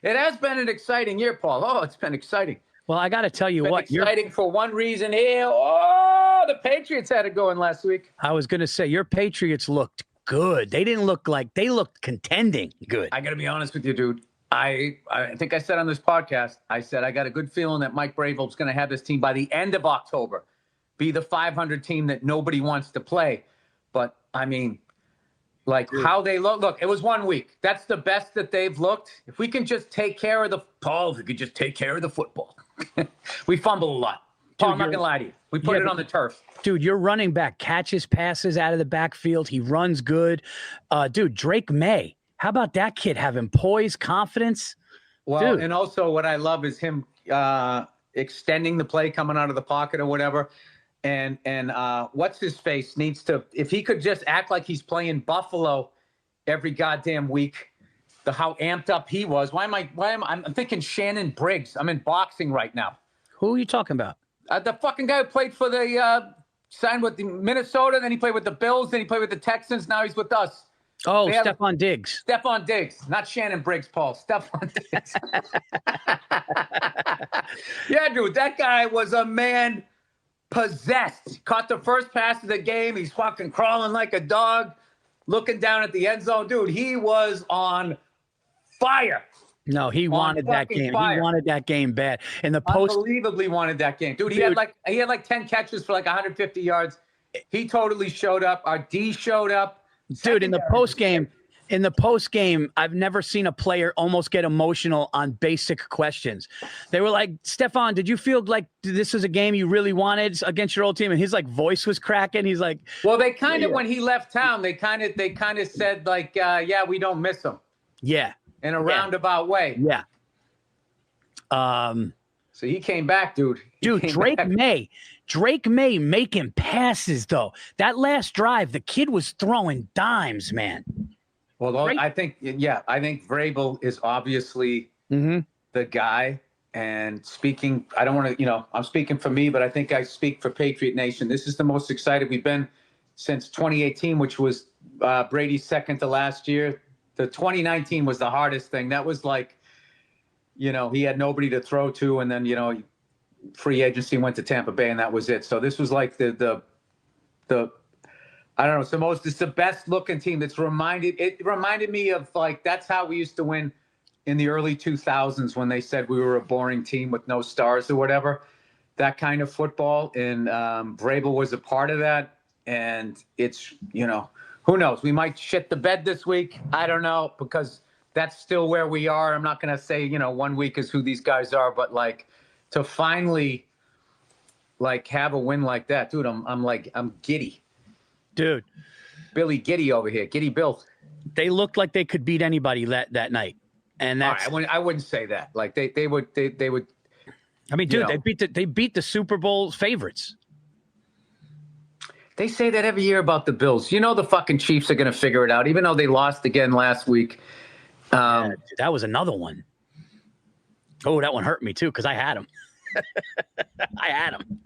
It has been an exciting year, Paul. Oh, it's been exciting. Well, I got to tell you what. Exciting for one reason here. Oh, the Patriots had it going last week. I was going to say, your Patriots looked good. They didn't look like they looked contending good. I got to be honest with you, dude. I think I said on this podcast, I said I got a good feeling that Mike Vrabel's going to have this team by the end of October be the 500 team that nobody wants to play. But, I mean, how they look, it was 1 week. That's the best that they've looked. If we can just take care of the football. We fumble a lot. Paul, I'm not going to lie to you. We put it on the turf. Dude, your running back catches passes out of the backfield. He runs good. Dude, Drake May. How about that kid having poise, confidence? Well, Dude. And also what I love is him extending the play, coming out of the pocket or whatever. And what's his face needs to, if he could just act like he's playing Buffalo every goddamn week, how amped up he was. I'm thinking Shannon Briggs. I'm in boxing right now. Who are you talking about? The fucking guy who played for signed with the Minnesota, then he played with the Bills, then he played with the Texans, now he's with us. Oh, Stephon Diggs. Stephon Diggs, not Shannon Briggs, Paul. Stephon Diggs. Yeah, dude, that guy was a man possessed. Caught the first pass of the game. He's fucking crawling like a dog, looking down at the end zone. Dude, he was on fire. No, he wanted that game. Fire. He wanted that game bad. In the post, unbelievably wanted that game. Dude, he had like 10 catches for like 150 yards. He totally showed up. Our D showed up. Dude, in the post game, I've never seen a player almost get emotional on basic questions. They were like, Stephon, did you feel like this was a game you really wanted against your old team? And his voice was cracking. He's like, well, they kind of, when he left town, they kind of said like, yeah, we don't miss him. Yeah. In a roundabout way. Yeah. So he came back, dude. Drake May making passes, though. That last drive, the kid was throwing dimes, man. Well, I think Vrabel is obviously the guy. And speaking, I don't want to, I'm speaking for me, but I think I speak for Patriot Nation. This is the most excited we've been since 2018, which was Brady's second to last year. The 2019 was the hardest thing. That was like, he had nobody to throw to, and then, free agency went to Tampa Bay, and that was it. So this was like the I don't know, it's the best looking team. It reminded me of like, that's how we used to win in the early 2000s when they said we were a boring team with no stars or whatever, that kind of football. And Vrabel was a part of that. And it's, who knows? We might shit the bed this week. I don't know, because that's still where we are. I'm not going to say, 1 week is who these guys are, but like to finally like have a win like that, dude, I'm giddy. Dude. Billy Giddy over here. Giddy Bill. They looked like they could beat anybody that night. And that's right, I wouldn't say that. Like they would. I mean, dude, they beat the Super Bowl favorites. They say that every year about the Bills. The fucking Chiefs are going to figure it out, even though they lost again last week. Dude, that was another one. Oh, that one hurt me too, because I had him. I had him.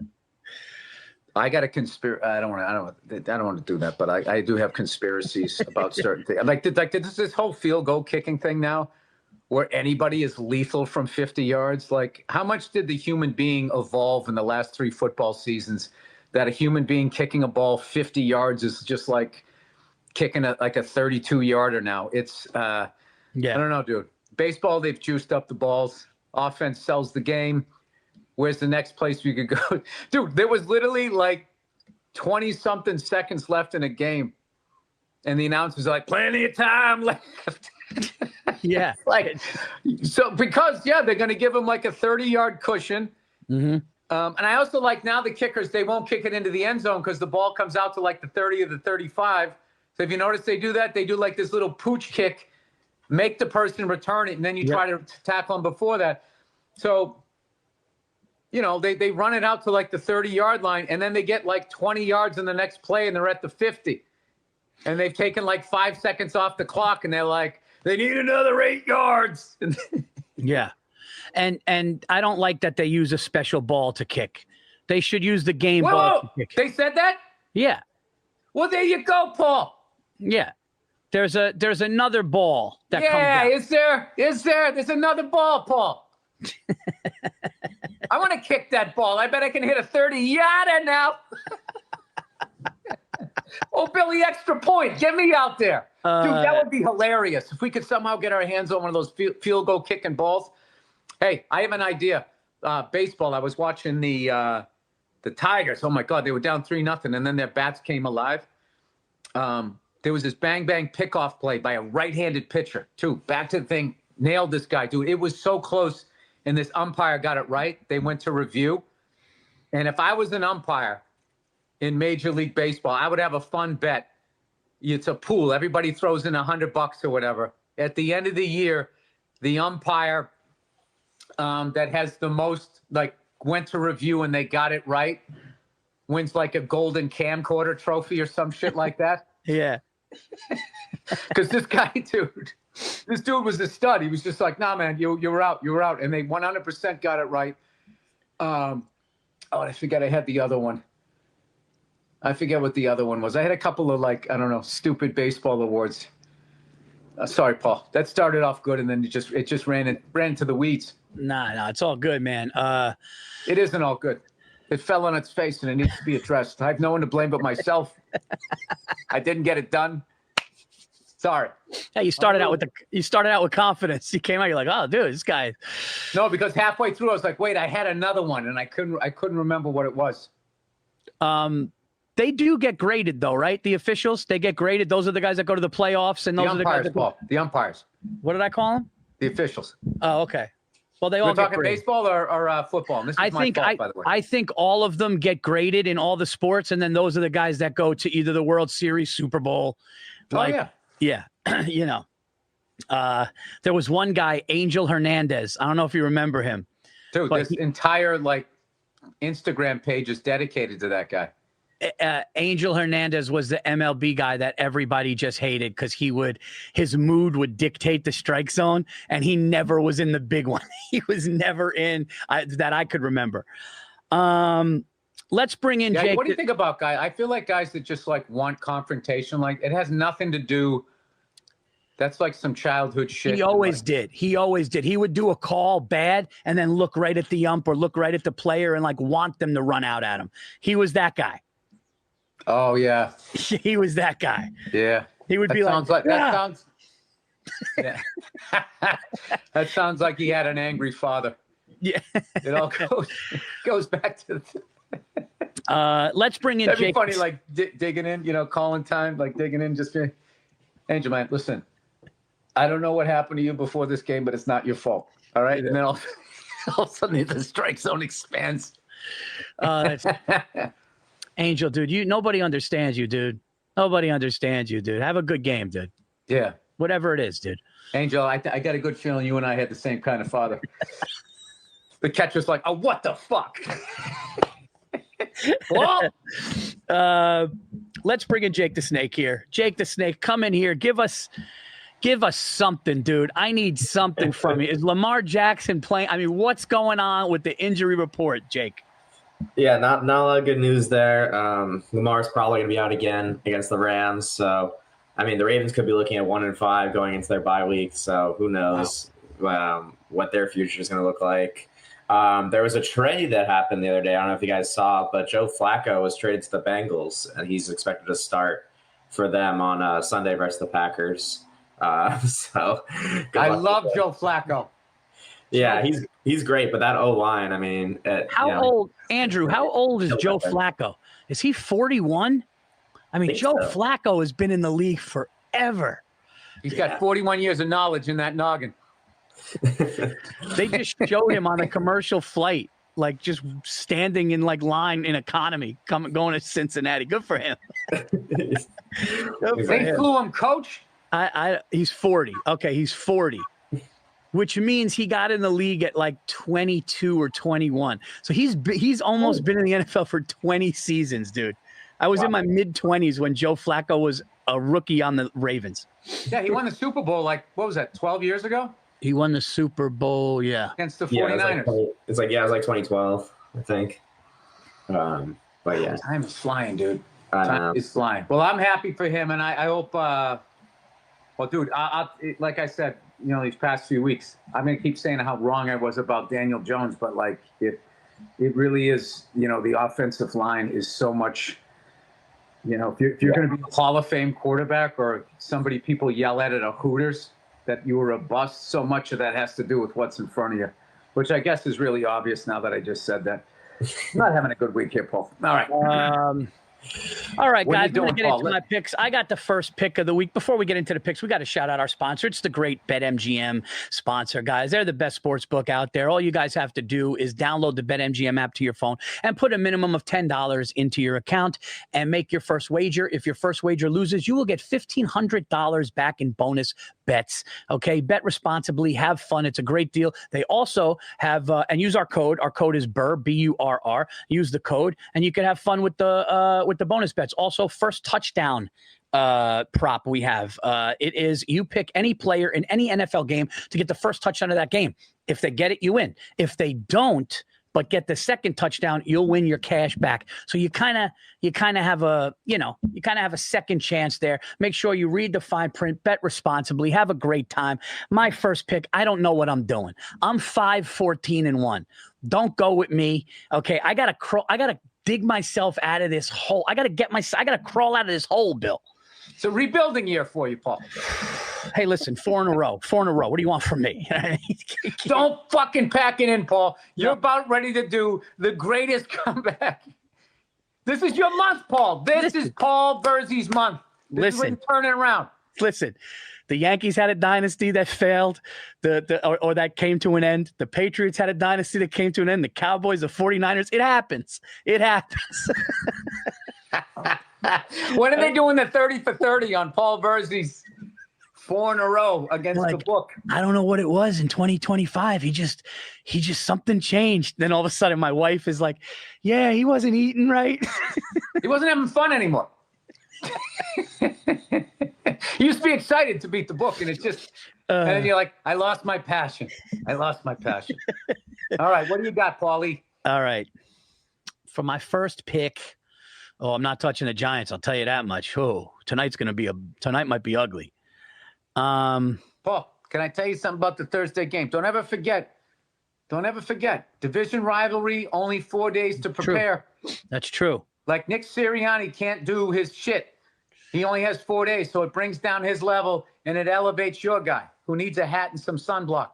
I got a conspiracy. I don't want to do that, but I do have conspiracies about certain things. Like this whole field goal kicking thing now, where anybody is lethal from 50 yards. Like, how much did the human being evolve in the last 3 football seasons that a human being kicking a ball 50 yards is just like kicking a 32-yarder now? It's I don't know, dude. Baseball, they've juiced up the balls. Offense sells the game. Where's the next place we could go? Dude, there was literally like 20-something seconds left in a game. and the announcers are like, plenty of time left. Yeah. Like, so because, they're going to give him like a 30-yard cushion. Mm-hmm. And I also like now the kickers, they won't kick it into the end zone because the ball comes out to like the 30 or the 35. So if you notice they do that, they do like this little pooch kick, make the person return it, and then you try to tackle them before that. So, they run it out to like the 30-yard line, and then they get like 20 yards in the next play, and they're at the 50. And they've taken like 5 seconds off the clock, and they're like, they need another 8 yards. Yeah. And I don't like that they use a special ball to kick. They should use the game ball to kick. They said that? Yeah. Well, there you go, Paul. Yeah. There's another ball that comes out. Is there? There's another ball, Paul. I want to kick that ball. I bet I can hit a 30-yarder now. Oh, Billy, extra point. Get me out there. Dude, that would be hilarious. If we could somehow get our hands on one of those field goal kicking balls. Hey, I have an idea. Baseball, I was watching the Tigers. Oh, my God, they were down 3-0, and then their bats came alive. There was this bang-bang pickoff play by a right-handed pitcher, too. Back to the thing, nailed this guy, dude. It was so close, and this umpire got it right. They went to review. And if I was an umpire in Major League Baseball, I would have a fun bet. It's a pool. Everybody throws in $100 or whatever. At the end of the year, the umpire that has the most, like, went to review and they got it right, wins like a golden camcorder trophy or some shit like that. Yeah. Because this dude was a stud. He was just like, nah, man, you were out. And they 100% got it right. I forget I had the other one. I forget what the other one was. I had a couple of, like, I don't know, stupid baseball awards. Sorry, Paul. That started off good, and then it just ran into the weeds. Nah, it's all good, man. It isn't all good. It fell on its face, and it needs to be addressed. I have no one to blame but myself. I didn't get it done. Sorry. Hey, you started out with confidence. You came out, you're like, oh, dude, this guy. No, because halfway through, I was like, wait, I had another one, and I couldn't remember what it was. They do get graded, though, right? The officials, they get graded. Those are the guys that go to the playoffs, and those are the guys that go. The umpires. What did I call them? The officials. Oh, okay. Well, they all We're get talking graded. baseball or football. And this is my fault, by the way. I think all of them get graded in all the sports, and then those are the guys that go to either the World Series, Super Bowl. Yeah. There was one guy, Angel Hernandez. I don't know if you remember him. Dude, this entire Instagram page is dedicated to that guy. Angel Hernandez was the MLB guy that everybody just hated because his mood would dictate the strike zone, and he never was in the big one. He was never in that I could remember. Let's bring in Jake. What do you think about guys? I feel like guys that just want confrontation, it has nothing to do. That's like some childhood shit. He always did. He would do a call bad and then look right at the ump or look right at the player and want them to run out at him. He was that guy. Oh yeah, he was that guy. Yeah, he would be like that sounds. Yeah. That sounds like he had an angry father. Yeah, it all goes back to. Let's bring in. That'd Jake. be funny, digging in, calling time, digging in. Just Angel, man, listen. I don't know what happened to you before this game, but it's not your fault. All right, and then all of a sudden the strike zone expands. Angel, dude, nobody understands you, dude. Nobody understands you, dude. Have a good game, dude. Yeah. Whatever it is, dude. Angel, I got a good feeling you and I had the same kind of father. The catcher's like, oh, what the fuck? Let's bring in Jake the Snake here. Jake the Snake, come in here. Give us something, dude. I need something from you. Is Lamar Jackson playing? I mean, what's going on with the injury report, Jake? Yeah, not a lot of good news there. Lamar's probably going to be out again against the Rams. So, I mean, the Ravens could be looking at 1-5 going into their bye week. So who knows what their future is going to look like. There was a trade that happened the other day. I don't know if you guys saw, but Joe Flacco was traded to the Bengals, and he's expected to start for them on Sunday versus the Packers. So I love Joe Flacco. Yeah, he's great, but that O-line, I mean, how old is Joe Flacco? Is he 41? I mean, Think Joe so. Flacco has been in the league forever. He's got 41 years of knowledge in that noggin. They just showed him on the commercial flight, like just standing in like line in economy, going to Cincinnati. Good for him. Good for They him. flew him, coach. He's 40. Okay, he's 40, which means he got in the league at like 22 or 21. So he's almost been in the NFL for 20 seasons, dude. I was in my mid-20s when Joe Flacco was a rookie on the Ravens. Yeah, he won the Super Bowl like, what was that, 12 years ago? He won the Super Bowl, yeah. Against the Yeah, 49ers. it was like 2012, I think. But yeah, Time is flying, dude. I know. Time is flying. Well, I'm happy for him, and I hope, well, dude, like I said, these past few weeks, I'm going to keep saying how wrong I was about Daniel Jones, but like it really is, the offensive line is so much. If you're going to be a Hall of Fame quarterback or somebody people yell at a Hooters that you were a bust, so much of that has to do with what's in front of you, which I guess is really obvious now that I just said that. I'm not having a good week here, Paul. All right. All right, What are guys, you doing, I'm going to get Paul? into my picks. I got the first pick of the week. Before we get into the picks, we got to shout out our sponsor. It's the great BetMGM sponsor, guys. They're the best sports book out there. All you guys have to do is download the BetMGM app to your phone and put a minimum of $10 into your account and make your first wager. If your first wager loses, you will get $1,500 back in bonus bets. Okay, bet responsibly, have fun. It's a great deal. They also have and use our code. Our code is Burr, BURR. Use the code, and you can have fun with the bonus bets. Also, first touchdown prop we have. It is you pick any player in any NFL game to get the first touchdown of that game. If they get it, you win. If they don't, but get the second touchdown, you'll win your cash back. So you kind of have a second chance there. Make sure you read the fine print, bet responsibly, have a great time. My first pick, I don't know what I'm doing. I'm 5-14-1. Don't go with me. Okay, I gotta dig myself out of this hole. I gotta crawl out of this hole, Bill. It's a rebuilding year for you, Paul. Hey, listen, 4 in a row. What do you want from me? Don't fucking pack it in, Paul. You're about ready to do the greatest comeback. This is your month, Paul. This is Paul Virzi's month. This is when you turn it around. Listen, the Yankees had a dynasty that failed, or that came to an end. The Patriots had a dynasty that came to an end. The Cowboys, the 49ers. It happens. When are they doing the 30 for 30 on Paul Virzi's 4 in a row against the book? I don't know what it was in 2025. He just something changed. Then all of a sudden my wife is like, yeah, he wasn't eating right. He wasn't having fun anymore. He used to be excited to beat the book, and it's just, and then you're like, I lost my passion. All right, what do you got, Paulie? All right. For my first pick, I'm not touching the Giants. I'll tell you that much. Tonight might be ugly. Paul, can I tell you something about the Thursday game? Don't ever forget. Division rivalry, only 4 days to prepare. That's true. Like Nick Sirianni can't do his shit. He only has 4 days, so it brings down his level and it elevates your guy who needs a hat and some sunblock.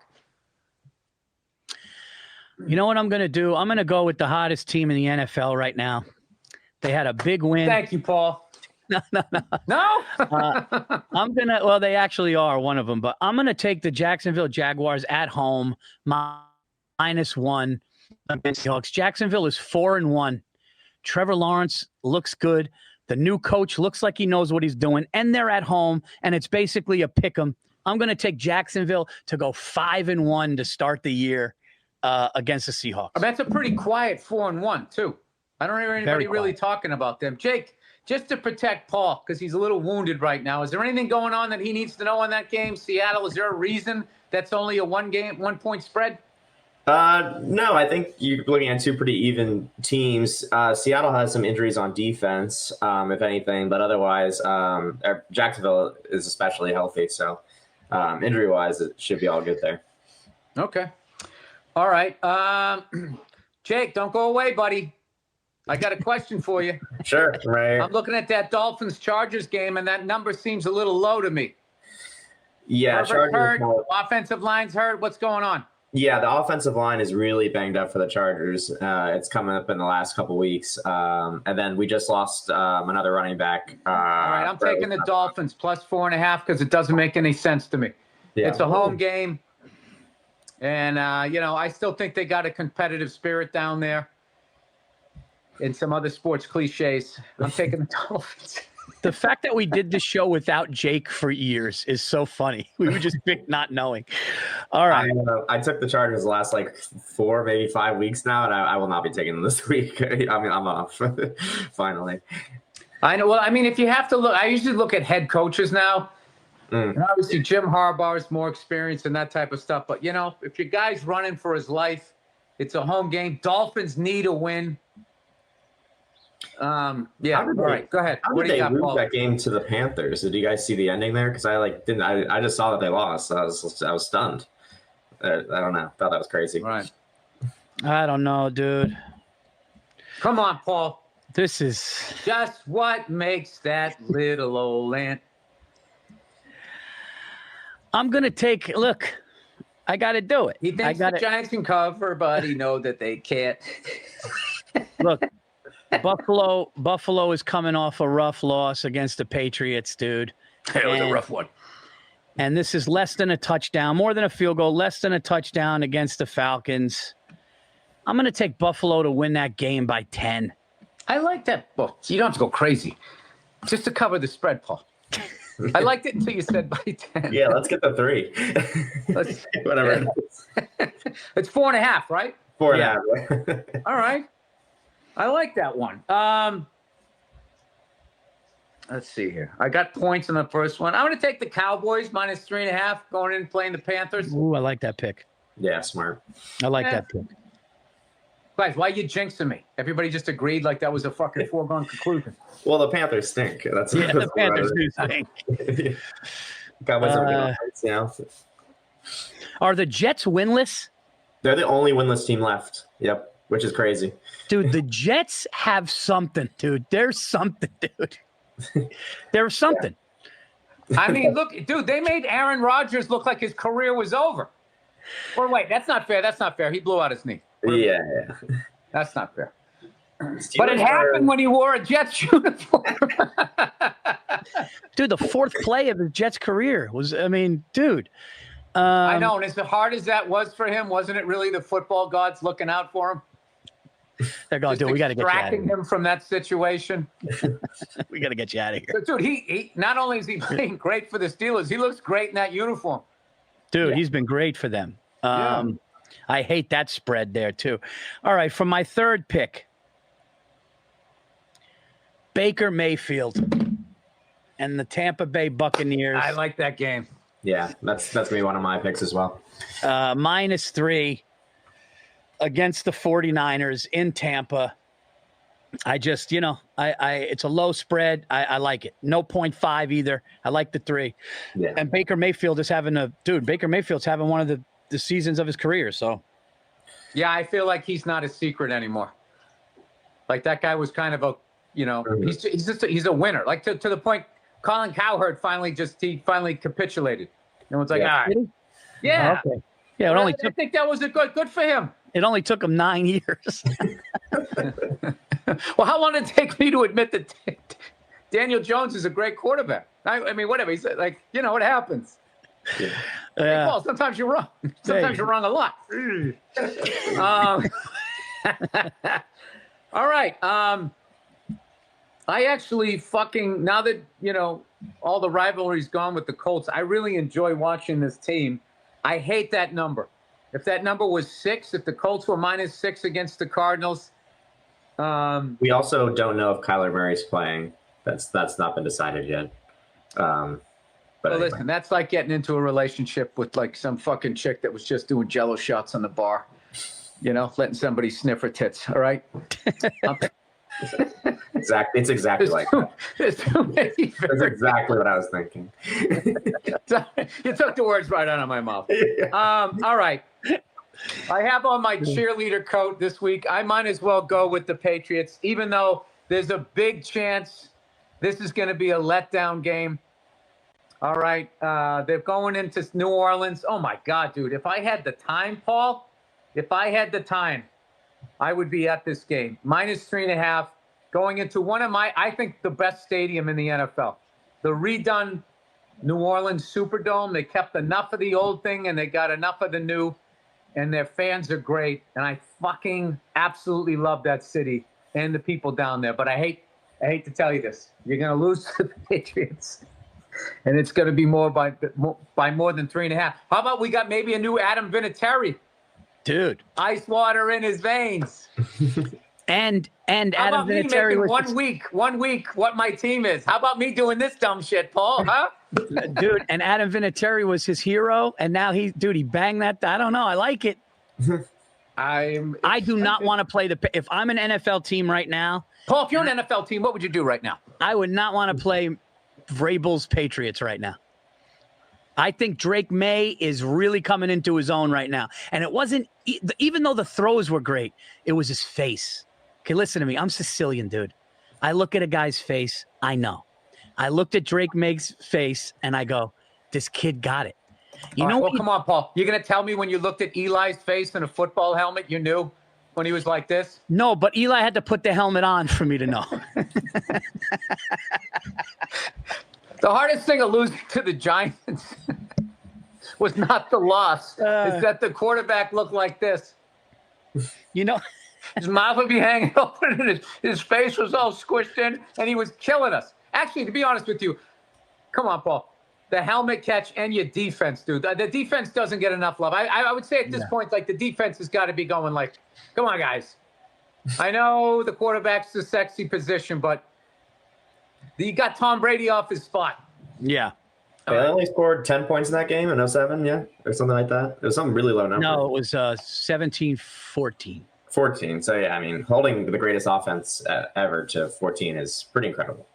You know what I'm going to do? I'm going to go with the hottest team in the NFL right now. They had a big win. Thank you, Paul. No. No? They actually are one of them, but I'm going to take the Jacksonville Jaguars at home, -1 against the Hawks. Jacksonville is 4-1. Trevor Lawrence looks good. The new coach looks like he knows what he's doing, and they're at home, and it's basically a pick 'em. I'm going to take Jacksonville to go 5-1 to start the year against the Seahawks. That's a pretty quiet 4-1, too. I don't hear anybody really talking about them. Jake, just to protect Paul, because he's a little wounded right now, is there anything going on that he needs to know on that game? Seattle, is there a reason that's only a 1-point spread? No, I think you're looking at two pretty even teams. Seattle has some injuries on defense, if anything, but otherwise, Jacksonville is especially healthy. So, injury-wise, it should be all good there. Okay. All right. Jake, don't go away, buddy. I got a question for you. Sure. Right. I'm looking at that Dolphins-Chargers game, and that number seems a little low to me. Yeah, Chargers hurt. Chargers. Offensive line's hurt. What's going on? Yeah, the offensive line is really banged up for the Chargers. It's coming up in the last couple weeks. And then we just lost another running back. All right, I'm taking the Dolphins plus 4.5 because it doesn't make any sense to me. Yeah. It's a home game. And, I still think they got a competitive spirit down there. And some other sports cliches. I'm taking the Dolphins. The fact that we did this show without Jake for years is so funny. We would just pick not knowing. All right. I took the Chargers the last 4, maybe 5 weeks now, and I will not be taking them this week. I'm off finally. I know. Well, I mean, if you have to look, I usually look at head coaches now. And obviously, Jim Harbaugh is more experienced and that type of stuff. But, if your guy's running for his life, it's a home game. Dolphins need a win. All right, go ahead. How did they lose that game to the Panthers? Did you guys see the ending there? Because I just saw that they lost. So I was stunned. I don't know. Thought that was crazy. Right. I don't know, dude. Come on, Paul. This is just what makes that little old land. I'm gonna look. I got to do it. He thinks the Giants can cover, but he knows that they can't. Look. Buffalo is coming off a rough loss against the Patriots, dude. It was a rough one. And this is less than a touchdown, more than a field goal, less than a touchdown against the Falcons. I'm going to take Buffalo to win that game by 10. I like that. Well, you don't have to go crazy. Just to cover the spread, Paul. I liked it until you said by 10. Yeah, let's get the 3. Whatever. It's 4.5, right? 4.5. All right. I like that one. Let's see here. I got points in the first one. I'm going to take the Cowboys minus 3.5 going in and playing the Panthers. Ooh, I like that pick. Yeah, smart. I like that pick. Guys, why are you jinxing me? Everybody just agreed like that was a fucking foregone conclusion. Well, the Panthers stink. The Panthers do stink. Cowboys are Are the Jets winless? They're the only winless team left. Yep. Which is crazy. Dude, the Jets have something, dude. There's something, dude. There's something. I mean, look, dude, they made Aaron Rodgers look like his career was over. Or wait, that's not fair. That's not fair. He blew out his knee. Yeah. That's not fair. But it happened when he wore a Jets uniform. Dude, the fourth play of his Jets career was, dude. I know, and as hard as that was for him, wasn't it really the football gods looking out for him? They're going, dude, we got to get you out of here. Extracting him from that situation. We got to get you out of here. But dude, he not only is he playing great for the Steelers, he looks great in that uniform. Dude, he's been great for them. I hate that spread there, too. All right, for my third pick, Baker Mayfield and the Tampa Bay Buccaneers. I like that game. Yeah, that's going to be one of my picks as well. Minus 3 against the 49ers in Tampa. I just, it's a low spread. I like it. No 0.5 either. I like the 3. Yeah. And Baker Mayfield is Baker Mayfield's having one of the seasons of his career. So, yeah, I feel like he's not a secret anymore. Like that guy was kind of a, he's a winner. Like to the point, Colin Cowherd finally capitulated. No one's like, all right. Yeah. Okay. Yeah, I think that was a good for him. It only took him 9 years. Well, how long did it take me to admit that Daniel Jones is a great quarterback? I mean, whatever. He's like, what happens? Yeah. Hey, Paul, sometimes you're wrong. Sometimes you're wrong a lot. All right. I actually now that, all the rivalry's gone with the Colts, I really enjoy watching this team. I hate that number. If that number was 6, if the Colts were minus 6 against the Cardinals. We also don't know if Kyler Murray's playing. That's not been decided yet. But anyway. Listen, that's like getting into a relationship with like some fucking chick that was just doing Jello shots on the bar. Letting somebody sniff her tits. All right. Exactly. It's exactly like that. That's exactly what I was thinking. You took the words right out of my mouth. All right. I have on my cheerleader coat this week. I might as well go with the Patriots, even though there's a big chance this is going to be a letdown game. All right. They're going into New Orleans. Oh, my God, dude. If I had the time, Paul, I would be at this game. -3.5, going into I think, the best stadium in the NFL. The redone New Orleans Superdome. They kept enough of the old thing, and they got enough of the new, and their fans are great. And I fucking absolutely love that city and the people down there. But I hate to tell you this. You're going to lose to the Patriots. And it's going to be more by more than 3.5. How about we got maybe a new Adam Vinatieri? Dude. Ice water in his veins. And How Adam about me Vinatieri making was one week what my team is? How about me doing this dumb shit, Paul? Huh? dude, and Adam Vinatieri was his hero, and now he banged that. I don't know. I like it. I do not want to play if I'm an NFL team right now. Paul, if you're an NFL team, what would you do right now? I would not want to play Vrabel's Patriots right now. I think Drake May is really coming into his own right now. And it wasn't, even though the throws were great, it was his face. Okay, listen to me. I'm Sicilian, dude. I look at a guy's face. I know. I looked at Drake May's face and I go, this kid got it. You know, well, come on, Paul. You're going to tell me when you looked at Eli's face in a football helmet, you knew when he was like this? No, but Eli had to put the helmet on for me to know. The hardest thing of losing to the Giants was not the loss. It's that the quarterback looked like this. You know, his mouth would be hanging open and his face was all squished in, and he was killing us. Actually, to be honest with you, come on, Paul. The helmet catch and your defense, dude. The defense doesn't get enough love. I would say at this point, like, the defense has got to be going like, come on, guys. I know the quarterback's the sexy position, but you got Tom Brady off his spot. Yeah. They only scored 10 points in that game in 07, yeah? Or something like that. It was something really low number. No, it was 17-14. 14. So, yeah, I mean, holding the greatest offense ever to 14 is pretty incredible.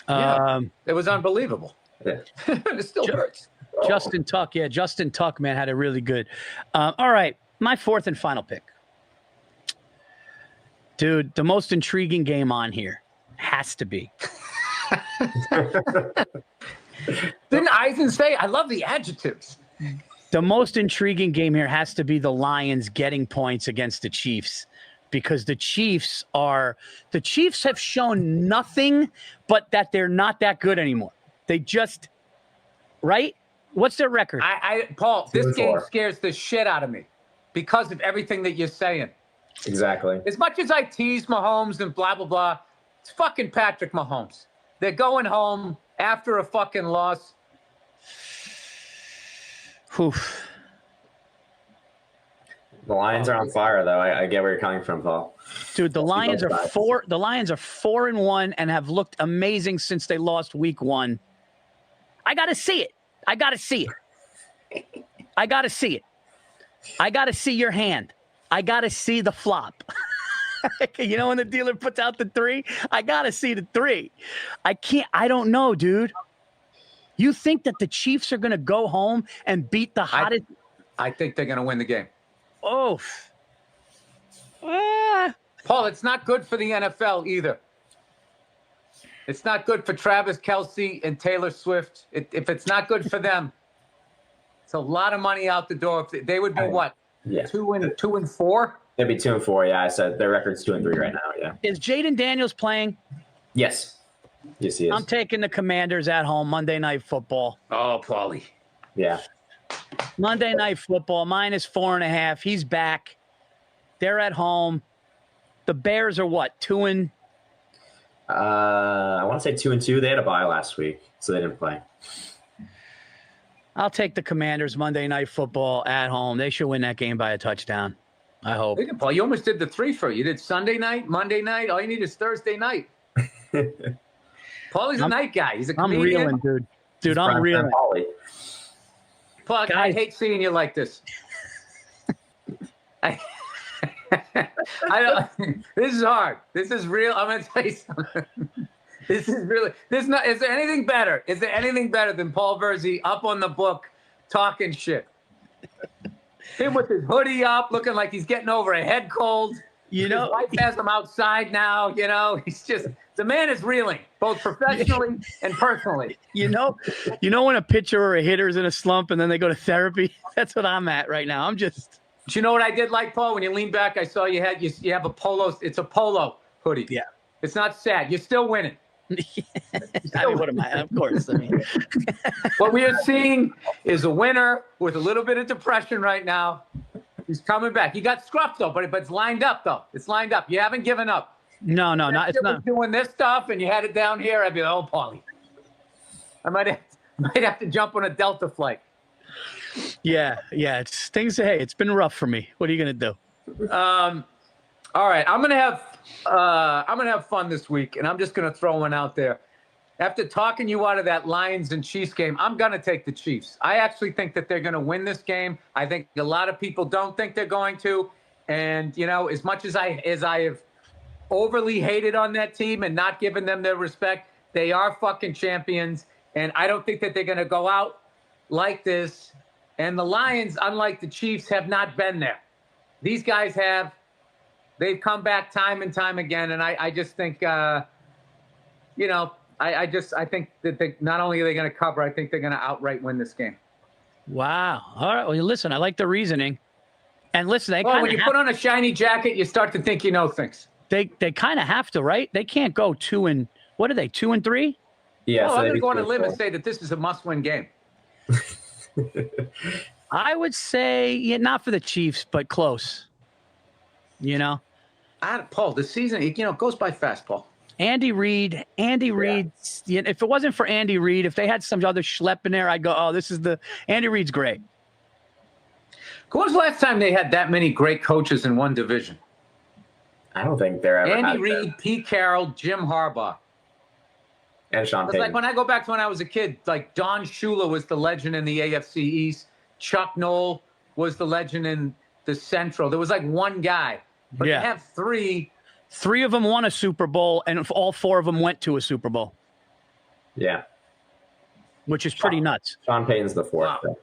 It was unbelievable. Yeah. It still hurts. Justin Tuck, man, had a really good. All right, my fourth and final pick. Dude, the most intriguing game on here has to be. Didn't Eisen say, I love the adjectives. The most intriguing game here has to be the Lions getting points against the Chiefs, because the Chiefs have shown nothing but that they're not that good anymore. They just, right? What's their record? Paul, this game scares the shit out of me because of everything that you're saying. Exactly. As much as I tease Mahomes and blah, blah, blah, it's fucking Patrick Mahomes. They're going home after a fucking loss. Oof. The Lions are on fire, though. I get where you're coming from, Paul. Dude, the Lions are 4-1 and have looked amazing since they lost week 1. I got to see it. I got to see your hand. I got to see the flop. You know when the dealer puts out the 3? I got to see the 3. I don't know, dude. You think that the Chiefs are going to go home and beat the hottest? I think they're going to win the game. Oh. Paul, it's not good for the NFL either. It's not good for Travis Kelce and Taylor Swift. If it's not good for them, it's a lot of money out the door. They would be what? Yeah. 2-4? They'd be 2-4. Yeah, I said their record's 2-3 right now. Yeah. Is Jaden Daniels playing? Yes. Yes, he is. I'm taking the Commanders at home, Monday Night Football. Oh, Paulie. Yeah. Monday Night Football, -4.5. He's back. They're at home. The Bears are what? 2 I want to say 2-2. They had a bye last week, so they didn't play. I'll take the Commanders Monday Night Football at home. They should win that game by a touchdown. I hope. Look at Paul. You almost did the 3 for you. You did Sunday night, Monday night. All you need is Thursday night. Paulie's a night guy. He's a comedian. I'm reeling, dude. Dude, I'm reeling. Paul, I hate seeing you like this. I don't, this is hard. This is real. I'm going to tell you something. This is really, is there anything better? Is there anything better than Paul Virzi up on the book talking shit? Him with his hoodie up, looking like he's getting over a head cold. You know, his wife has him outside now. You know, he's just The man is reeling, both professionally and personally. You know when a pitcher or a hitter's in a slump and then they go to therapy? That's what I'm at right now. I'm just. Do you know what I did like, Paul? When you lean back, I saw you have a polo. It's a polo hoodie. Yeah. It's not sad. You're still winning. I mean, what am I? Of course. I mean, What we are seeing is a winner with a little bit of depression right now. He's coming back. He got scruffed though, but it's lined up though. It's lined up. You haven't given up. no, not. It's not. Doing this stuff, and you had it down here. I'd be like, oh, Paulie. I might have to jump on a Delta flight. Yeah. It's things. Hey, it's been rough for me. What are you gonna do? All right, I'm gonna have fun this week, and I'm just gonna throw one out there. After talking you out of that Lions and Chiefs game, I'm gonna take the Chiefs. I actually think that they're gonna win this game. I think a lot of people don't think they're going to, and as much as I have overly hated on that team and not given them their respect, they are fucking champions, and I don't think that they're gonna go out like this. And the Lions, unlike the Chiefs, have not been there. These guys have. They've come back time and time again, and I just think, I think that not only are they going to cover, I think they're going to outright win this game. Wow. All right. Well, listen, I like the reasoning, and listen, When you put on a shiny jacket, you start to think you know things. They kind of have to, right? They can't go 2-3? Yeah, I'm so going to they'd go on be a limb and 4. say that this is a must-win game. I would say, not for the Chiefs, but close. Paul, the season, goes by fast, Paul. Andy Reid. If it wasn't for Andy Reid, if they had some other schlep in there, I'd go, oh, Andy Reid's great. When was the last time they had that many great coaches in one division? I don't think they're ever Andy had Reid, them. Pete Carroll, Jim Harbaugh. And Sean It's Payton. like when I go back to when I was a kid, like Don Shula was the legend in the AFC East. Chuck Noll was the legend in the Central. There was like one guy. But Yeah. they have three. 3 of them won a Super Bowl, and all 4 of them went to a Super Bowl, Yeah. which is pretty nuts. Sean Payton's the 4th. Wow. though.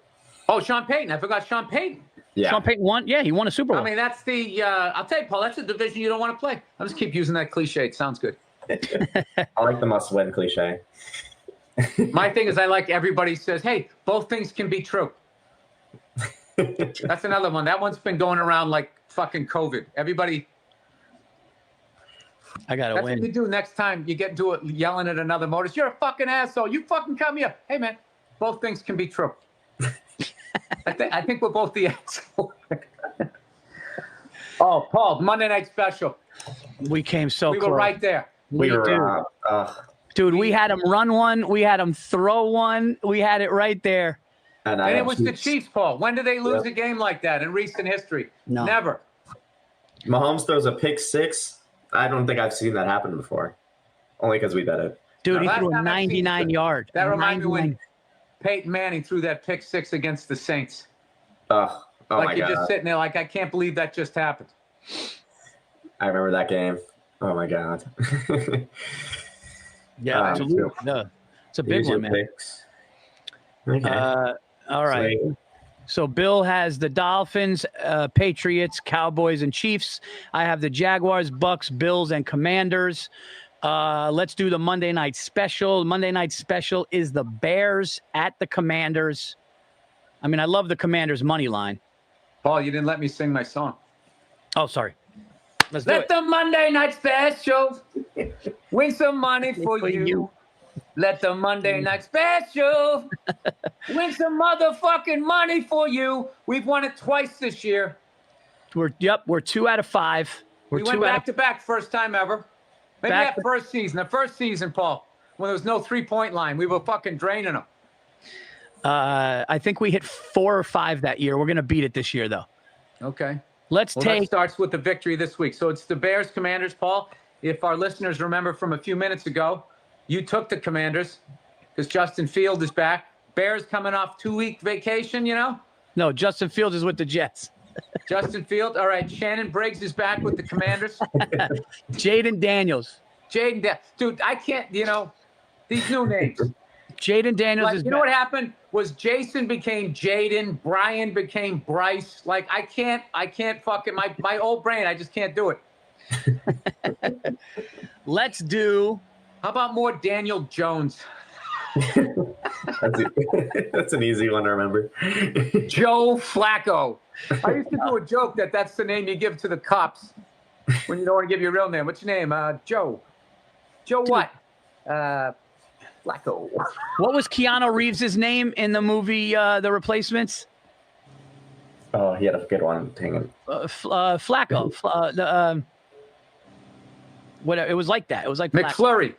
Oh, Sean Payton. I forgot Sean Payton. Yeah. Sean Payton won. Yeah, he won a Super Bowl. I mean, that's the, I'll tell you, Paul, that's a division you don't want to play. I'll just keep using that cliche. It sounds good. I like the must-win cliche. My thing is I like everybody says, hey, both things can be true. That's another one. That one's been going around like fucking COVID. Everybody. I got to That's win. what you do next time you get into it yelling at another motorist. You're a fucking asshole. You fucking cut me up. Hey, man, both things can be true. I think we're both the asshole. Oh, Paul, Monday Night Special. We came so We close. were right there. We do. were, Dude, we had him run one. We had him throw one. We had it right there. and And it was the Chiefs, Paul. When did they lose Yep. a game like that in recent history? No. Never. Mahomes throws a pick 6. I don't think I've seen that happen before. Only because we bet it. Dude, Now, he last threw a time I've seen 99 yard. That reminds me when 99. Peyton Manning threw that pick 6 against the Saints. Oh Like my you're God. just sitting there like, I can't believe that just happened. I remember that game. Oh my God. Yeah, absolutely. No, it's a big Here's your one, man. picks. Okay. All right. Sweet. So Bill has the Dolphins, Patriots, Cowboys, and Chiefs. I have the Jaguars, Bucks, Bills, and Commanders. Let's do the Monday night special. Monday night special is the Bears at the Commanders. I mean, I love the Commanders money line. Paul, you didn't let me sing my song. Oh, sorry. Let's do Let it. the Monday night special win some money for you. Let the Monday night special win some motherfucking money for you. We've won it twice this year. We're 2 out of 5. We went back to back, first time ever. Maybe Back- that first season. The first season, Paul, when there was no 3-point line, we were fucking draining them. I think we hit 4 or 5 that year. We're going to beat it this year, though. Okay. Let's Well, that take. starts with the victory this week. So it's the Bears, Commanders, Paul. If our listeners remember from a few minutes ago, you took the Commanders because Justin Field is back. Bears coming off 2-week vacation, No, Justin Fields is with the Jets. Justin Field. All right. Shannon Briggs is back with the Commanders. Jaden Daniels. Dude, I can't, these new names. Jaden Daniels Like, is you know back. what happened was Jason became Jaden, Brian became Bryce. Like I can't fucking my old brain. I just can't do it. Let's do. How about more Daniel Jones? That's an easy one to remember. Joe Flacco. I used to do a joke that's the name you give to the cops when you don't want to give your real name. What's your name? Joe. Joe what? Flacco. What was Keanu Reeves' name in the movie The Replacements? Oh, he had a good one. Hang on. Flacco. Whatever. It was like that. It was like McFlurry.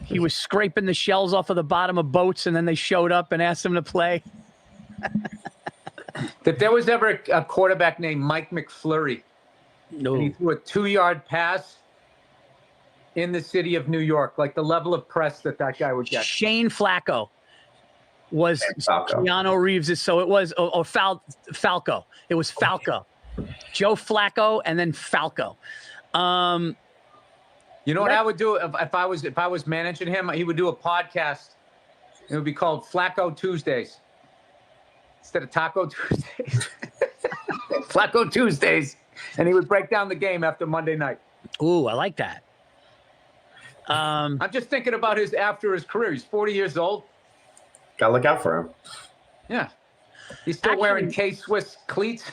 He was scraping the shells off of the bottom of boats, and then they showed up and asked him to play. If there was ever a quarterback named Mike McFlurry, and he threw a 2-yard pass in the city of New York, like the level of press that guy would get. Shane Flacco was Keanu Reeves. So it was Falco. It was Falco. Joe Flacco and then Falco. You know what I would do if I was managing him? He would do a podcast. It would be called Flacco Tuesdays instead of Taco Tuesdays. Flacco Tuesdays, and he would break down the game after Monday night. Ooh, I like that. I'm just thinking about after his career. He's 40 years old. Gotta look out for him. Yeah, he's still wearing K-Swiss cleats.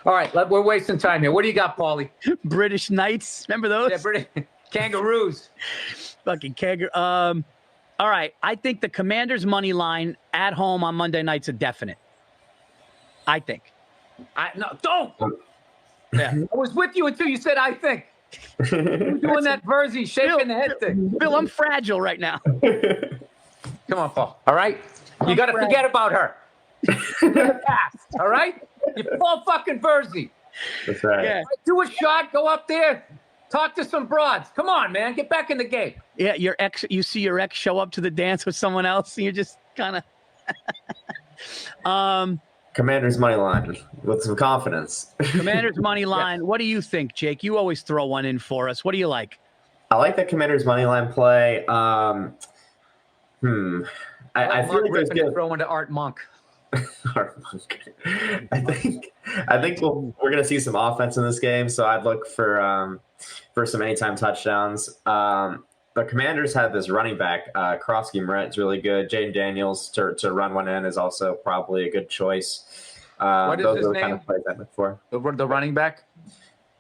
All right, we're wasting time here. What do you got, Paulie? British Knights. Remember those? Yeah, British Kangaroos. Fucking kangaroo. All right. I think the Commanders' money line at home on Monday night's a definite. I think. No, don't. Yeah. I was with you until you said I think. You're doing that Virzi shaking the head thing. Bill, I'm fragile right now. Come on, Paul. All right? You got to forget about her. Past, all right? You're Paul fucking Virzi. That's right. Yeah. Do a shot, go up there, talk to some broads. Come on, man. Get back in the game. Yeah, you see your ex show up to the dance with someone else, and you're just kind of Commander's money line with some confidence. Commander's money line. What do you think, Jake? You always throw one in for us. What do you like? I like the Commander's money line play. I feel like there's good. Throw one to Art Monk. I think we're gonna see some offense in this game, so I'd look for some anytime touchdowns. The Commanders had this running back, Krosky Moret is really good. Jaden Daniels to run one in is also probably a good choice. What is those his are the name? kind of plays I look for. The running back?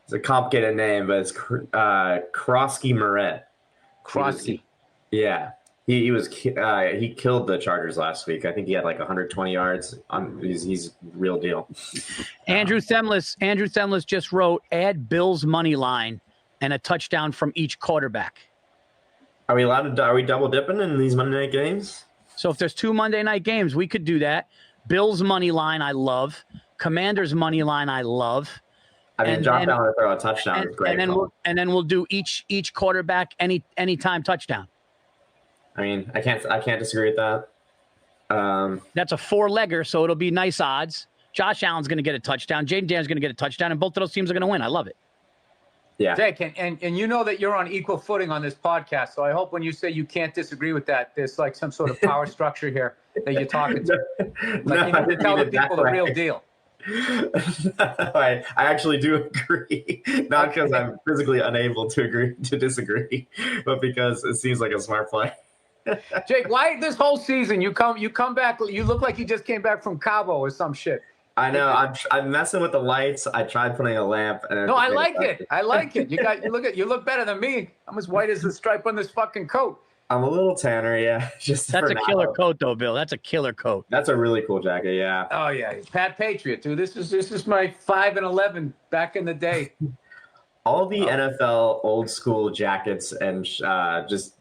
It's a complicated name, but it's Krosky Moret. Krosky. Yeah. He killed the Chargers last week. I think he had like 120 yards. He's real deal. Andrew Themlis just wrote, add Bills money line and a touchdown from each quarterback. Are we double dipping in these Monday night games? So if there's 2 Monday night games, we could do that. Bills money line, I love. Commanders money line, I love. I mean, drop down and throw a touchdown is great. And then we'll do each quarterback anytime touchdown. I mean, I can't disagree with that. That's a 4-legger, so it'll be nice odds. Josh Allen's going to get a touchdown. Jaden Daniels going to get a touchdown, and both of those teams are going to win. I love it. Yeah. Jake, and you know that you're on equal footing on this podcast, so I hope when you say you can't disagree with that, there's like some sort of power structure here that you're talking to. Like you need to tell the people the real deal. I actually do agree, not because I'm physically unable to disagree, but because it seems like a smart play. Jake, why this whole season you come back? You look like you just came back from Cabo or some shit. I know. I'm messing with the lights. I tried putting a lamp. And no, I like it. I like it. You look better than me. I'm as white as the stripe on this fucking coat. I'm a little tanner, yeah. That's a killer coat, though, Bill. That's a killer coat. That's a really cool jacket, yeah. Oh yeah, Pat Patriot, dude. This is my 5 and 11 back in the day. All the NFL old school jackets and just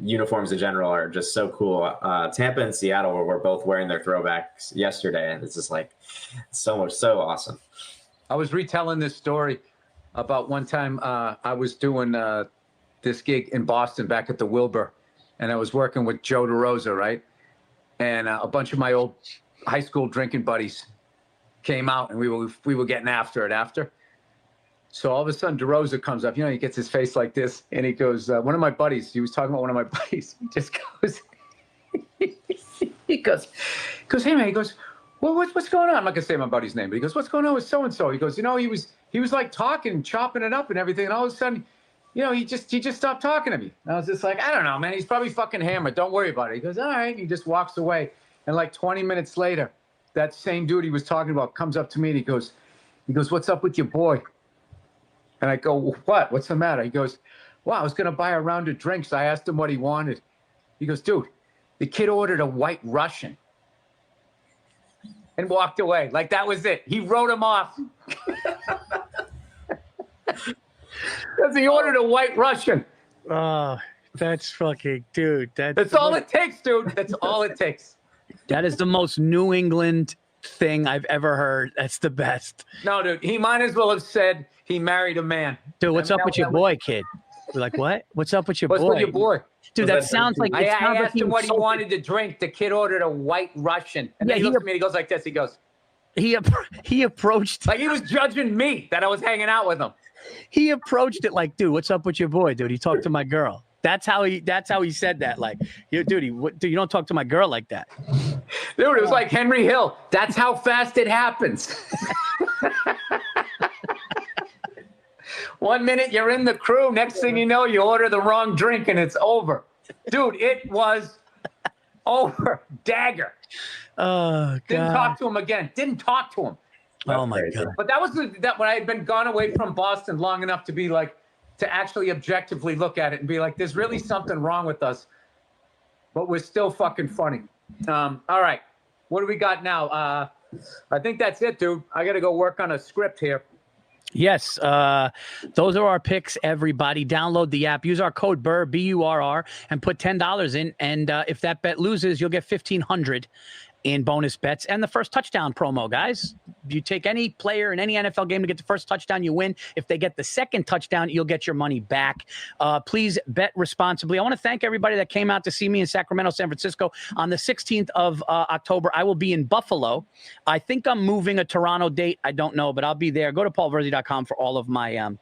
uniforms in general are just so cool. Tampa and Seattle were both wearing their throwbacks yesterday, and it's just like so awesome. I was retelling this story about one time I was doing this gig in Boston back at the Wilbur, and I was working with Joe DeRosa, right? And a bunch of my old high school drinking buddies came out, and we were getting after it after. So all of a sudden, DeRosa comes up. You know, he gets his face like this, and he goes, one of my buddies, he was talking about one of my buddies. He just goes, he goes, hey, man, he goes, well, what's going on? I'm not gonna say my buddy's name, but he goes, what's going on with so and so? He goes, he was like talking, chopping it up and everything, and all of a sudden, he just stopped talking to me. And I was just like, I don't know, man. He's probably fucking hammered. Don't worry about it. He goes, all right. And he just walks away. And like 20 minutes later, that same dude he was talking about comes up to me and he goes, what's up with your boy? And I go, what? What's the matter? He goes, well, I was gonna buy a round of drinks. I asked him what he wanted. He goes, dude, the kid ordered a White Russian. And walked away. Like that was it. He wrote him off. Because he ordered a White Russian. Oh, that's fucking, dude. That's all it takes, dude. That's all it takes. That is the most New England thing I've ever heard. That's the best. No, dude. He might as well have said he married a man. Dude, what's up with your boy, kid? We're like, what? What's up with your boy? What's with your boy? Dude, that sounds like... I asked him what he wanted to drink. The kid ordered a White Russian. And then he looks at me and he goes like this. He goes... He approached... Like he was judging me that I was hanging out with him. He approached it like, dude, what's up with your boy, dude? He talked to my girl. That's how he said that. Like, dude, you don't talk to my girl like that. Dude, it was like Henry Hill. That's how fast it happens. 1 minute you're in the crew. Next thing you know, you order the wrong drink and it's over. Dude, it was over. Dagger. Oh, God. Didn't talk to him again. Didn't talk to him. Oh, my God. But that was that when I had been gone away from Boston long enough to be like, to actually objectively look at it and be like, there's really something wrong with us, but we're still fucking funny. All right. What do we got now? I think that's it, dude. I got to go work on a script here. Yes, those are our picks, everybody. Download the app. Use our code BURR, B-U-R-R, and put $10 in. And if that bet loses, you'll get $1,500 in bonus bets and the first touchdown promo, guys. You take any player in any NFL game to get the first touchdown, you win. If they get the second touchdown, you'll get your money back. Please bet responsibly. I want to thank everybody that came out to see me in Sacramento, San Francisco on the 16th of October. I will be in Buffalo. I think I'm moving a Toronto date. I don't know, but I'll be there. Go to paulvirzi.com for all of my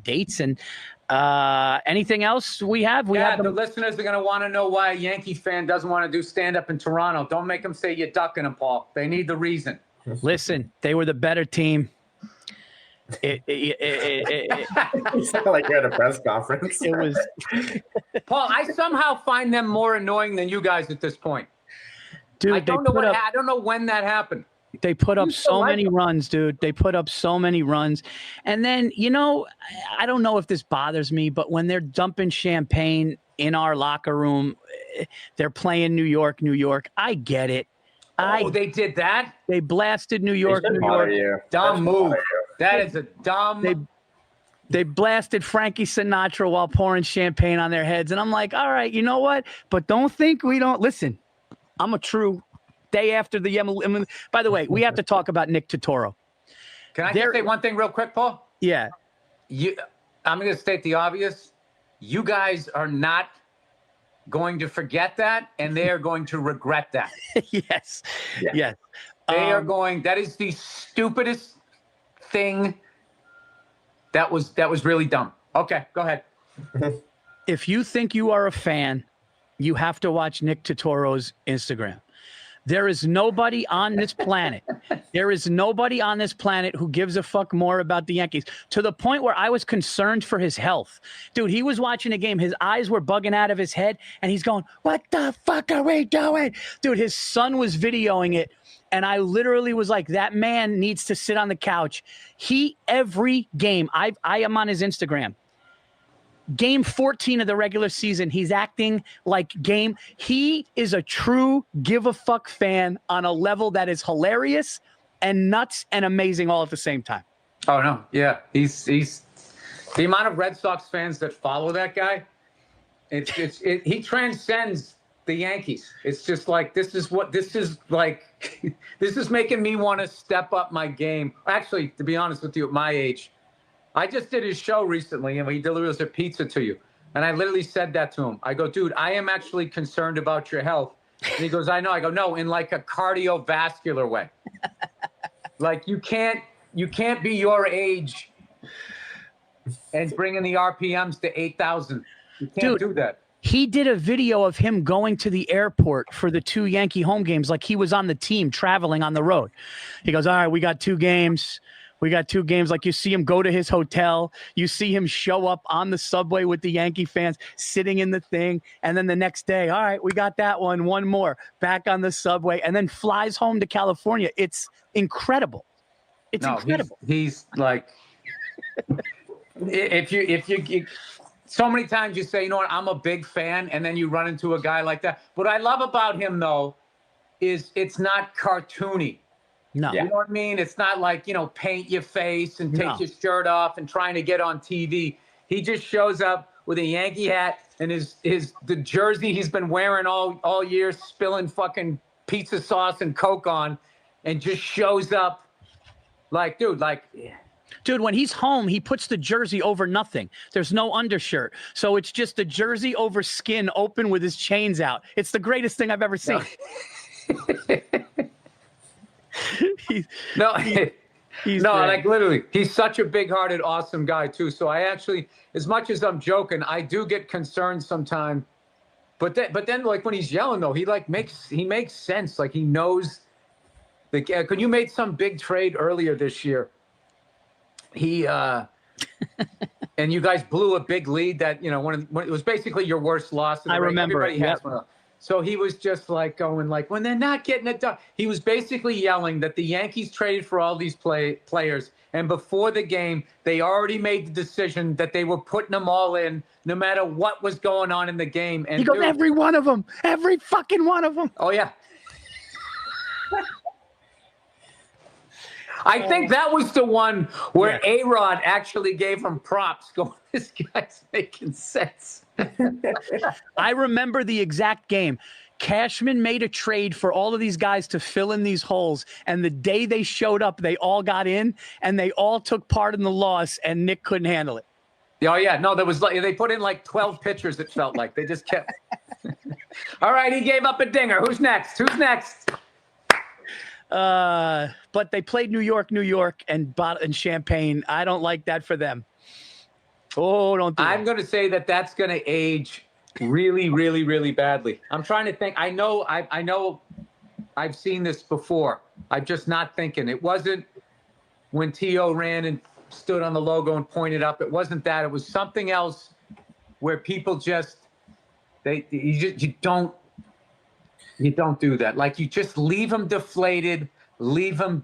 dates. And anything else we have? The listeners are going to want to know why a Yankee fan doesn't want to do stand-up in Toronto. Don't make them say you're ducking them, Paul. They need the reason. Listen, they were the better team. It's not like you're at a press conference. It was Paul, I somehow find them more annoying than you guys at this point. Dude, I don't know when that happened. They put up so many runs, dude. They put up so many runs. And then, I don't know if this bothers me, but when they're dumping champagne in our locker room, they're playing New York. I get it. They did that? They blasted New York. Dumb move. That is a dumb... They blasted Frankie Sinatra while pouring champagne on their heads. And I'm like, all right, you know what? But don't think we don't... Listen, I'm a true... Day after the by the way, we have to talk about Nick Totoro. Can I just say one thing real quick, Paul? Yeah. I'm going to state the obvious. You guys are not going to forget that, and they are going to regret that. Yes. Yeah. Yes. They are going. That is the stupidest thing. That was really dumb. Okay, go ahead. If you think you are a fan, you have to watch Nick Totoro's Instagram. There is nobody on this planet. There is nobody on this planet who gives a fuck more about the Yankees, to the point where I was concerned for his health. Dude, he was watching a game. His eyes were bugging out of his head, and he's going, what the fuck are we doing? Dude, his son was videoing it, and I literally was like, that man needs to sit on the couch. Every game, I am on his Instagram. Game 14 of the regular season, he's acting like he is a true give a fuck fan on a level that is hilarious and nuts and amazing all at the same time. Oh no, yeah, he's the amount of Red Sox fans that follow that guy. He transcends the Yankees. It's just like this is making me want to step up my game. Actually, to be honest with you, at my age. I just did his show recently, and he delivers a pizza to you. And I literally said that to him. I go, dude, I am actually concerned about your health. And he goes, I know. I go, no, in like a cardiovascular way. Like you can't be your age and bringing the RPMs to 8,000. You can't do that. He did a video of him going to the airport for the 2 Yankee home games, like he was on the team traveling on the road. He goes, all right, we got 2 games. We got 2 games. Like, you see him go to his hotel. You see him show up on the subway with the Yankee fans sitting in the thing. And then the next day, all right, we got that one more, back on the subway, and then flies home to California. It's incredible. It's incredible. He's like, if you so many times you say, you know what, I'm a big fan, and then you run into a guy like that. What I love about him, though, is it's not cartoony. No. You know what I mean? It's not like, paint your face and take your shirt off and trying to get on TV. He just shows up with a Yankee hat and the jersey he's been wearing all year, spilling fucking pizza sauce and Coke on, and just shows up like, Dude, when he's home, he puts the jersey over nothing. There's no undershirt. So it's just the jersey over skin open with his chains out. It's the greatest thing I've ever seen. Like literally, he's such a big-hearted, awesome guy too. So I actually, as much as I'm joking, I do get concerned sometimes. But then like when he's yelling though, he makes sense. Like he knows. When you made some big trade earlier this year, he and you guys blew a big lead that when it was basically your worst loss. I remember. Everybody has one. So he was just like going like, when they're not getting it done. He was basically yelling that the Yankees traded for all these players, and before the game, they already made the decision that they were putting them all in, no matter what was going on in the game. And he goes, every one of them, every fucking one of them. Oh yeah. I think that was the one where A-Rod actually gave him props, going, this guy's making sense. I remember the exact game. Cashman made a trade for all of these guys to fill in these holes, and the day they showed up, they all got in, and they all took part in the loss, and Nick couldn't handle it. Oh, yeah. No, there was they put in like 12 pitchers, it felt like. They just kept. All right, he gave up a dinger. Who's next? But they played New York, and Champaign. I don't like that for them. Oh, don't do I'm going to say that's going to age really, really, really badly. I'm trying to think. I know I've seen this before. I'm just not thinking. It wasn't when T.O. ran and stood on the logo and pointed up. It wasn't that. It was something else where people just you don't do that. Like, you just leave them deflated, leave them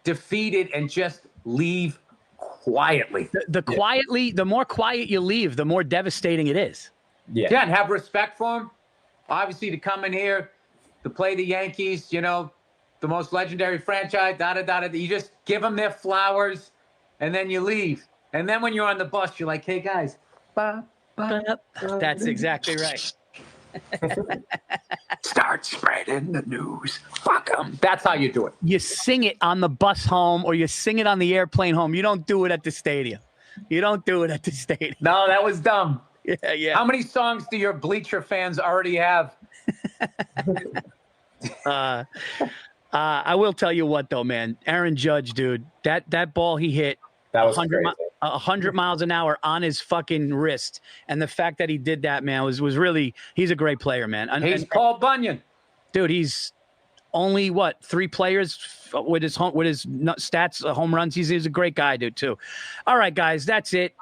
defeated, and just leave quietly. The more quiet you leave, the more devastating it is. Yeah, and have respect for them. Obviously, to come in here to play the Yankees, the most legendary franchise, you just give them their flowers, and then you leave. And then when you're on the bus, you're like, hey, guys. That's exactly right. Start spreading the news. Fuck them. That's how you do it. You sing it on the bus home, or you sing it on the airplane home. You don't do it at the stadium. No, that was dumb. Yeah. How many songs do your bleacher fans already have? I will tell you what, though, man. Aaron Judge, dude, that ball he hit, that was 100 miles an hour on his fucking wrist, and the fact that he did that, man, was really. He's a great player, man. He's Paul Bunyan, dude. He's only 3 players with his stats, home runs. He's a great guy, dude, too. All right, guys, that's it.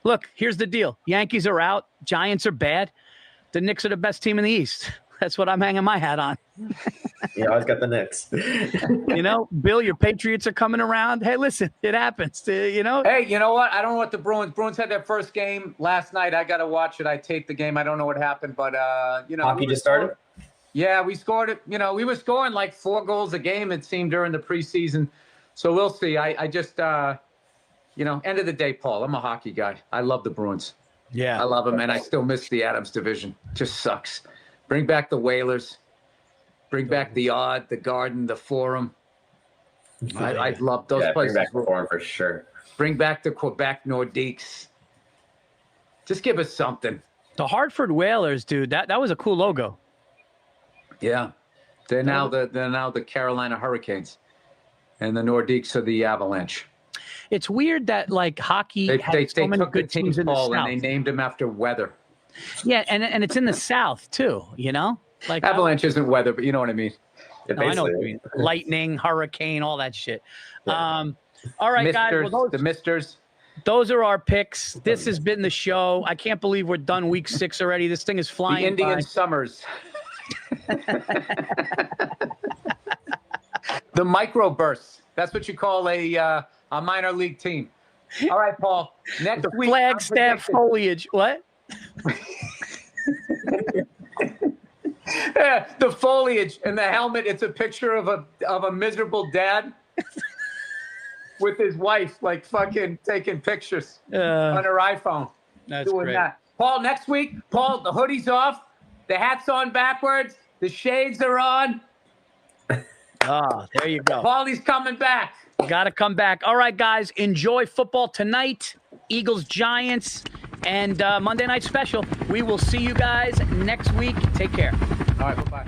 Look, here's the deal: Yankees are out, Giants are bad, the Knicks are the best team in the East. That's what I'm hanging my hat on. You always got the Knicks. Bill, your Patriots are coming around. Hey, listen, it happens. Hey, you know what? I don't know what the Bruins had their first game last night. I got to watch it. I taped the game. I don't know what happened, but hockey just started. Yeah, we scored it. We were scoring like 4 goals a game, it seemed, during the preseason. So we'll see. I just, end of the day, Paul, I'm a hockey guy. I love the Bruins. Yeah, I love them, and I still miss the Adams division. Just sucks. Bring back the Whalers. Bring back the Odd, the Garden, the Forum. I love those places. Bring back the Forum for sure. Bring back the Quebec Nordiques. Just give us something. The Hartford Whalers, dude. That was a cool logo. Yeah, they're now the Carolina Hurricanes, and the Nordiques are the Avalanche. It's weird that like hockey has so many good teams in the South. And they named him after weather. Yeah, and it's in the South too. You know, like Avalanche isn't weather, but you know what I mean. Yeah, no, I know what you basically. mean. Lightning, hurricane, all that shit. All right, guys. Well, The Misters. those are our picks. This has been the show. I can't believe we're done week 6 already. This thing is flying. The Indian by. Summers. The microbursts. That's what you call a minor league team. All right, Paul. Next week. Flagstaff foliage. What? The foliage and the helmet. It's a picture of a miserable dad with his wife, like fucking taking pictures on her iPhone. That's doing great. that. Paul, next week, Paul, the hoodie's off, the hat's on backwards, the shades are on. Oh, there you go. Paulie's coming back. Got to come back. All right, guys. Enjoy football tonight. Eagles, Giants, and Monday Night Special. We will see you guys next week. Take care. All right, bye-bye.